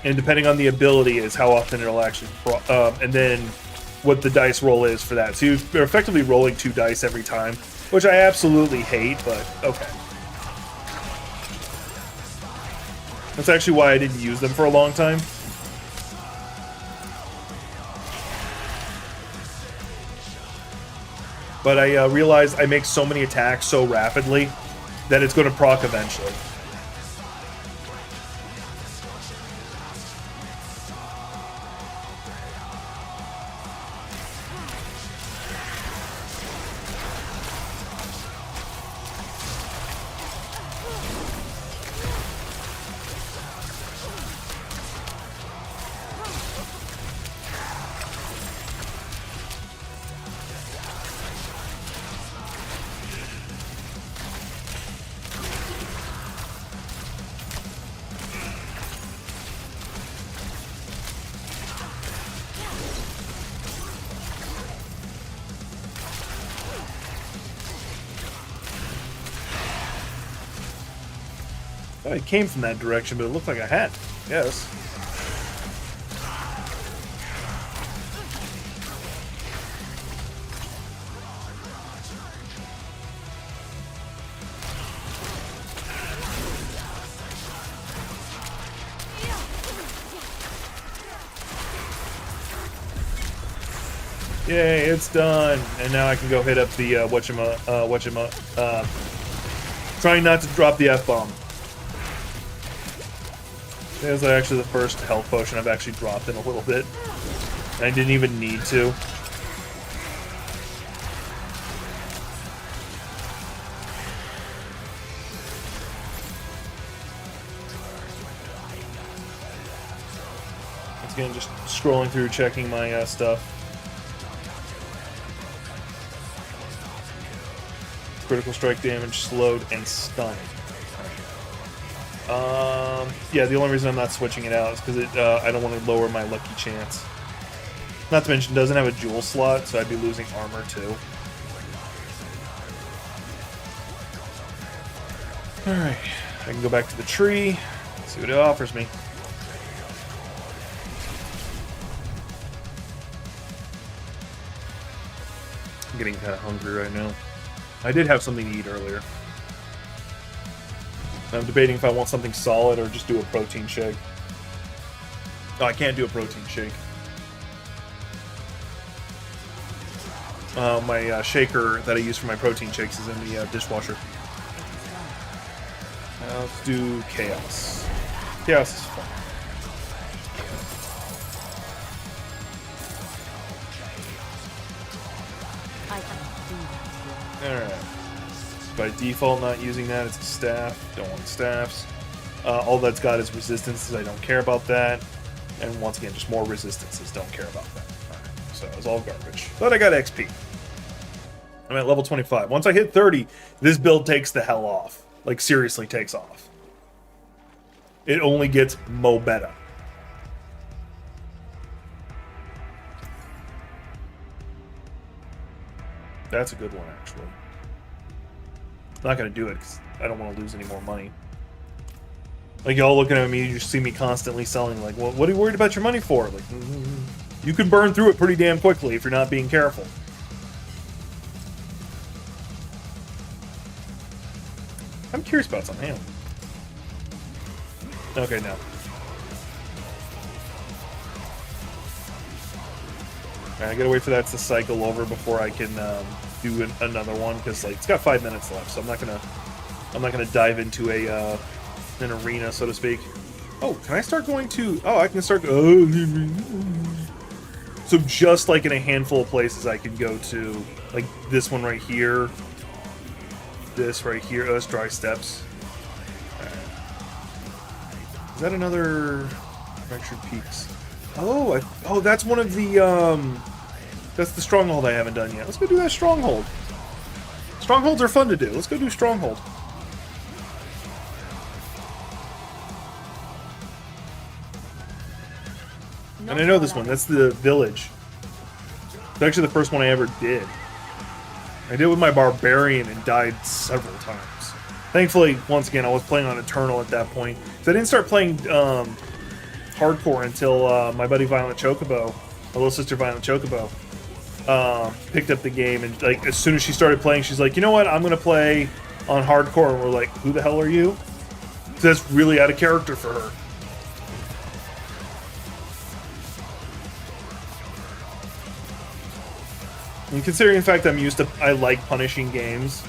And depending on the ability is how often it'll actually and then what the dice roll is for that. So you're effectively rolling 2 dice every time, which I absolutely hate, but okay. That's actually why I didn't use them for a long time. But I realized I make so many attacks so rapidly that it's going to proc eventually. It came from that direction, but it looked like I had. Yes. Yay, it's done. And now I can go hit up the trying not to drop the F-bomb. This is actually the first health potion I've actually dropped in a little bit. And I didn't even need to. Once again, just scrolling through, checking my stuff. Critical strike damage, slowed, and stunned. Yeah, the only reason I'm not switching it out is because I don't want to lower my lucky chance. Not to mention, it doesn't have a jewel slot, so I'd be losing armor too. Alright, I can go back to the tree, see what it offers me. I'm getting kind of hungry right now. I did have something to eat earlier. I'm debating if I want something solid or just do a protein shake. No, I can't do a protein shake. My shaker that I use for my protein shakes is in the dishwasher. Let's do Chaos. Chaos is fun. Alright. By default, not using that. It's a staff. Don't want staffs. All that's got is resistances. I don't care about that. And once again, just more resistances. Don't care about that. Alright. so it was all garbage. But I got XP. I'm at level 25. Once I hit 30, this build takes the hell off. Like, seriously takes off. It only gets mo better. That's a good one, actually. I'm not going to do it because I don't want to lose any more money. Like, y'all looking at me, you just see me constantly selling. Like, well, what are you worried about your money for? Like, you can burn through it pretty damn quickly if you're not being careful. I'm curious about something. Hang on. Okay, no. I gotta wait for that to cycle over before I can do another one, because like it's got 5 minutes left, so I'm not gonna dive into a an arena, so to speak. Oh, can I start going to? Oh, I can start. So just like in a handful of places, I can go to, like this one right here. This right here. Oh, that's dry steps. Right. Is that another fractured peaks? Oh, oh, that's one of the that's the stronghold I haven't done yet. Let's go do that stronghold. Strongholds are fun to do. Let's go do stronghold. And I know this one. That's the village. It's actually the first one I ever did. I did it with my barbarian and died several times. Thankfully, once again, I was playing on Eternal at that point. So I didn't start playing hardcore until my buddy Violent Chocobo, my little sister Violent Chocobo, picked up the game. And like as soon as she started playing, she's like, you know what? I'm going to play on hardcore. And we're like, who the hell are you? So that's really out of character for her. And considering the fact I'm used to, I like punishing games,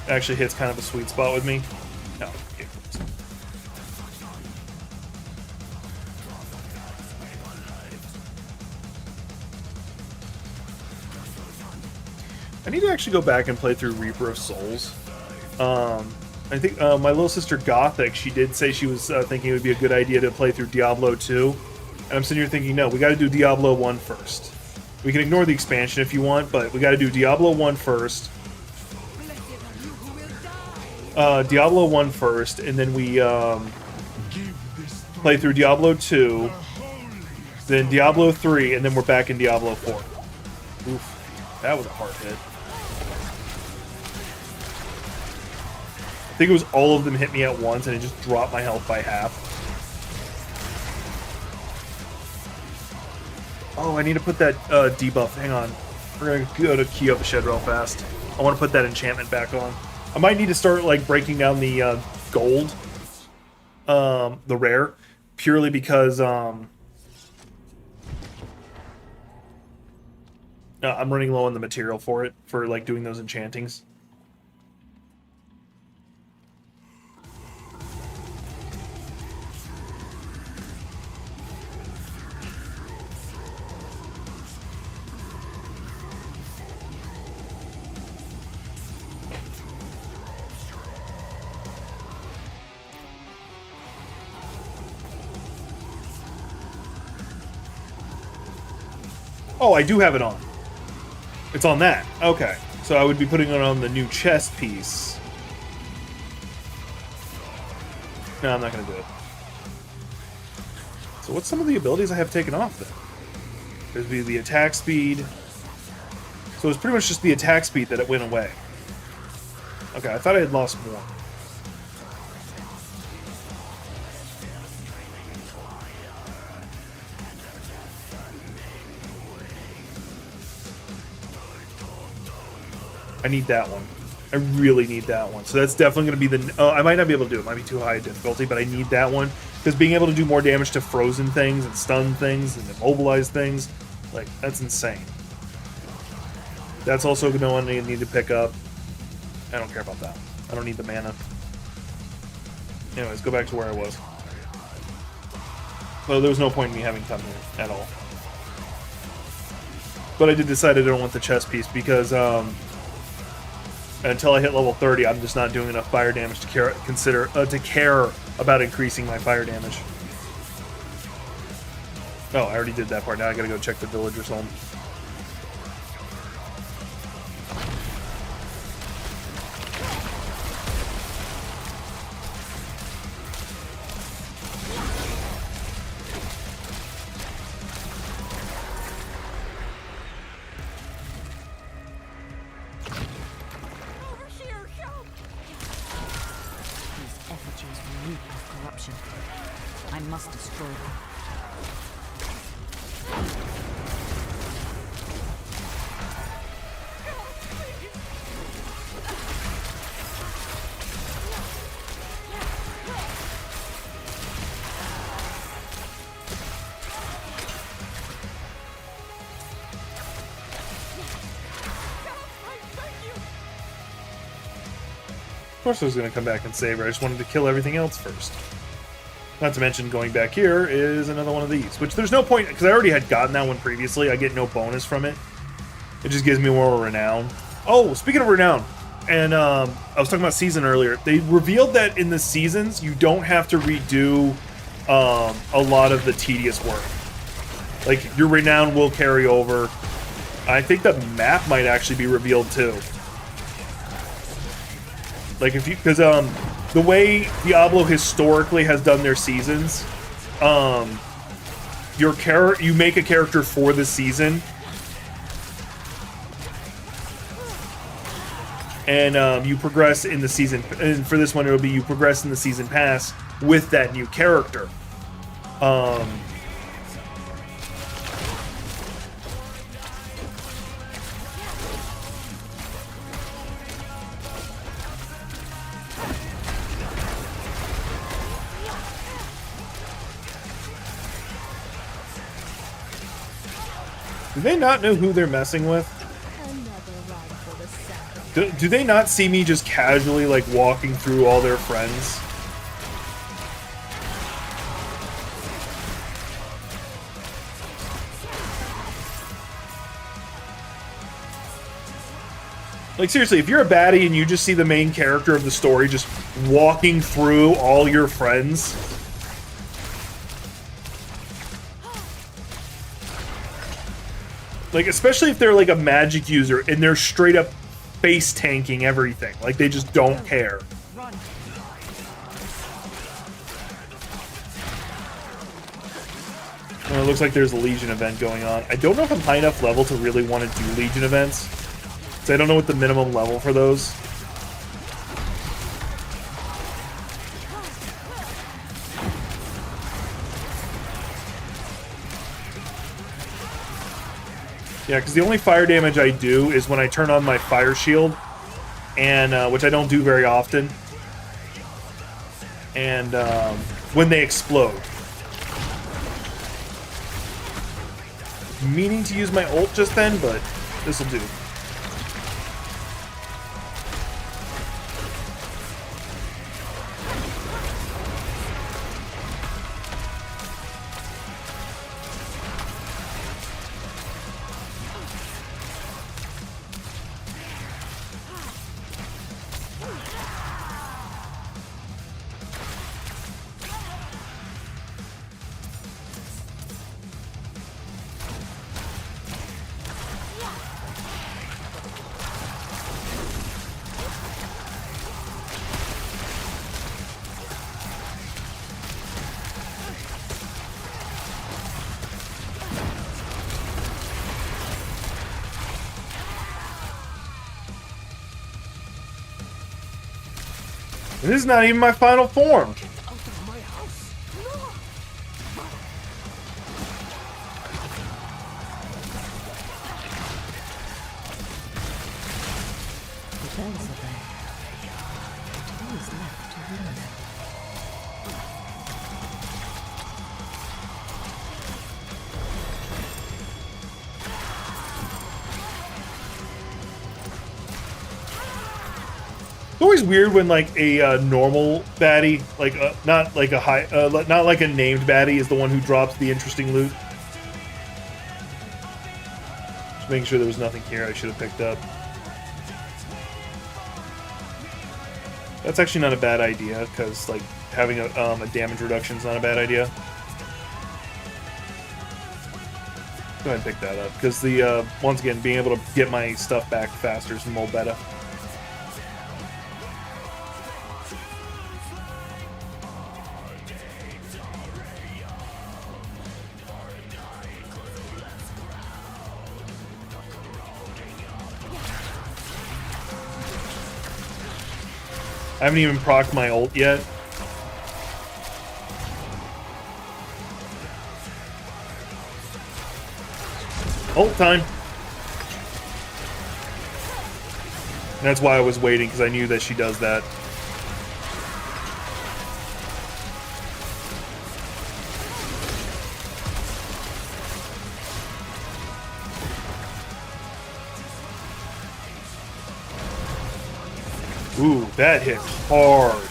it actually hits kind of a sweet spot with me. No, okay. I need to actually go back and play through Reaper of Souls. I think my little sister Gothic, she did say she was thinking it would be a good idea to play through Diablo 2. And I'm sitting here thinking, no, we got to do Diablo 1 first. We can ignore the expansion if you want, but we got to do Diablo 1 first. Diablo 1 first, and then we play through Diablo 2, then Diablo 3, and then we're back in Diablo 4. Oof, that was a hard hit. I think it was all of them hit me at once, and it just dropped my health by half. Oh, I need to put that debuff. Hang on. We're going to go to Key of the Shed real fast. I want to put that enchantment back on. I might need to start like breaking down the gold, the rare, purely because I'm running low on the material for it, for like doing those enchantings. Oh, I do have it on. It's on that. Okay. So I would be putting it on the new chest piece. No, I'm not going to do it. So what's some of the abilities I have taken off then? There's the attack speed. So it's pretty much just the attack speed that it went away. Okay, I thought I had lost more. I need that one. I really need that one. So that's definitely going to be the... I might not be able to do it. It might be too high a difficulty, but I need that one. Because being able to do more damage to frozen things and stun things and immobilize things, like, that's insane. That's also going to one I need to pick up. I don't care about that. I don't need the mana. Anyways, go back to where I was. So there was no point in me having come here at all. But I did decide I don't want the chest piece because... until I hit level 30, I'm just not doing enough fire damage to care about increasing my fire damage. Oh, I already did that part. Now I gotta go check the villagers' home. These effigies reek of corruption. I must destroy them. Of course I was going to come back and save her. I just wanted to kill everything else first. Not to mention going back here is another one of these, which there's no point, because I already had gotten that one previously. I get no bonus from it. It just gives me more renown. Oh, speaking of renown, and I was talking about season earlier. They revealed that in the seasons, you don't have to redo a lot of the tedious work. Like, your renown will carry over. I think the map might actually be revealed too. Like, if you, because the way Diablo historically has done their seasons, you make a character for the season, and you progress in the season. And for this one, it'll be you progress in the season pass with that new character. Do they not know who they're messing with? Do they not see me just casually, like, walking through all their friends? Like, seriously, if you're a baddie and you just see the main character of the story just walking through all your friends... Like, especially if they're, like, a magic user and they're straight up face tanking everything. Like, they just don't care. Well, it looks like there's a Legion event going on. I don't know if I'm high enough level to really want to do Legion events. So I don't know what the minimum level for those. Yeah, because the only fire damage I do is when I turn on my fire shield, and which I don't do very often, and when they explode. Meaning to use my ult just then, but this'll do. This is not even my final form. The bells are there. Who is left to ring them? It's always weird when, like, a normal baddie, like not like a high, not like a named baddie, is the one who drops the interesting loot. Just making sure there was nothing here I should have picked up. That's actually not a bad idea, because, like, having a damage reduction is not a bad idea. Go ahead and pick that up, because the once again, being able to get my stuff back faster is more better. I haven't even procced my ult yet. Ult time. And that's why I was waiting, because I knew that she does that. Ooh, that hit hard.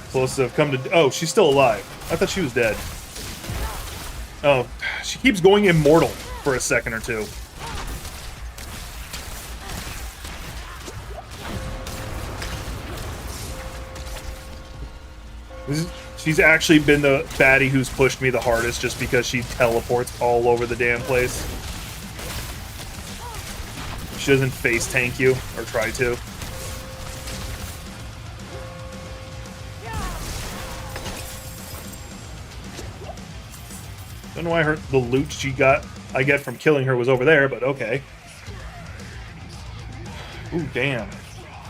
Close to have come to... Oh, she's still alive. I thought she was dead. Oh, she keeps going immortal for a second or two. She's actually been the baddie who's pushed me the hardest just because she teleports all over the damn place. She doesn't face tank you, or try to. Don't know why the loot I get from killing her was over there, but okay. Ooh, damn.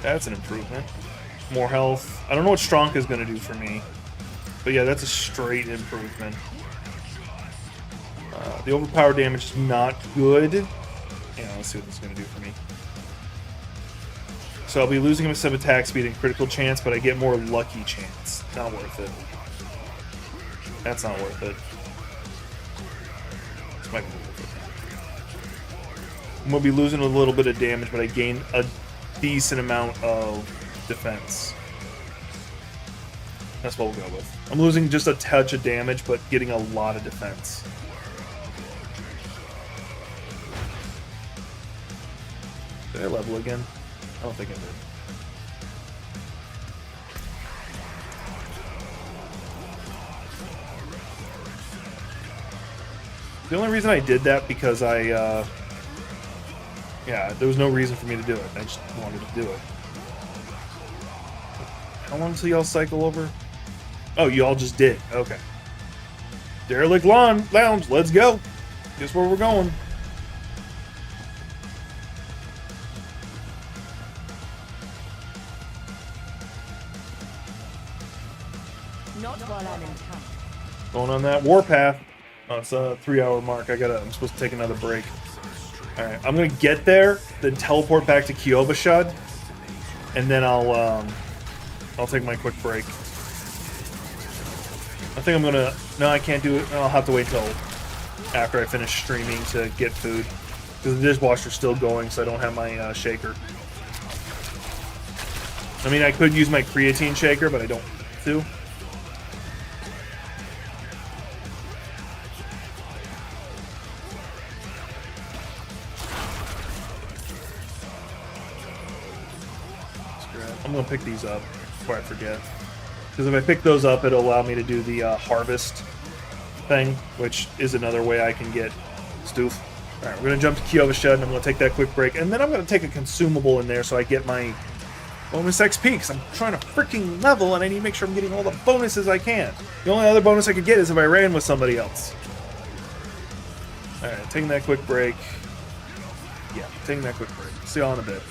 That's an improvement. More health. I don't know what Strong is going to do for me. But yeah, that's a straight improvement. The overpower damage is not good. Yeah, let's see what this is going to do for me. So I'll be losing him some attack speed and critical chance, but I get more lucky chance. Not worth it. That's not worth it. This might be worth it. I'm going to be losing a little bit of damage, but I gain a decent amount of defense. That's what we'll go with. I'm losing just a touch of damage, but getting a lot of defense. Did I level again? I don't think I did. The only reason I did that because yeah, there was no reason for me to do it. I just wanted to do it. How long until y'all cycle over? Oh, you all just did. Okay. Derelict Lounge, let's go. Guess where we're going. Not while I'm in town. Going on that warpath. Oh, it's a 3-hour mark. I'm supposed to take another break. Alright, I'm gonna get there, then teleport back to Kyovashad, and then I'll take my quick break. I think I'm gonna... No, I can't do it. I'll have to wait till after I finish streaming to get food. Because the dishwasher's still going, so I don't have my shaker. I mean, I could use my creatine shaker, but I don't want to. I'm gonna pick these up before I forget. Because if I pick those up, it'll allow me to do the harvest thing, which is another way I can get stoof. Alright, we're going to jump to Kyovashad, and I'm going to take that quick break. And then I'm going to take a consumable in there so I get my bonus XP, because I'm trying to freaking level, and I need to make sure I'm getting all the bonuses I can. The only other bonus I could get is if I ran with somebody else. Alright, taking that quick break. Yeah, taking that quick break. See y'all in a bit.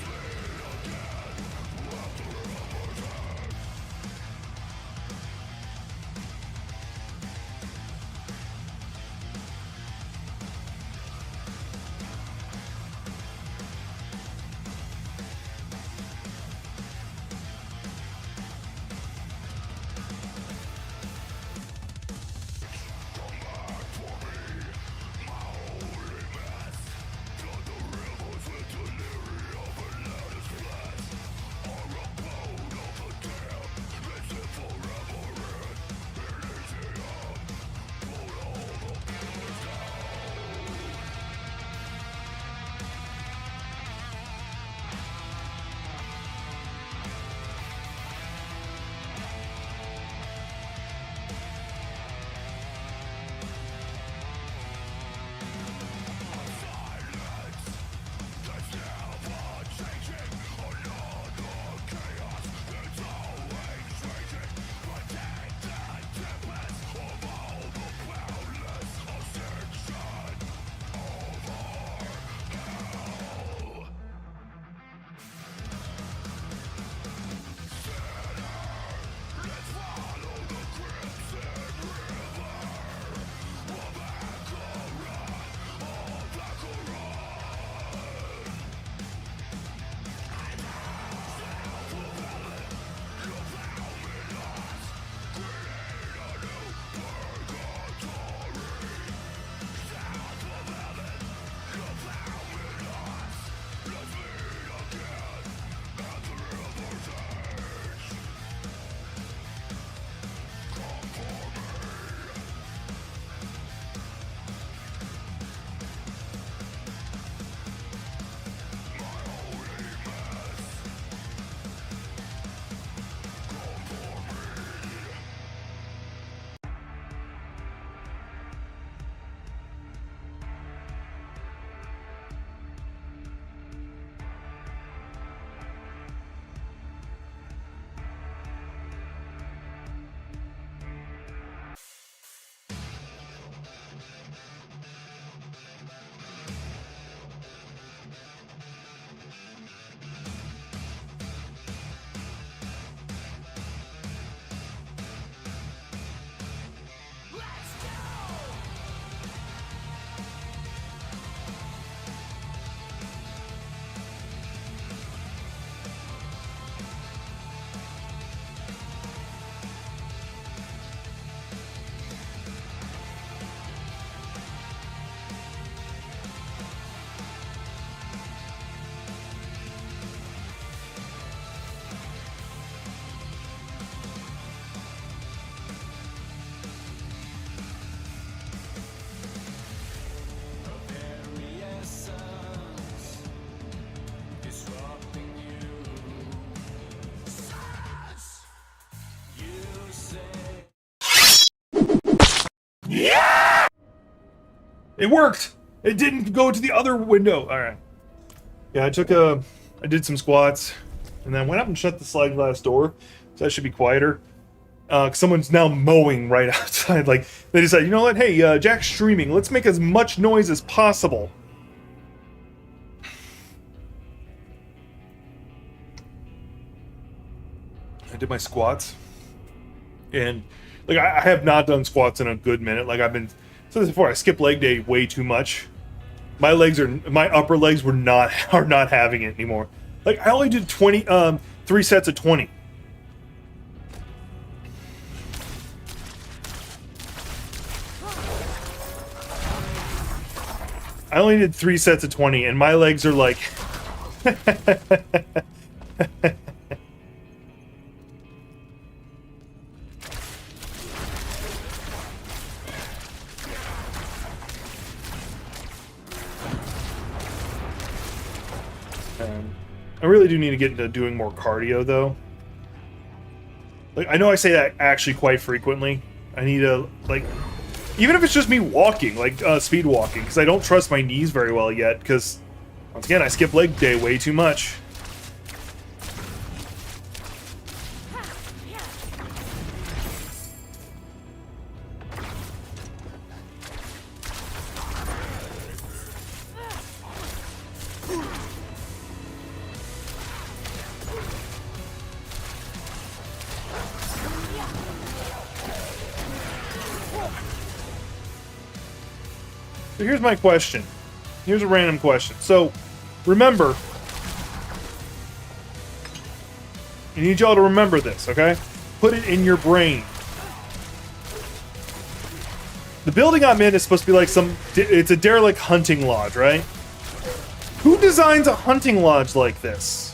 It worked! It didn't go to the other window! Alright. Yeah, I did some squats, and then went up and shut the slide glass door, so that should be quieter. 'Cause someone's now mowing right outside. Like, they decided, you know what, hey, Jack's streaming, let's make as much noise as possible. I did my squats, and like I have not done squats in a good minute. Like I've been said this before, I skip leg day way too much. My upper legs are not having it anymore. Like I only did 3 sets of 20. I only did 3 sets of 20, and my legs are like. I really do need to get into doing more cardio, though. Like, I know I say that actually quite frequently. I need to, like, even if it's just me walking, like, speed walking, because I don't trust my knees very well yet, because, once again, I skip leg day way too much. So here's my question. Here's a random question. So, remember, I need y'all to remember this, okay? Put it in your brain. The building I'm in is supposed to be like it's a derelict hunting lodge, right? Who designs a hunting lodge like this?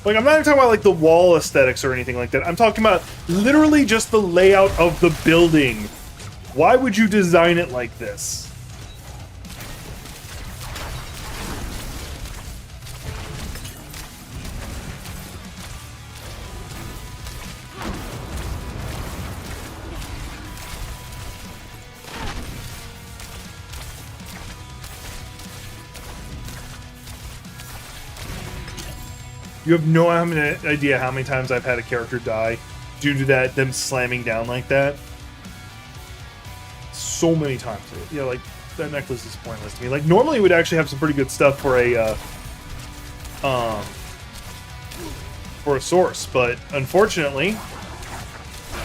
Like, I'm not even talking about, like, the wall aesthetics or anything like that. I'm talking about literally just the layout of the building. Why would you design it like this? You have no idea how many times I've had a character die due to them slamming down like that. So many times. Yeah, like, that necklace is pointless to me. Like, normally it would actually have some pretty good stuff for a source, but unfortunately,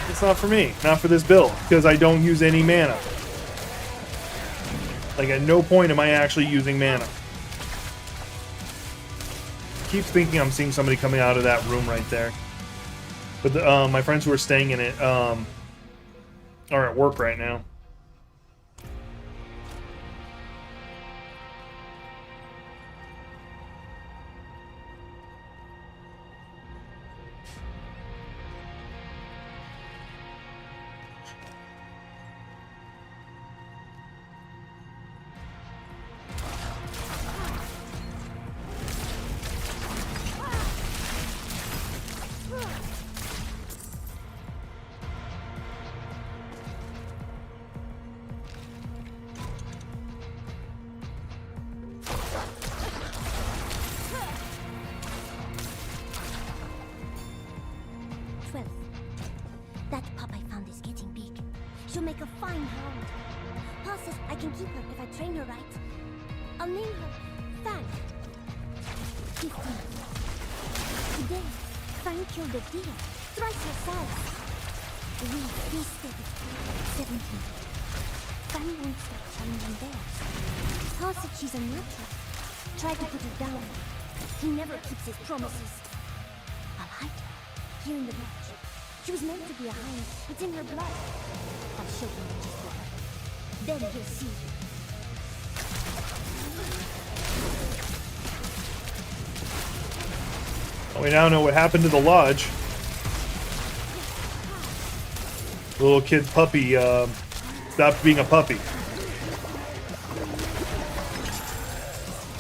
it's not for me. Not for this build, because I don't use any mana. Like, at no point am I actually using mana. Keep thinking I'm seeing somebody coming out of that room right there, but my friends who are staying in it are at work right now. That pup I found is getting big. She'll make a fine hound. Pa says I can keep her if I train her right. I'll name her Fang. 15. Today, Fang killed a deer, thrice her size. We feasted it. 17. Fang won't stop challenging bears. Pa said she's a nurturer. Try to put her down. He never keeps his promises. I'll hide her here in the lodge. She was meant to be a hound. It's in her blood. I'll show him what she's for. Then he'll see. Well, we now know what happened to the lodge. The little kid's puppy stopped being a puppy.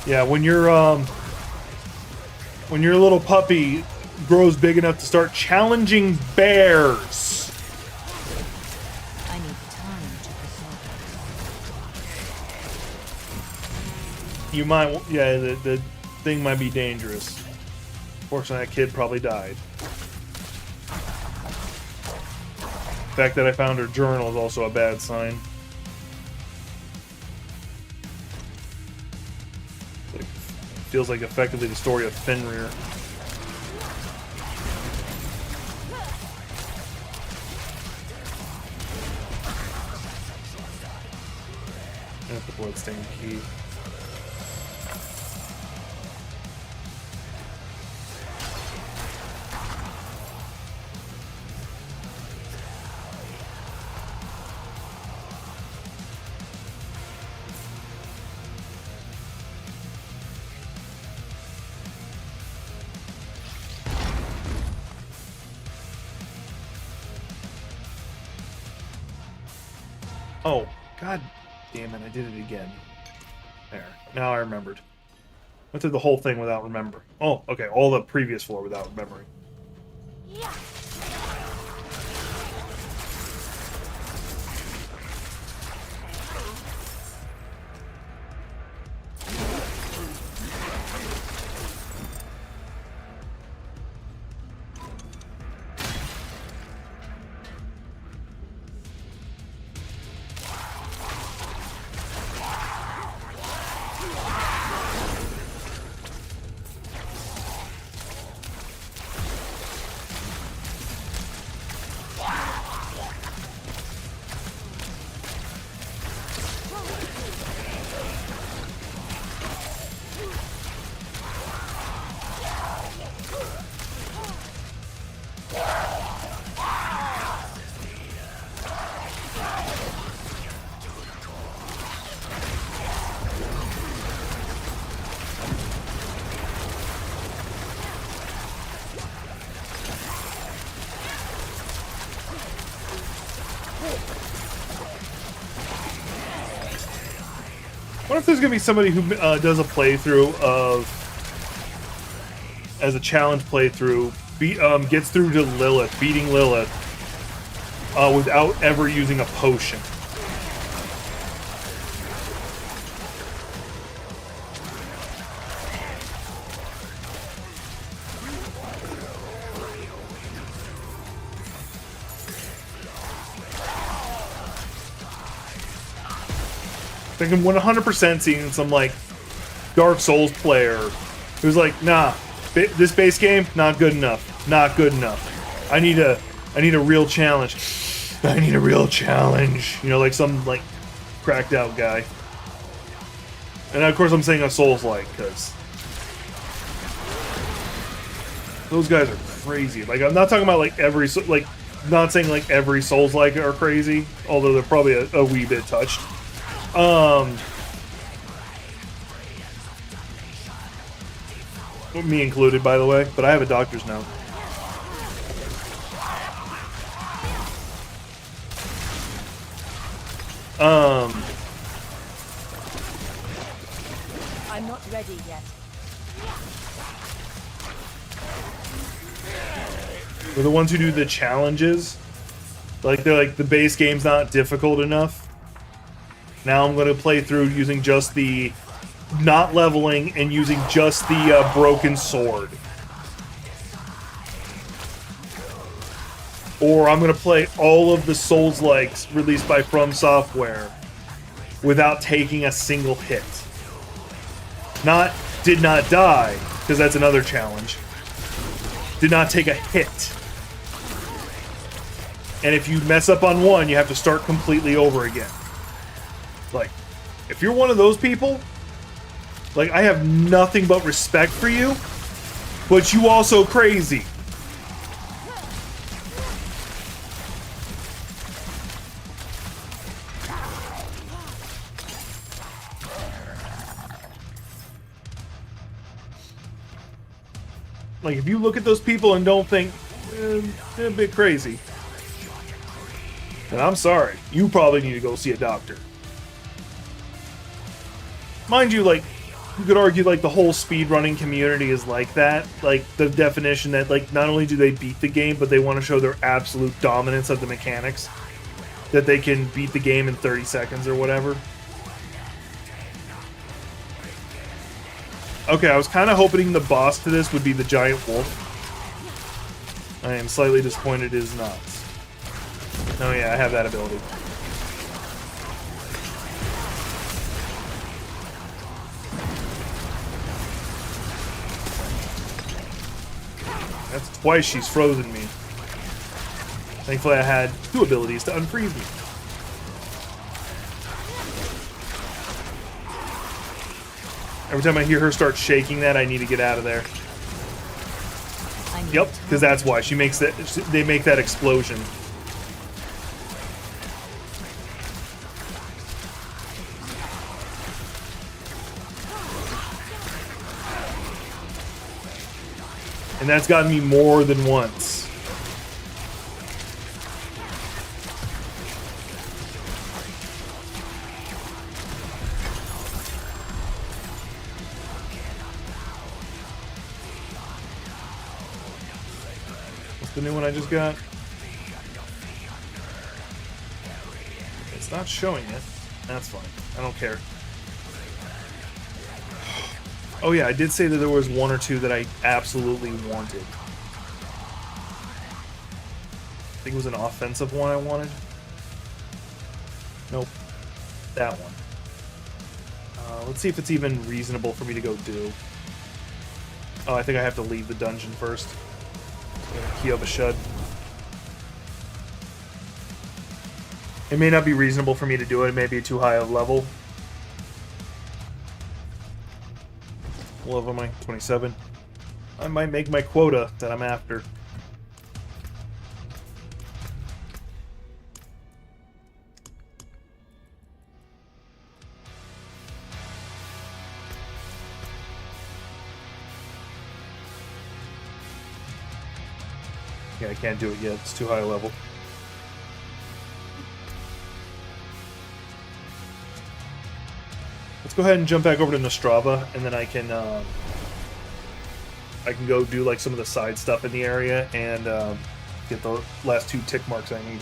Yeah, when your little puppy grows big enough to start challenging bears. I need time to prepare. You might, yeah, the thing might be dangerous. Fortunately, that kid probably died. The fact that I found her journal is also a bad sign. Like, feels like effectively the story of Fenrir. And the bloodstained key. Oh, god damn it, I did it again. There. Now I remembered. Went through the whole thing without remembering. Oh, okay, all the previous floor without remembering. Yeah. What if there's gonna be somebody who does a playthrough of, as a challenge playthrough, gets through to Lilith, beating Lilith, without ever using a potion? I can 100% seeing some like Dark Souls player who's like, nah, this base game not good enough, not good enough. I need a real challenge. I need a real challenge. You know, like some like cracked out guy. And of course I'm saying a Souls-like because those guys are crazy. Like I'm not talking about like every not saying like every Souls-like are crazy, although they're probably a wee bit touched. Me included, by the way, but I have a doctor's note. I'm not ready yet. For the ones who do the challenges, like they're like the base game's not difficult enough. Now I'm going to play through using just the not leveling and using just the broken sword. Or I'm going to play all of the Souls-likes released by From Software without taking a single hit. Not did not die, because that's another challenge. Did not take a hit. And if you mess up on one, you have to start completely over again. Like, if you're one of those people, like, I have nothing but respect for you, but you also crazy. Like, if you look at those people and don't think, they're a bit crazy, then I'm sorry. You probably need to go see a doctor. Mind you, like, you could argue, like, the whole speedrunning community is like that. Like, the definition that, like, not only do they beat the game, but they want to show their absolute dominance of the mechanics. That they can beat the game in 30 seconds or whatever. Okay, I was kind of hoping the boss to this would be the giant wolf. I am slightly disappointed it is not. Oh yeah, I have that ability. That's twice she's frozen me. Thankfully I had 2 abilities to unfreeze me. Every time I hear her start shaking that, I need to get out of there. Yep, because that's why she makes that. They make that explosion. And that's gotten me more than once. The new one I just got. It's not showing it. That's fine. I don't care. Oh yeah, I did say that there was 1 or 2 that I absolutely wanted. I think it was an offensive one I wanted. Nope. That one. Let's see if it's even reasonable for me to go do. Oh, I think I have to leave the dungeon first. Key of a Shud. It may not be reasonable for me to do it. It may be too high a level. What level am I? 27. I might make my quota that I'm after. Yeah, I can't do it yet. It's too high a level. Let's go ahead and jump back over to Nostrava, and then I can go do like some of the side stuff in the area and get the last 2 tick marks I need.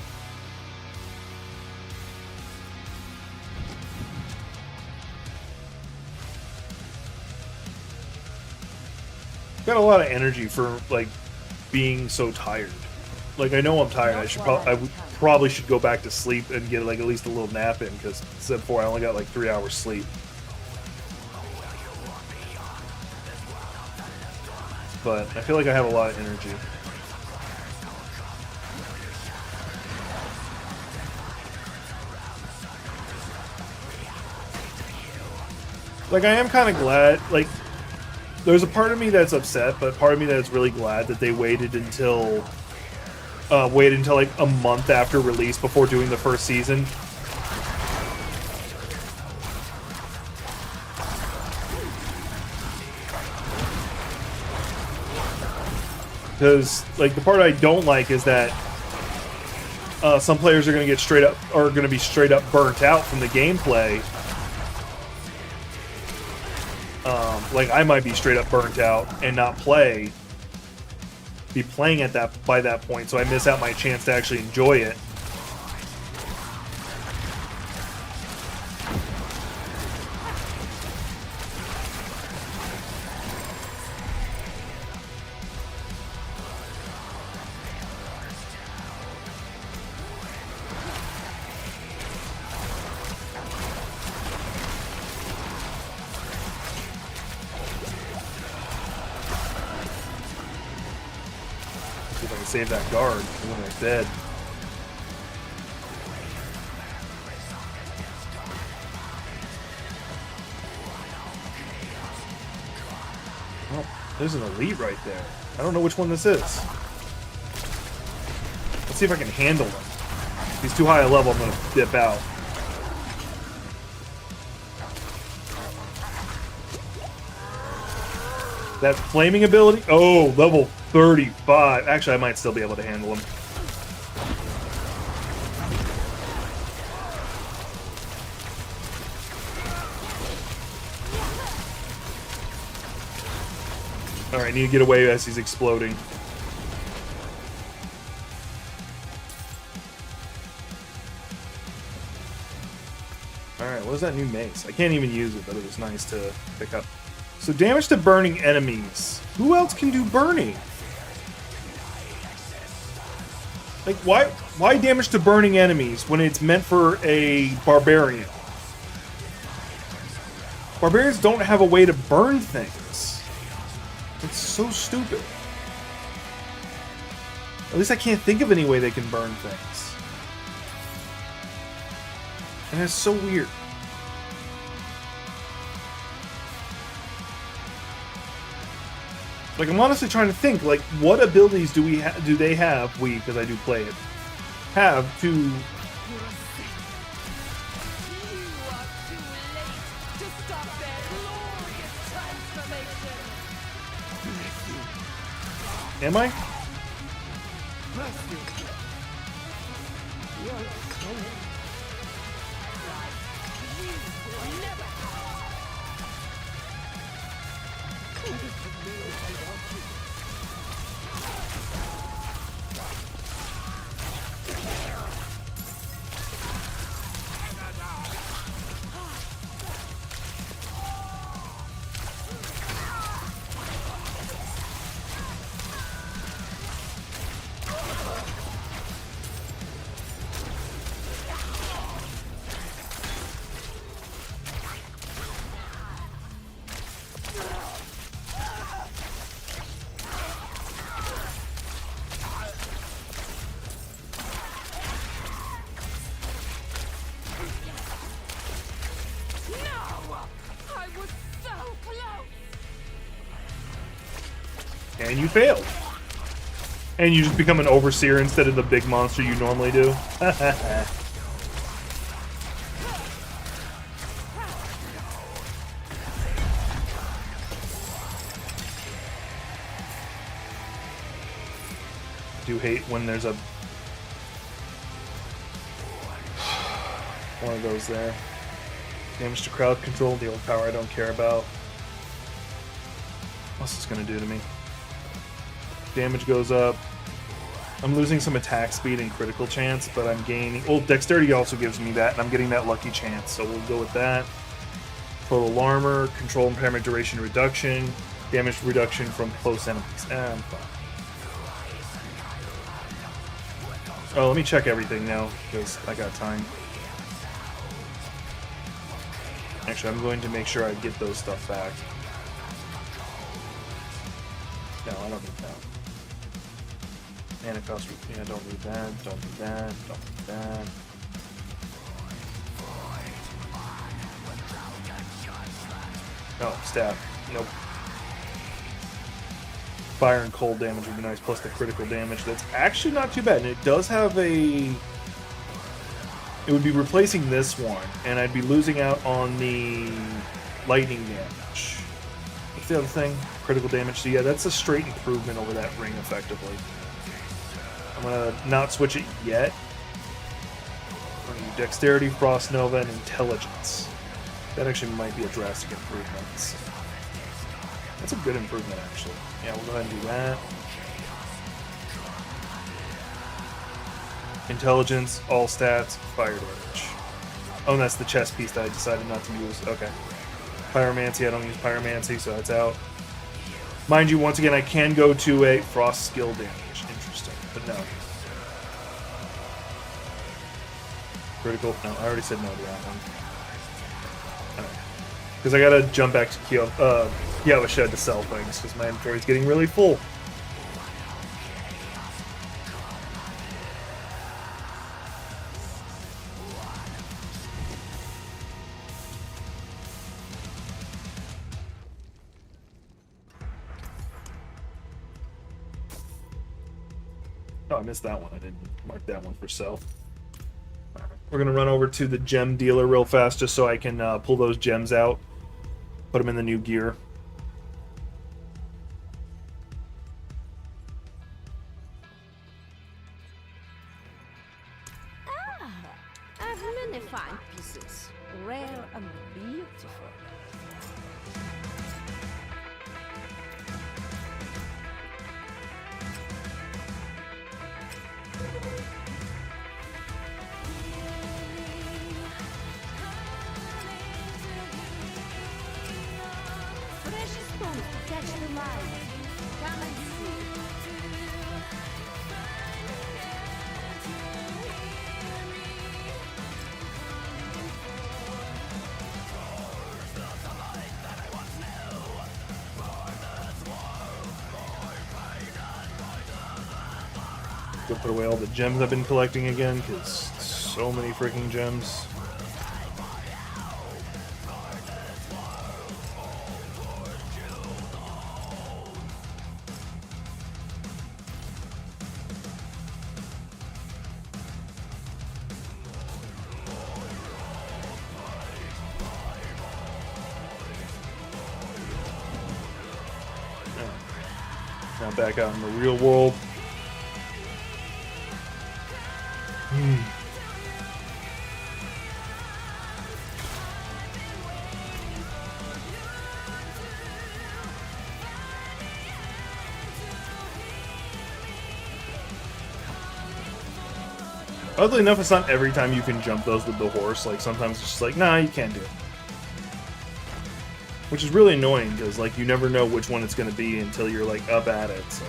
Got a lot of energy for like being so tired. Like, I know I'm tired. I probably should go back to sleep and get like at least a little nap in, because said before I only got like 3 hours sleep. But I feel like I have a lot of energy. Like, I am kind of glad, like, there's a part of me that's upset, but part of me that's really glad that they waited until like a month after release before doing the first season. Because, like, the part I don't like is that some players are going to get be straight up burnt out from the gameplay. Like, I might be straight up burnt out and not be playing at by that point, so I miss out my chance to actually enjoy it. Save that guard when they're dead. Oh, there's an elite right there. I don't know which one this is. Let's see if I can handle him. If he's too high a level, I'm gonna dip out. That flaming ability? Oh, level 35. Actually, I might still be able to handle him. Alright, I need to get away as he's exploding. Alright, what is that new mace? I can't even use it, but it was nice to pick up. So damage to burning enemies. Who else can do burning? Like, why damage to burning enemies when it's meant for a barbarian? Barbarians don't have a way to burn things. It's so stupid. At least I can't think of any way they can burn things. And it's so weird. Like, I'm honestly trying to think, like, what abilities do they have, because I do play it, have to... You are too late to stop their glorious transformation. Am I? And you failed. And you just become an overseer instead of the big monster you normally do. I do hate when there's a one of those there. Damage to crowd control, the old power I don't care about. What's this gonna do to me? Damage goes up. I'm losing some attack speed and critical chance, but I'm gaining... Well, dexterity also gives me that, and I'm getting that lucky chance, so we'll go with that. Total armor, control impairment duration reduction, damage reduction from close enemies. I'm fine. Oh, let me check everything now, because I got time. Actually, I'm going to make sure I get those stuff back. No, I don't need that. Mana cost, yeah, don't need that, don't need that, don't need that. No, staff. Nope. Fire and cold damage would be nice, plus the critical damage. That's actually not too bad, and it does have a... It would be replacing this one, and I'd be losing out on the lightning damage. What's the other thing? Critical damage. So yeah, that's a straight improvement over that ring, effectively. I'm gonna not switch it yet. We're gonna do Dexterity, Frost Nova, and Intelligence. That actually might be a drastic improvement. That's a good improvement, actually. Yeah, we'll go ahead and do that. Intelligence, all stats, fire damage. Oh, and that's the chest piece that I decided not to use. Okay. Pyromancy, I don't use Pyromancy, so that's out. Mind you, once again, I can go to a Frost skill damage. Interesting, but no. Critical? No, I already said no to that one. Because I gotta jump back to Yavashed to sell things, because my inventory's getting really full. Oh, I missed that one. I didn't mark that one for sell. We're going to run over to the gem dealer real fast just so I can pull those gems out. Put them in the new gear. I have many fine pieces, rare and beautiful. Precious catch the light. Come and see. Go put away all the gems I've been collecting again, because so many freaking gems. Now back out in the real world. Oddly enough, it's not every time you can jump those with the horse. Like, sometimes it's just like, nah, you can't do it. Which is really annoying, because, like, you never know which one it's going to be until you're, like, up at it, so...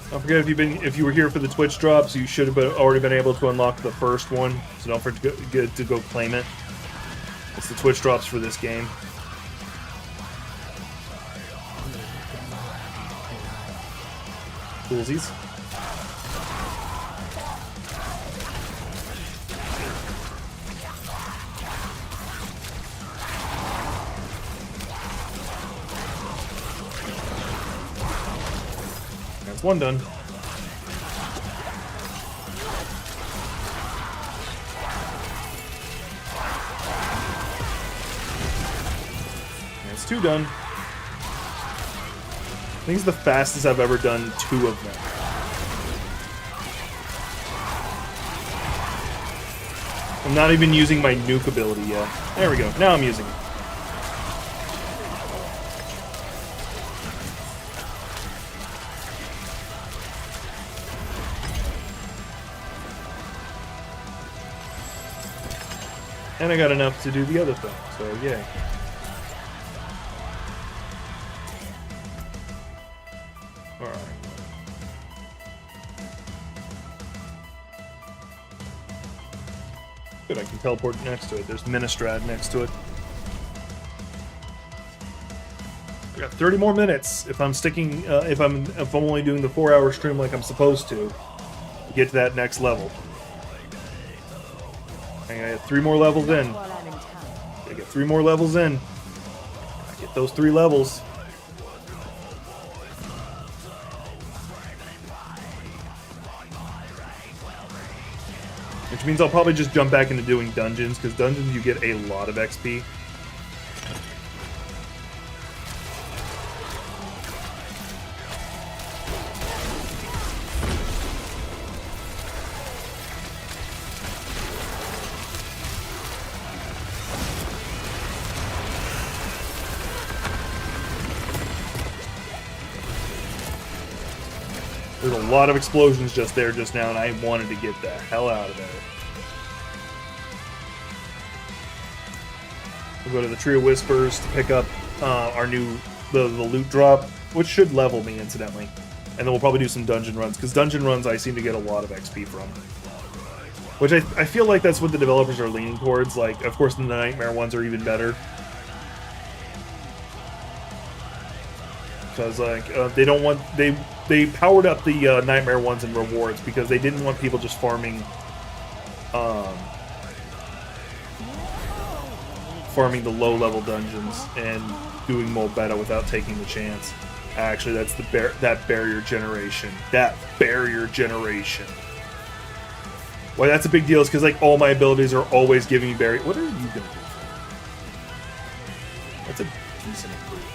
Don't forget, if you were here for the Twitch drops, you should have already been able to unlock the first one. So don't forget to go claim it. It's the Twitch drops for this game. Coolsies. That's one done. That's two done. I think it's the fastest I've ever done two of them. I'm not even using my nuke ability yet. There we go. Now I'm using it. And I got enough to do the other thing, so yay. Alright. Good, I can teleport next to it. There's Ministrad next to it. I got 30 more minutes if I'm sticking, if I'm only doing the 4-hour stream like I'm supposed to get to that next level. I got 3 more levels in. I get 3 more levels in. I get those 3 levels. Which means I'll probably just jump back into doing dungeons, because dungeons you get a lot of XP. There's a lot of explosions just there just now, and I wanted to get the hell out of there. We'll go to the Tree of Whispers to pick up our new the loot drop, which should level me, incidentally. And then we'll probably do some dungeon runs, because dungeon runs I seem to get a lot of XP from. Which I feel like that's what the developers are leaning towards. Like, of course, the Nightmare ones are even better. Because, like, they don't want... They powered up the Nightmare ones and rewards because they didn't want people just farming farming the low-level dungeons and doing more beta without taking the chance. Actually, that's the that barrier generation. That barrier generation. Why that's a big deal is because, like, all my abilities are always giving me barrier. What are you gonna do? That's a decent improvement.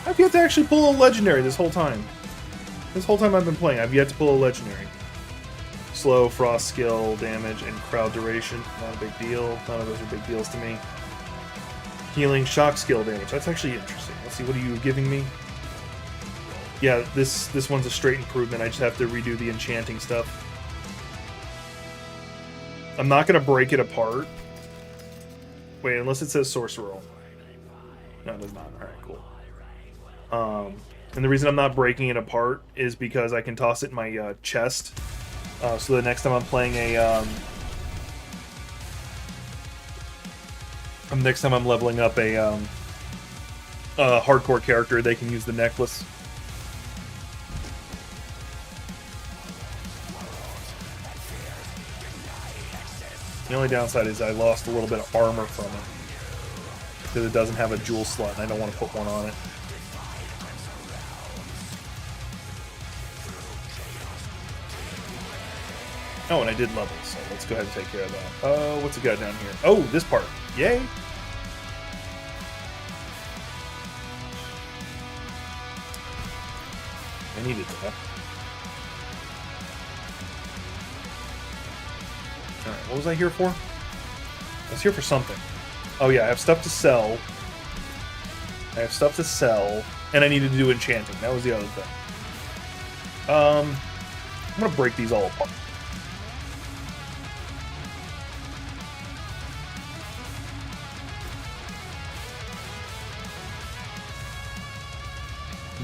I've yet to actually pull a legendary this whole time. This whole time I've been playing, I've yet to pull a legendary. Slow, frost skill, damage, and crowd duration. Not a big deal. None of those are big deals to me. Healing shock skill damage. That's actually interesting. Let's see, what are you giving me? Yeah, this one's a straight improvement. I just have to redo the enchanting stuff. I'm not going to break it apart. Wait, unless it says sorcerer. No, it does not. Alright, cool. And the reason I'm not breaking it apart is because I can toss it in my chest. So the next time I'm playing next time I'm leveling up a hardcore character, they can use the necklace. The only downside is I lost a little bit of armor from it. Because it doesn't have a jewel slot, and I don't want to put one on it. Oh, and I did level, so let's go ahead and take care of that. Oh, what's it got down here? Oh, this part. Yay! I needed that. Alright, what was I here for? I was here for something. Oh yeah, I have stuff to sell. And I needed to do enchanting. That was the other thing. I'm gonna break these all apart.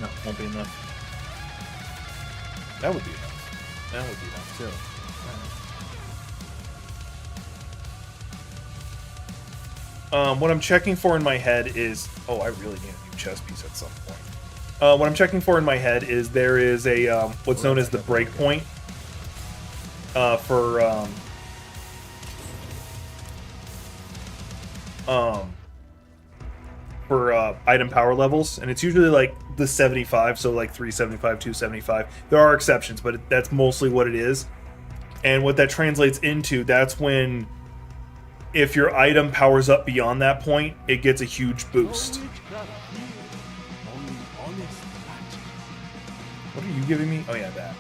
No, won't be enough. That would be enough. That would be enough too. What I'm checking for in my head is... Oh, I really need a new chest piece at some point. What I'm checking for in my head is there is a, what's known as the breakpoint. For item power levels, and it's usually like the 75, so like 375, 275. There are exceptions, but that's mostly what it is. And what that translates into, that's when, if your item powers up beyond that point, it gets a huge boost. What are you giving me? Oh yeah, that.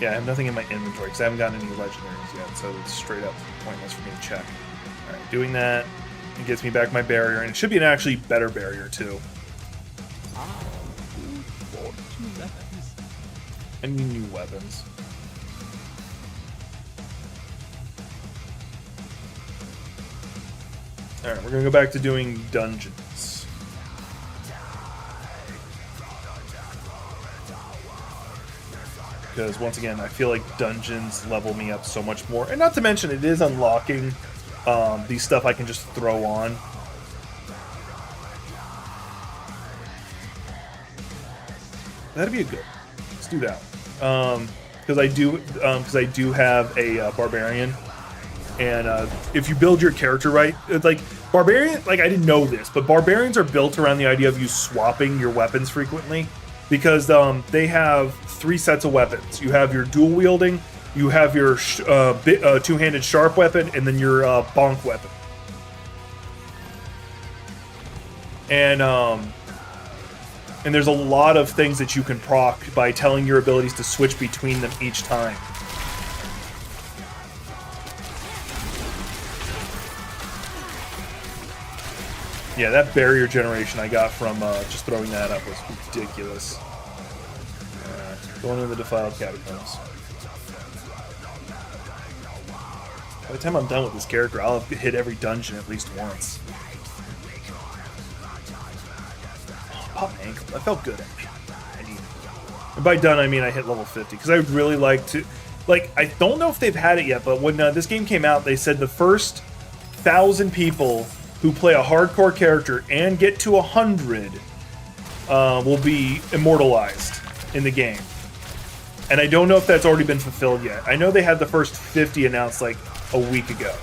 Yeah, I have nothing in my inventory because I haven't gotten any legendaries yet, so it's straight up pointless for me to check. Alright, doing that. It gets me back my barrier, and it should be an actually better barrier too. I need new weapons. Alright, we're gonna go back to doing dungeons. Because once again, I feel like dungeons level me up so much more. And not to mention, it is unlocking these stuff I can just throw on. That'd be a good. Let's do that. Because I do have a barbarian, and if you build your character right, it's like barbarian. Like, I didn't know this, but barbarians are built around the idea of you swapping your weapons frequently, because they have 3 sets of weapons. You have your dual wielding. You have your two-handed sharp weapon, and then your bonk weapon. And there's a lot of things that you can proc by telling your abilities to switch between them each time. Yeah, that barrier generation I got from just throwing that up was ridiculous. Going into the defiled catacombs. By the time I'm done with this character, I'll have hit every dungeon at least once. Oh, pop ankle. That felt good. And by done, I mean I hit level 50. Because I would really like to... Like, I don't know if they've had it yet, but when this game came out, they said the first 1,000 people who play a hardcore character and get to 100 will be immortalized in the game. And I don't know if that's already been fulfilled yet. I know they had the first 50 announced like a week ago.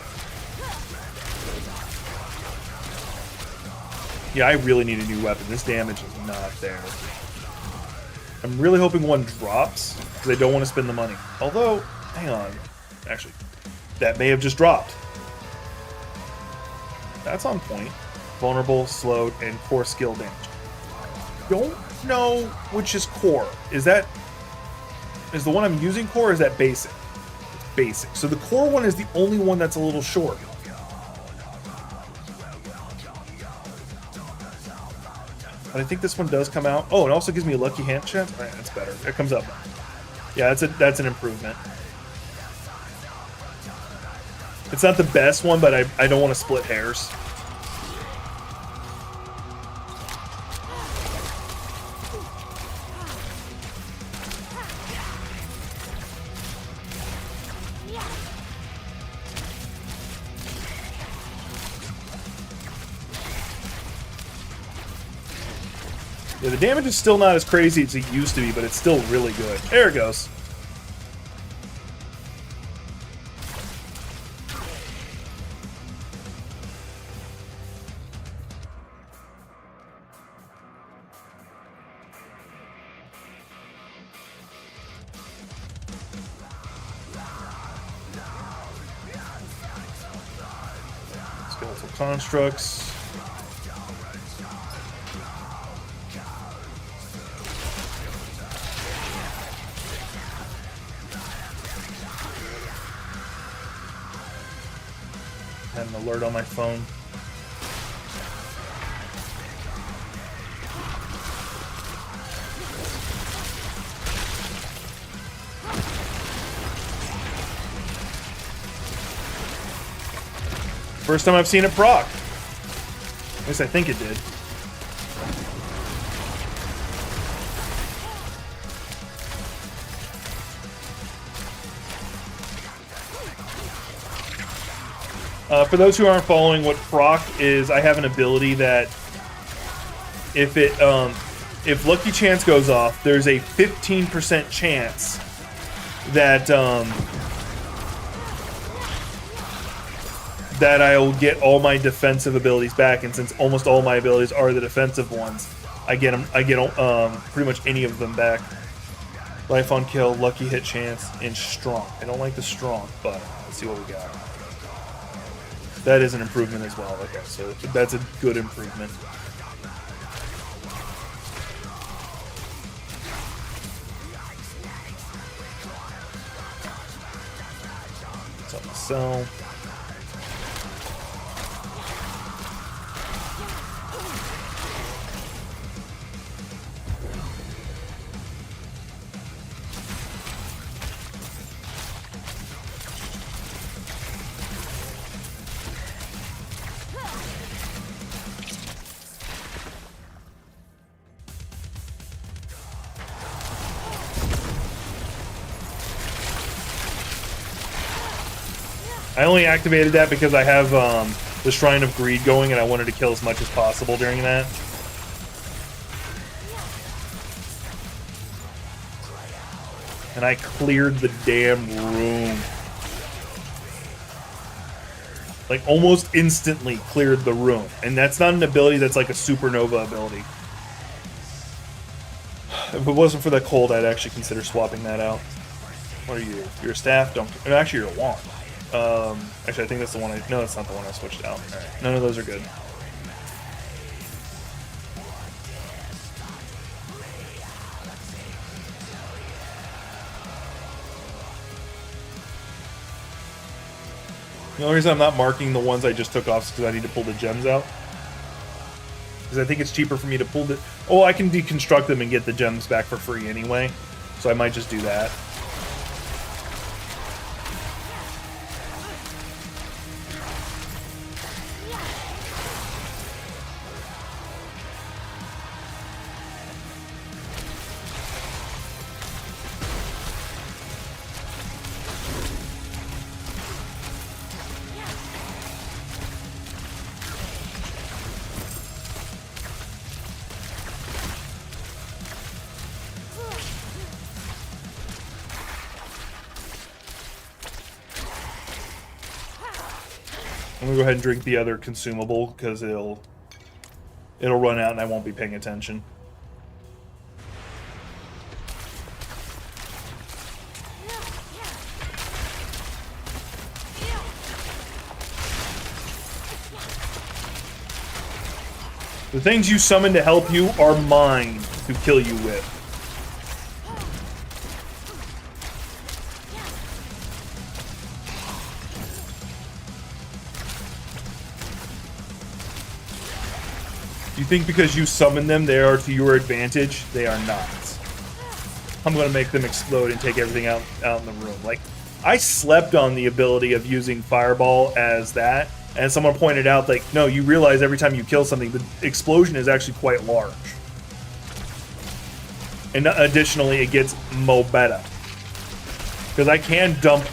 Yeah, I really need a new weapon. This damage is not there. I'm really hoping one drops, because I don't want to spend the money. Although, hang on. Actually, that may have just dropped. That's on point. Vulnerable, slowed, and core skill damage. Don't know which is core. Is the one I'm using core, or is that basic? It's basic. So the core one is the only one that's a little short. But I think this one does come out. Oh, it also gives me a lucky hand chance. All right, that's better. It comes up. Yeah, that's an improvement. It's not the best one, but I don't want to split hairs. Yeah, the damage is still not as crazy as it used to be, but it's still really good. There it goes. Skeletal constructs. Had an alert on my phone. First time I've seen it proc. At least I think it did. For those who aren't following, what proc is, I have an ability that if Lucky Chance goes off, there's a 15% chance that that I'll get all my defensive abilities back, and since almost all my abilities are the defensive ones, I get pretty much any of them back. Life on kill, lucky hit chance, and strong. I don't like the strong, but let's see what we got. That is an improvement as well. Okay, so that's a good improvement. Something to sell. I only activated that because I have the Shrine of Greed going, and I wanted to kill as much as possible during that. And I cleared the damn room. Like, almost instantly cleared the room. And that's not an ability that's like a supernova ability. If it wasn't for that cold, I'd actually consider swapping that out. What are you? You're a staff? Don't. Actually, you're a wand. Actually, I think that's the one no, that's not the one I switched out. Alright, none of those are good. The only reason I'm not marking the ones I just took off is because I need to pull the gems out. Because I think it's cheaper for me to pull the... Oh, I can deconstruct them and get the gems back for free anyway. So I might just do that. I'm gonna go ahead and drink the other consumable because it'll run out and I won't be paying attention. The things you summon to help you are mine to kill you with. You think because you summon them, they are to your advantage? They are not. I'm gonna make them explode and take everything out in the room. Like, I slept on the ability of using Fireball as that, and someone pointed out, like, no, you realize every time you kill something, the explosion is actually quite large. And additionally, it gets mo better. Because I can dump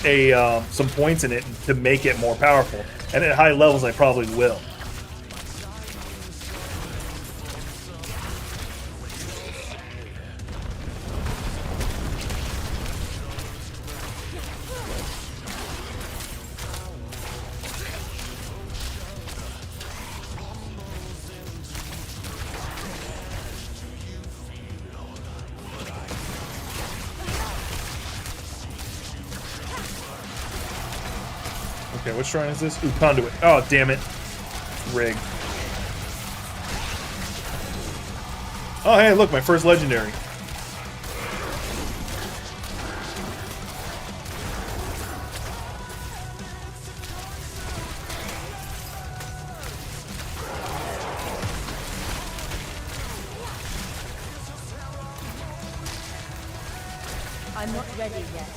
some points in it to make it more powerful. And at high levels, I probably will. Okay, which shrine is this? Ooh, conduit. Oh, damn it. Rig. Oh, hey, look, my first legendary. I'm not ready yet.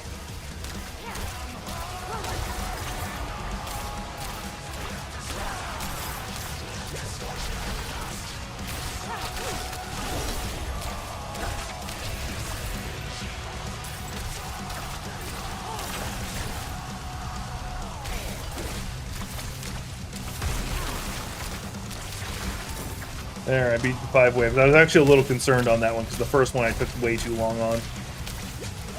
There, I beat the 5 waves. I was actually a little concerned on that one because the first one I took way too long on.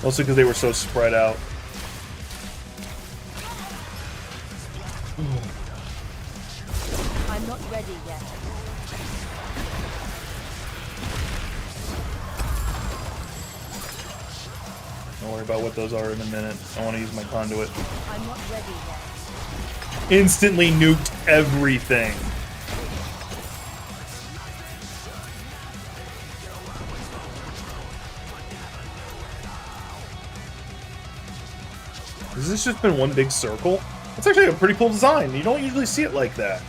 Mostly because they were so spread out. I'm not ready yet. Don't worry about what those are in a minute. I want to use my conduit. I'm not ready yet. Instantly nuked everything. Has this just been one big circle? It's actually a pretty cool design. You don't usually see it like that.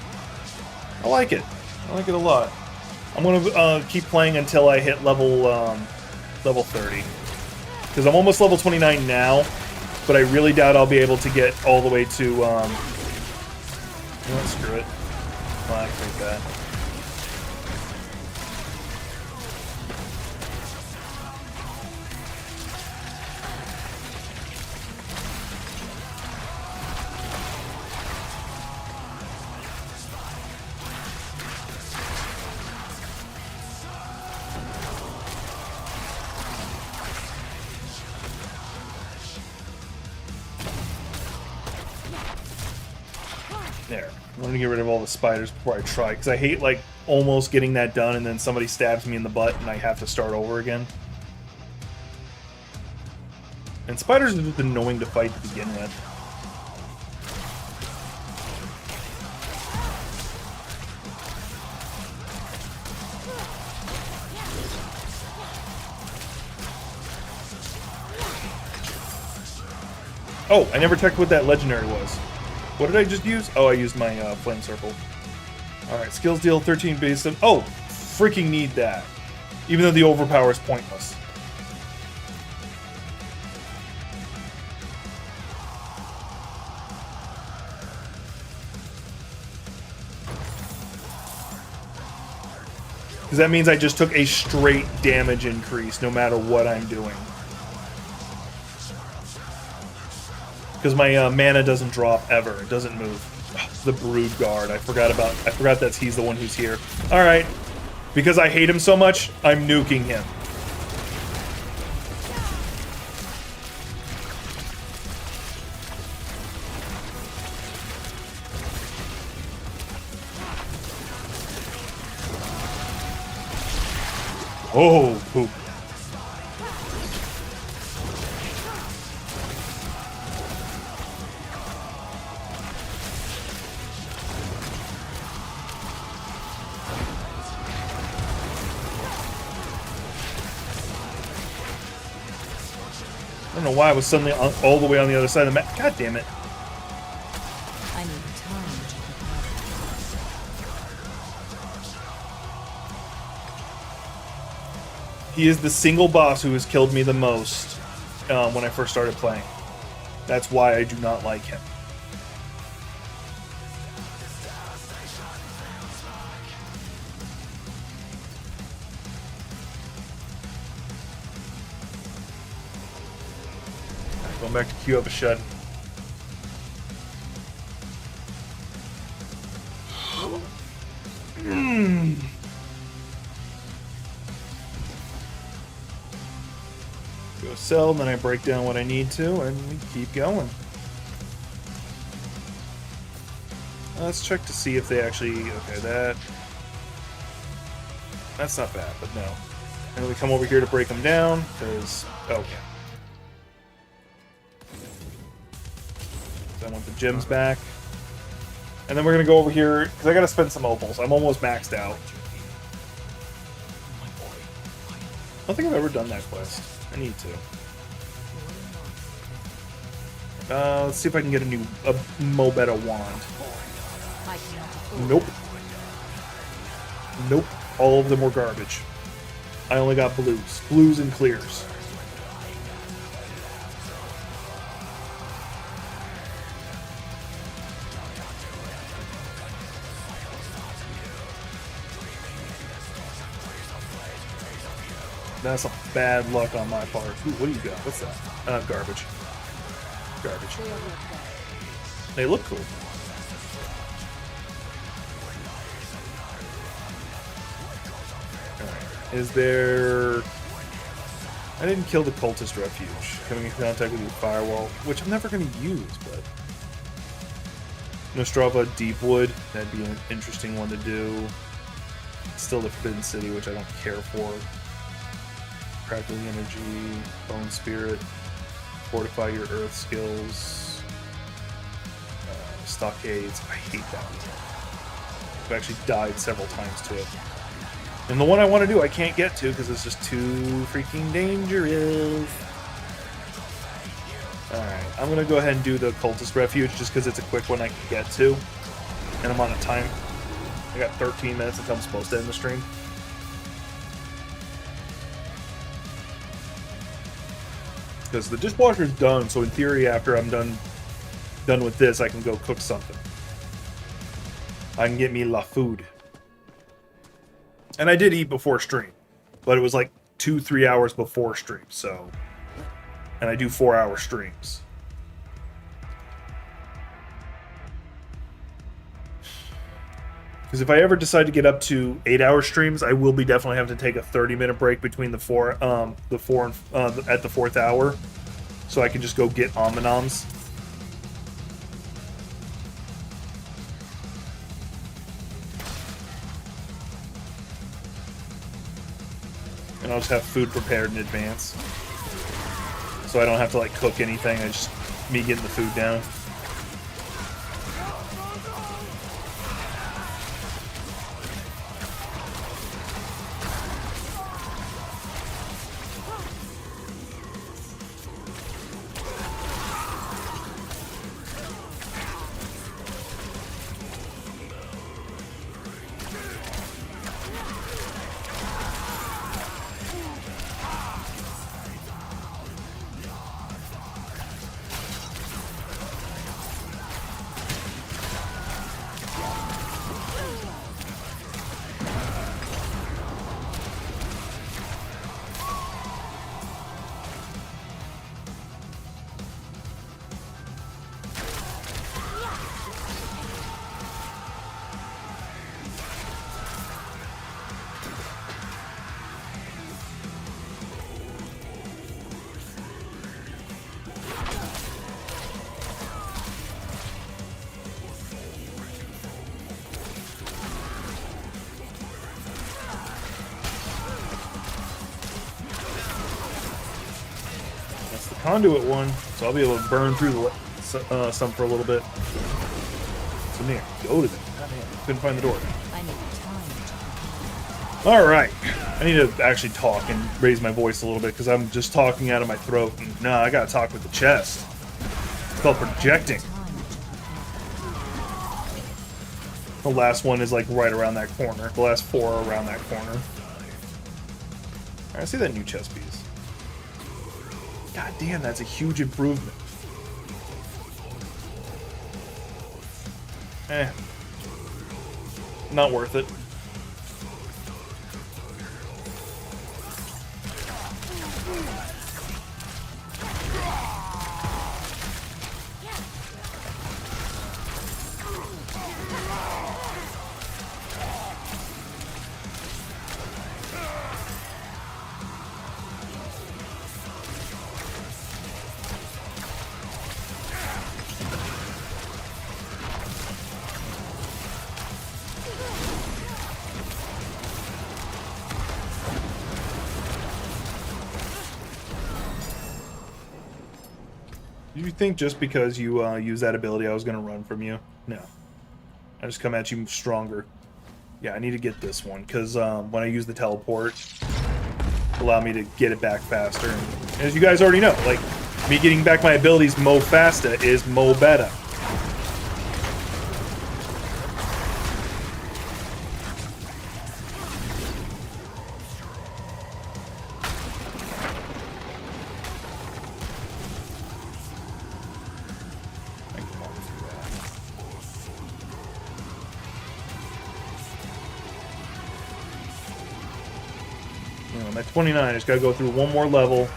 I like it. I like it a lot. I'm gonna keep playing until I hit level 30. Because I'm almost level 29 now, but I really doubt I'll be able to get all the way to, you know what, screw it. I'll activate that. There. I'm gonna get rid of all the spiders before I try, because I hate, like, almost getting that done and then somebody stabs me in the butt and I have to start over again. And spiders are just annoying to fight to begin with. Oh, I never checked what that legendary was. What did I just use? Oh, I used my flame circle. Alright, skills deal 13 base. Oh, freaking need that. Even though the overpower is pointless. Because that means I just took a straight damage increase no matter what I'm doing. Because my mana doesn't drop ever. It doesn't move. Oh, the Brood Guard. I forgot that he's the one who's here. Alright. Because I hate him so much, I'm nuking him. Oh, poop. I don't know why I was suddenly all the way on the other side of the map. God damn it. I need time to prepare. He is the single boss who has killed me the most when I first started playing. That's why I do not like him. Alright, going back to queue up a shed. Go sell, then I break down what I need to, and we keep going. Let's check to see if they actually... Okay, that's not bad, but no. And then we come over here to break them down, because... Okay. So I want the gems back. And then we're going to go over here, because I got to spend some opals. I'm almost maxed out. I don't think I've ever done that quest. I need to. Let's see if I can get a Mobetta wand. Nope. Nope. All of them were garbage. I only got blues. Blues and clears. That's some bad luck on my part. Ooh, what do you got? What's that? Garbage. Garbage. They look cool. Alright. Is there... I didn't kill the cultist refuge. Coming in contact with your firewall, which I'm never going to use, but... Nostrava Deepwood. That'd be an interesting one to do. Still the Forbidden City, which I don't care for. Crackling Energy, Bone Spirit, Fortify your Earth skills, Stockades. I hate that one. I've actually died several times to it. And the one I want to do, I can't get to because it's just too freaking dangerous. Alright, I'm going to go ahead and do the Cultist Refuge just because it's a quick one I can get to. And I'm on a time. I got 13 minutes until I'm supposed to end the stream. Because the dishwasher's done, so in theory, after I'm done with this, I can go cook something. I can get me la food. And I did eat before stream, but it was like 2-3 hours before stream, so... And I do 4-hour streams. Because if I ever decide to get up to 8-hour streams, I will be definitely have to take a 30-minute break between at the 4th hour, so I can just go get Ominoms. And I'll just have food prepared in advance, so I don't have to like cook anything. I just me getting the food down. Conduit one, so I'll be able to burn through the some for a little bit. So there, go to them. Couldn't find the door. All right, I need to actually talk and raise my voice a little bit because I'm just talking out of my throat. And no, I gotta talk with the chest. It's called projecting. The last one is like right around that corner. The last 4 are around that corner. Alright, I see that new chess piece. God damn, that's a huge improvement. Not worth it. Did you think just because you use that ability I was going to run from you? No. I just come at you stronger. Yeah, I need to get this one, because when I use the teleport, allow me to get it back faster. And as you guys already know, like, me getting back my abilities mo faster is mo better. I'm at 29. I just gotta go through one more level.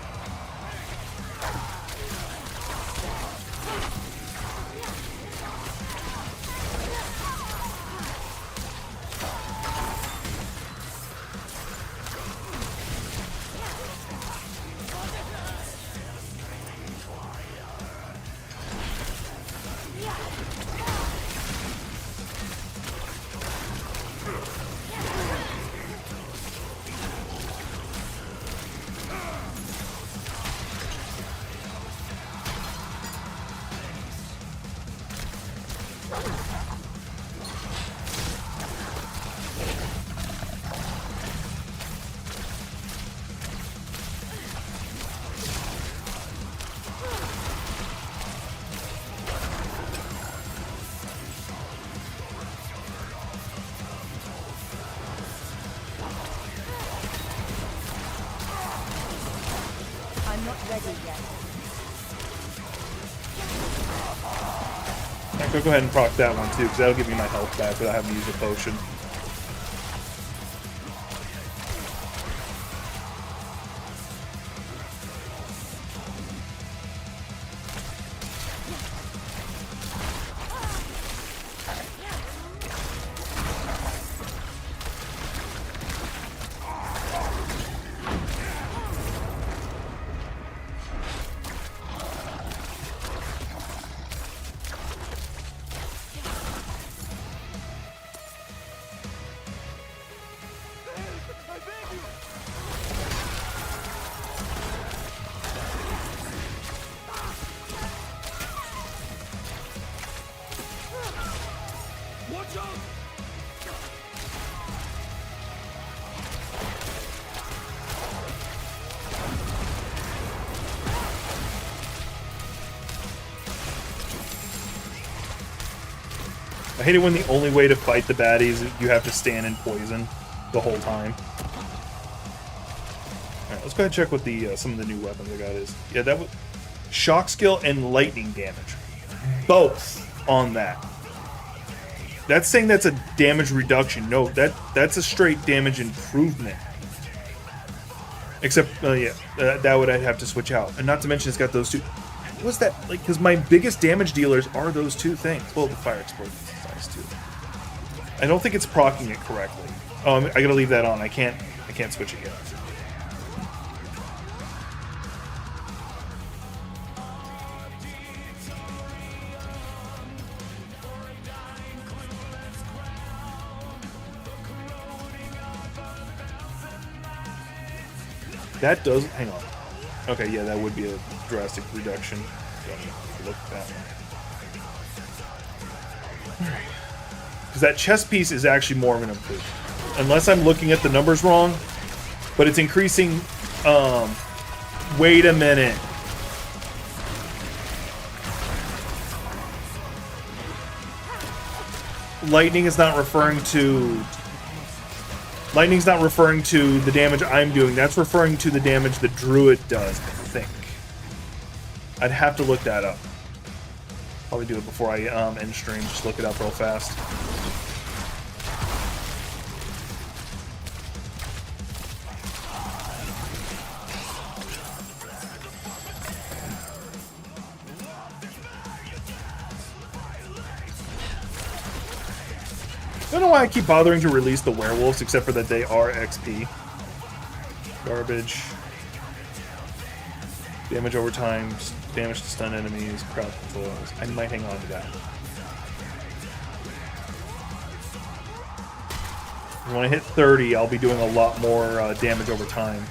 I'm not ready yet. Go ahead and proc that one too, because that'll give me my health back without having to use a potion. I hate it when the only way to fight the baddies is you have to stand in poison the whole time. Alright, let's go ahead and check what the some of the new weapons I got is. Yeah, that was shock skill and lightning damage. Both on that. That's saying that's a damage reduction. No, that's a straight damage improvement. Except, yeah, that would I'd have to switch out. And not to mention it's got those two. What was that? Like, because my biggest damage dealers are those two things. Well, the fire explosion is nice too. I don't think it's proccing it correctly. Oh, I gotta leave that on. I can't switch it yet. That does... Hang on. Okay, yeah, that would be a drastic reduction. Look at that one. Alright. Because that chest piece is actually more of an improvement. Unless I'm looking at the numbers wrong. But it's increasing... Wait a minute. Lightning is not referring to... Lightning's not referring to the damage I'm doing. That's referring to the damage the druid does, I think. I'd have to look that up. Probably do it before I end stream. Just look it up real fast. I don't know why I keep bothering to release the werewolves, except for that they are XP. Garbage. Damage over time, damage to stun enemies, crowd controls. I might hang on to that. When I hit 30, I'll be doing a lot more damage over time.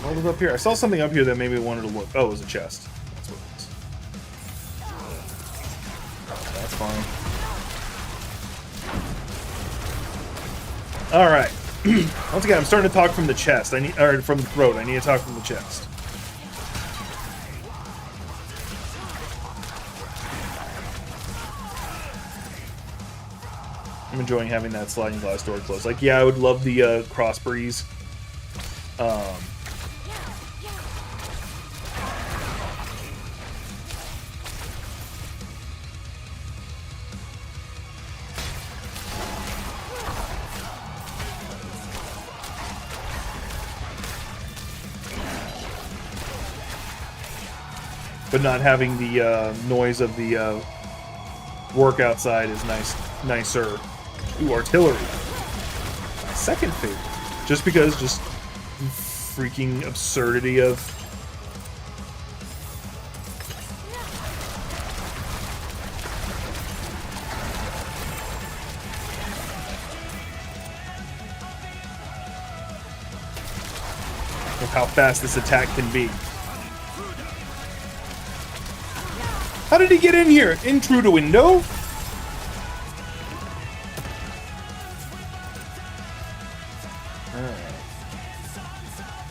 What was up here? I saw something up here that made me wanted to look. Oh, it was a chest. That's what it is. That's fine. All right. Once again, I'm starting to talk from the chest. Or from the throat. I need to talk from the chest. I'm enjoying having that sliding glass door closed. Like, yeah, I would love the cross breeze. But not having the noise of the work outside is nicer. Ooh, artillery. My second favorite. Just because, just freaking absurdity of... of how fast this attack can be. How did he get in here? In through the window?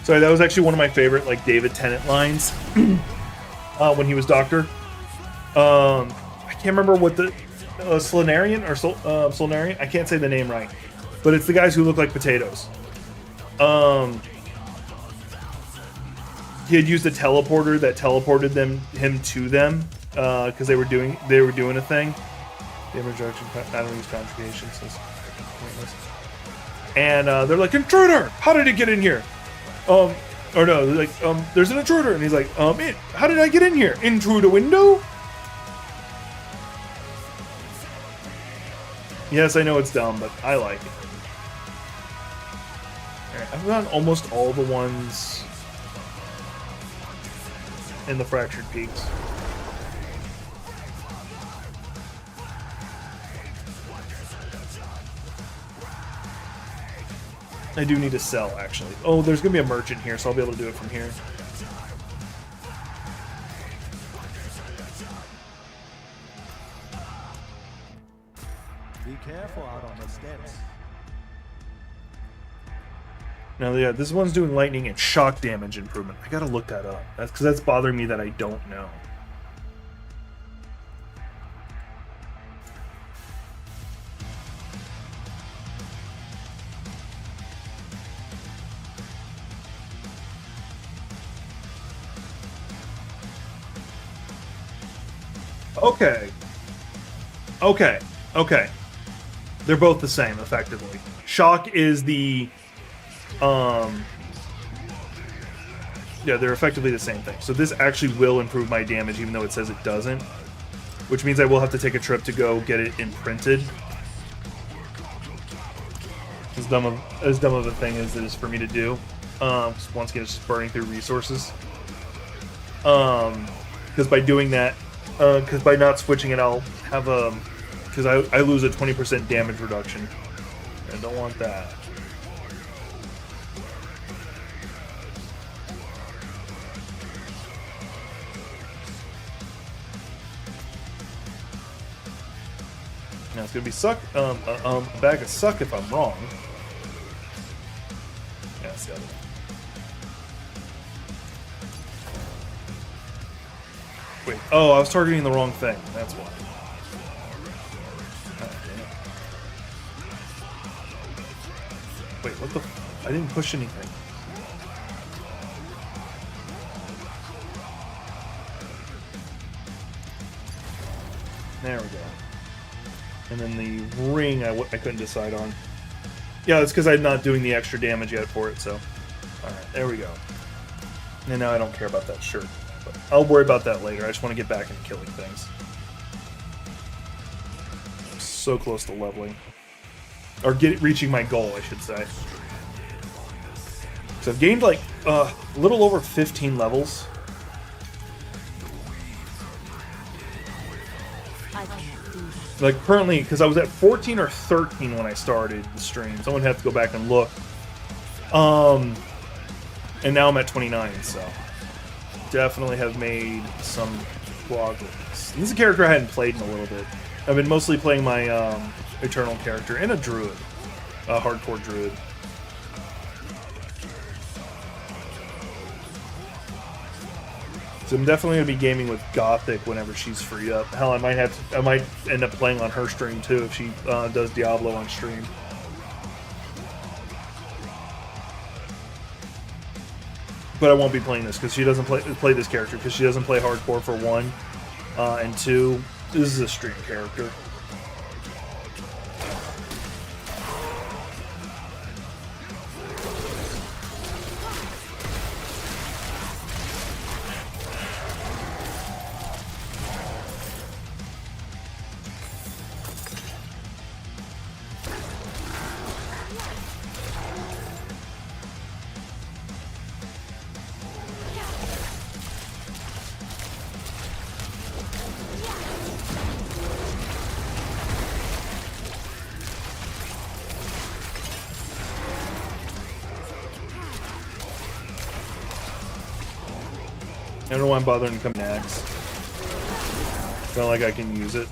Sorry, that was actually one of my favorite, like, David Tennant lines when he was Doctor. I can't remember what the Solnarian or Solnarian. I can't say the name right, but it's the guys who look like potatoes. He had used a teleporter that teleported him to them because they were doing a thing. Damage reduction, I don't use conjugation, so it's pointless. And they're like, intruder! How did it get in here? Or no, they're like, there's an intruder, and he's like, how did I get in here? In through the window? Yes, I know it's dumb, but I like it. Alright, I've gotten almost all the ones in the Fractured Peaks. I do need to sell, actually. Oh, there's going to be a merchant here, so I'll be able to do it from here. Be careful out on the steps. Now, yeah, this one's doing lightning and shock damage improvement. I gotta look that up. That's because that's bothering me that I don't know. Okay. They're both the same, effectively. Shock is the... yeah, they're effectively the same thing. So this actually will improve my damage, even though it says it doesn't. Which means I will have to take a trip to go get it imprinted. As dumb of a thing as it is for me to do. Once again, it's just burning through resources. Because by doing that... because by not switching it, I'll have a... because I lose a 20% damage reduction. I don't want that. Now it's gonna be a bag of suck if I'm wrong. Yeah, that's the other one. Wait, oh, I was targeting the wrong thing. That's why. Oh, damn. Wait, what the? I didn't push anything. There we go. And then the ring I couldn't decide on. Yeah, it's because I'm not doing the extra damage yet for it, so... Alright, there we go. And now I don't care about that shirt. But I'll worry about that later. I just want to get back into killing things. I'm so close to leveling. Or reaching my goal, I should say. So I've gained like a little over 15 levels. I can't do that. Like currently, because I was at 14 or 13 when I started the stream. Someone have to go back and look. And now I'm at 29, so definitely have made some progress. This is a character I hadn't played in a little bit. I've been mostly playing my Eternal character and a druid, a hardcore druid. So I'm definitely gonna be gaming with Gothic whenever she's free up. Hell, I might end up playing on her stream too if she does Diablo on stream. But I won't be playing this because she doesn't play this character because she doesn't play hardcore for one, and two, this is a stream character. I don't know why I'm bothering to come next. Feel like I can use it.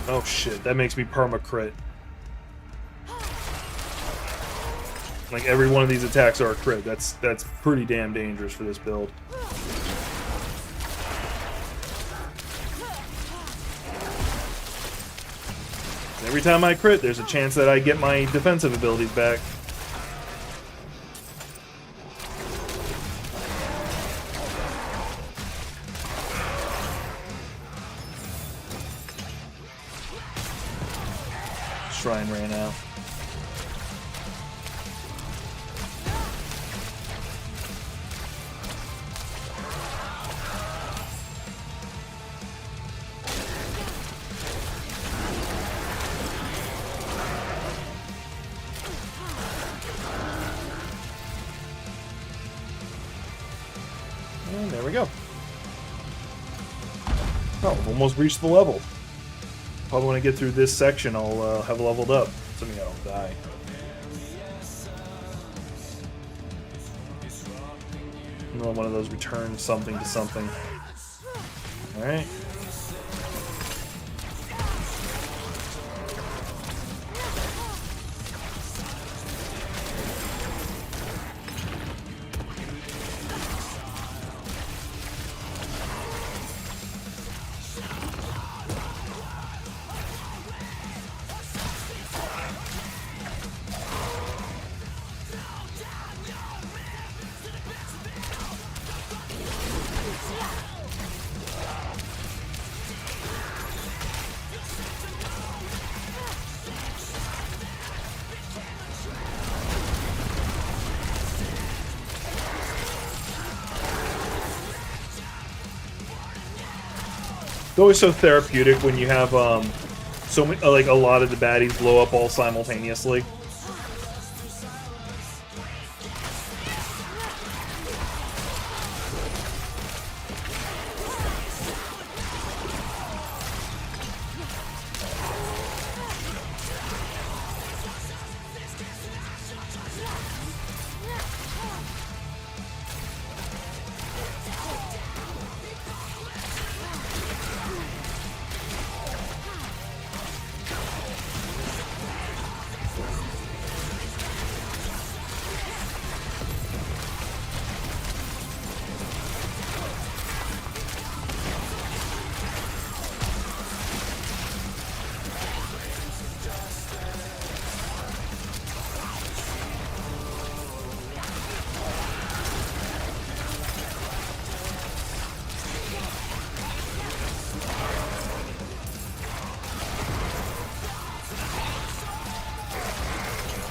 Oh shit, that makes me perma-crit. Like every one of these attacks are a crit. That's pretty damn dangerous for this build. Every time I crit, there's a chance that I get my defensive abilities back. Shrine ran out. And there we go. Oh, almost reached the level. Probably when I get through this section, I'll have leveled up. Assuming I don't die. Another one of those return something to something. Alright. It's always so therapeutic when you have so many, like a lot of the baddies blow up all simultaneously.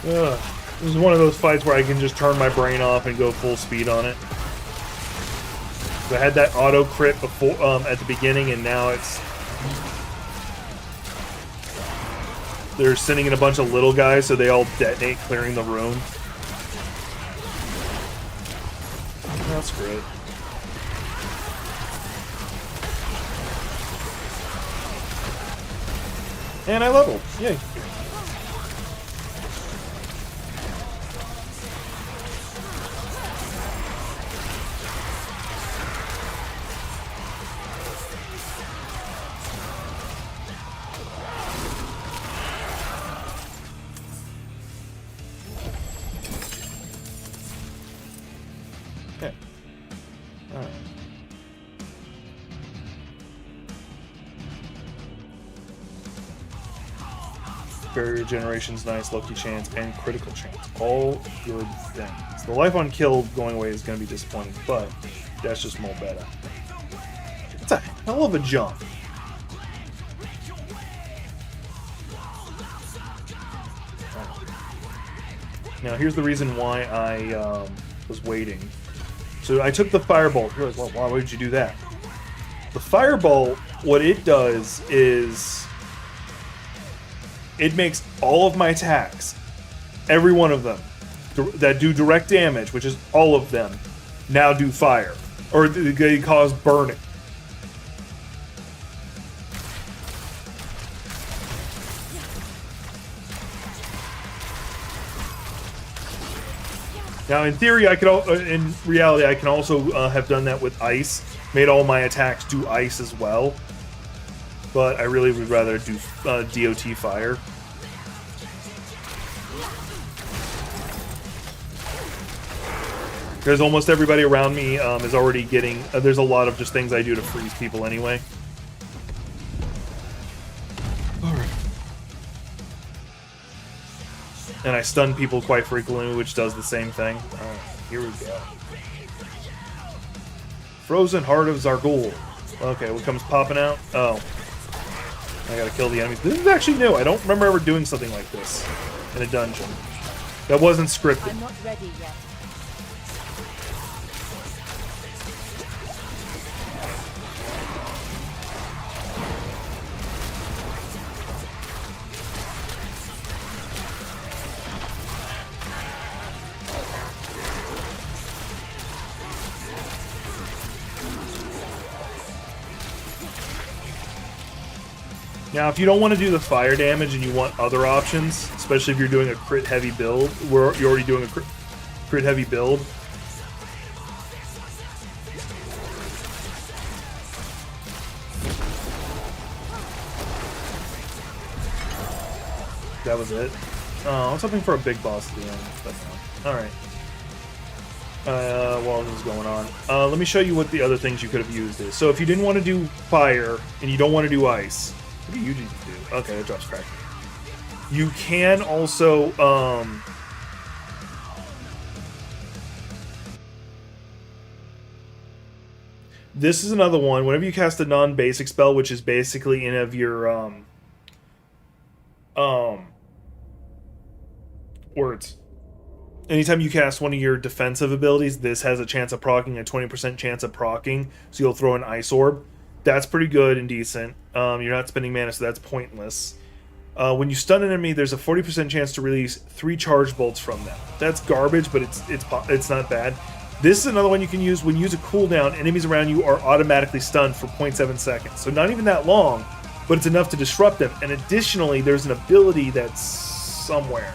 Ugh. This is one of those fights where I can just turn my brain off and go full speed on it. So I had that auto crit before at the beginning, and now it's they're sending in a bunch of little guys, so they all detonate, clearing the room. That's great. And I leveled. Yay. Okay. All right. Barrier generation's nice, lucky chance, and critical chance. All good things. The life on kill going away is going to be disappointing, but that's just more better. It's a hell of a jump. Now, here's the reason why I was waiting. So I took the fireball. You're like, well, why would you do that? The fireball, what it does is it makes all of my attacks, every one of them, that do direct damage, which is all of them, now do fire. Or they cause burning. Now, in theory, I could. In reality, I can also have done that with ice. Made all my attacks do ice as well. But I really would rather do DOT fire. Because almost everybody around me is already getting... there's a lot of just things I do to freeze people anyway. Alright. And I stun people quite frequently, which does the same thing. Alright, here we go. Frozen Heart of Zargul. Okay, what comes popping out? Oh. I gotta kill the enemies. This is actually new. I don't remember ever doing something like this in a dungeon. That wasn't scripted. I'm not ready yet. Now, if you don't want to do the fire damage and you want other options, especially if you're doing a crit heavy build, where you're already doing a crit heavy build, that was it. Oh, I was hoping for a big boss at the end, but no. Alright. While this is going on, let me show you what the other things you could have used is. So if you didn't want to do fire, and you don't want to do ice, what do you usually do? Okay, it drops crack. You can also, this is another one. Whenever you cast a non-basic spell, which is basically any of your, words. Anytime you cast one of your defensive abilities, this has a chance of proccing, a 20% chance of proccing, so you'll throw an ice orb. That's pretty good and decent. You're not spending mana, so that's pointless. When you stun an enemy, there's a 40% chance to release 3 charge bolts from them. That's garbage, but it's not bad. This is another one you can use. When you use a cooldown, enemies around you are automatically stunned for 0.7 seconds. So not even that long, but it's enough to disrupt them. And additionally, there's an ability that's somewhere.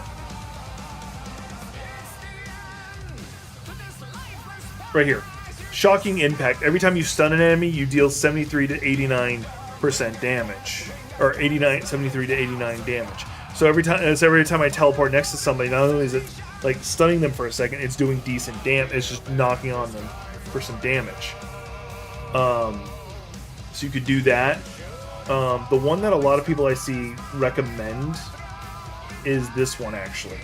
Right here. Shocking Impact. Every time you stun an enemy, you deal 73 to 89% damage. Or 73 to 89 damage. So every time I teleport next to somebody, not only is it like stunning them for a second, it's doing decent damage. It's just knocking on them for some damage. So you could do that. The one that a lot of people I see recommend is this one, actually.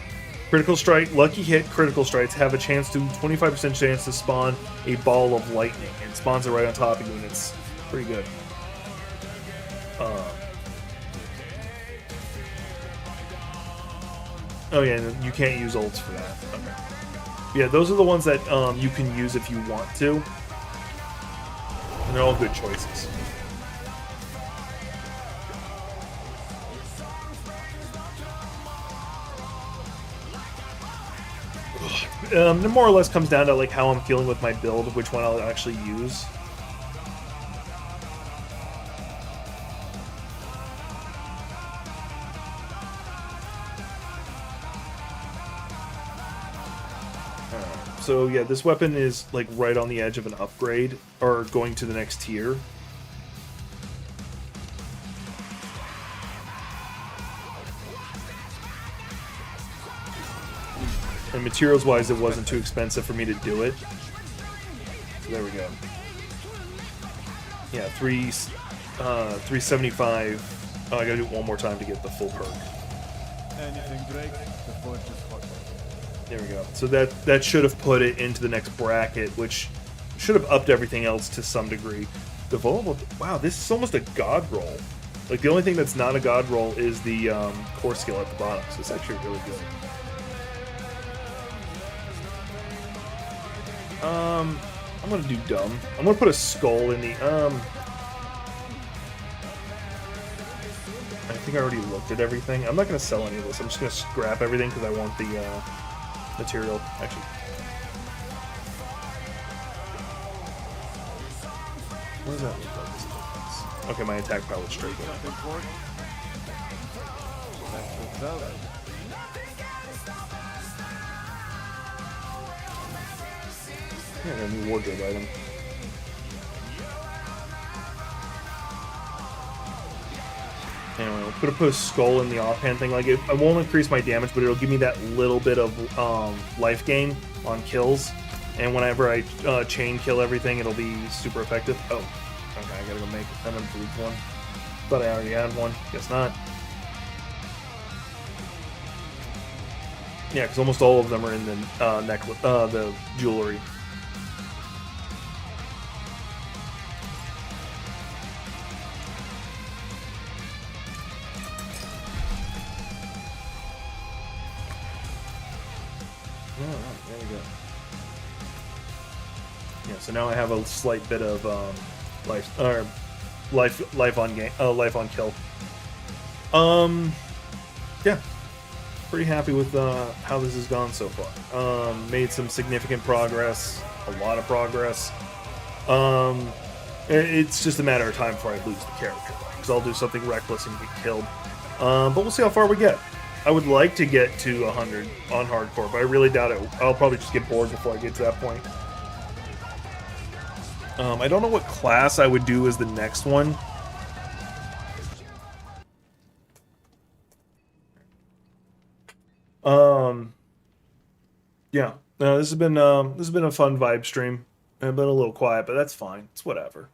Critical Strike, Lucky Hit critical strikes have a chance to 25% chance to spawn a ball of lightning. It spawns it right on top of you, and it's pretty good. Oh yeah, you can't use ults for that. Okay. Yeah, those are the ones that you can use if you want to. And they're all good choices. It more or less comes down to like how I'm feeling with my build, which one I'll actually use. So yeah, this weapon is like right on the edge of an upgrade, or going to the next tier. And materials-wise, it wasn't too expensive for me to do it. So there we go. Yeah, 375. Oh, I gotta do it one more time to get the full perk. There we go. So that should have put it into the next bracket, which should have upped everything else to some degree. The vulnerable. Wow, this is almost a god roll. Like the only thing that's not a god roll is the core skill at the bottom. So it's actually really good. I'm gonna do dumb. I'm gonna put a skull in the I think I already looked at everything. I'm not gonna sell any of this. I'm just gonna scrap everything because I want the material. Actually, what does that look like? Okay, my attack power is straight up. Yeah, I got a new wardrobe item. Anyway, I'm gonna put a skull in the offhand thing. Like, it won't increase my damage, but it'll give me that little bit of life gain on kills. And whenever I chain kill everything, it'll be super effective. Oh, okay, I gotta go make an improved one. Thought I already had one. Guess not. Yeah, because almost all of them are in the necklace, the jewelry. There we go. Yeah, so now I have a slight bit of life on kill. Yeah, pretty happy with how this has gone so far. Made some significant progress, a lot of progress. It's just a matter of time before I lose the character. because I'll do something reckless and get killed. But we'll see how far we get. I would like to get to 100 on hardcore, but I really doubt it. I'll probably just get bored before I get to that point. I don't know what class I would do as the next one. Yeah. No, this has been a fun vibe stream. I've been a little quiet, but that's fine. It's whatever.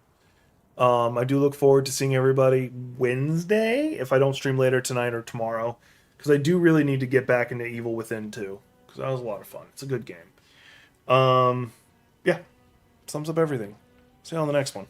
I do look forward to seeing everybody Wednesday if I don't stream later tonight or tomorrow, because I do really need to get back into Evil Within 2, because that was a lot of fun. It's a good game. Yeah, sums up everything. See you on the next one.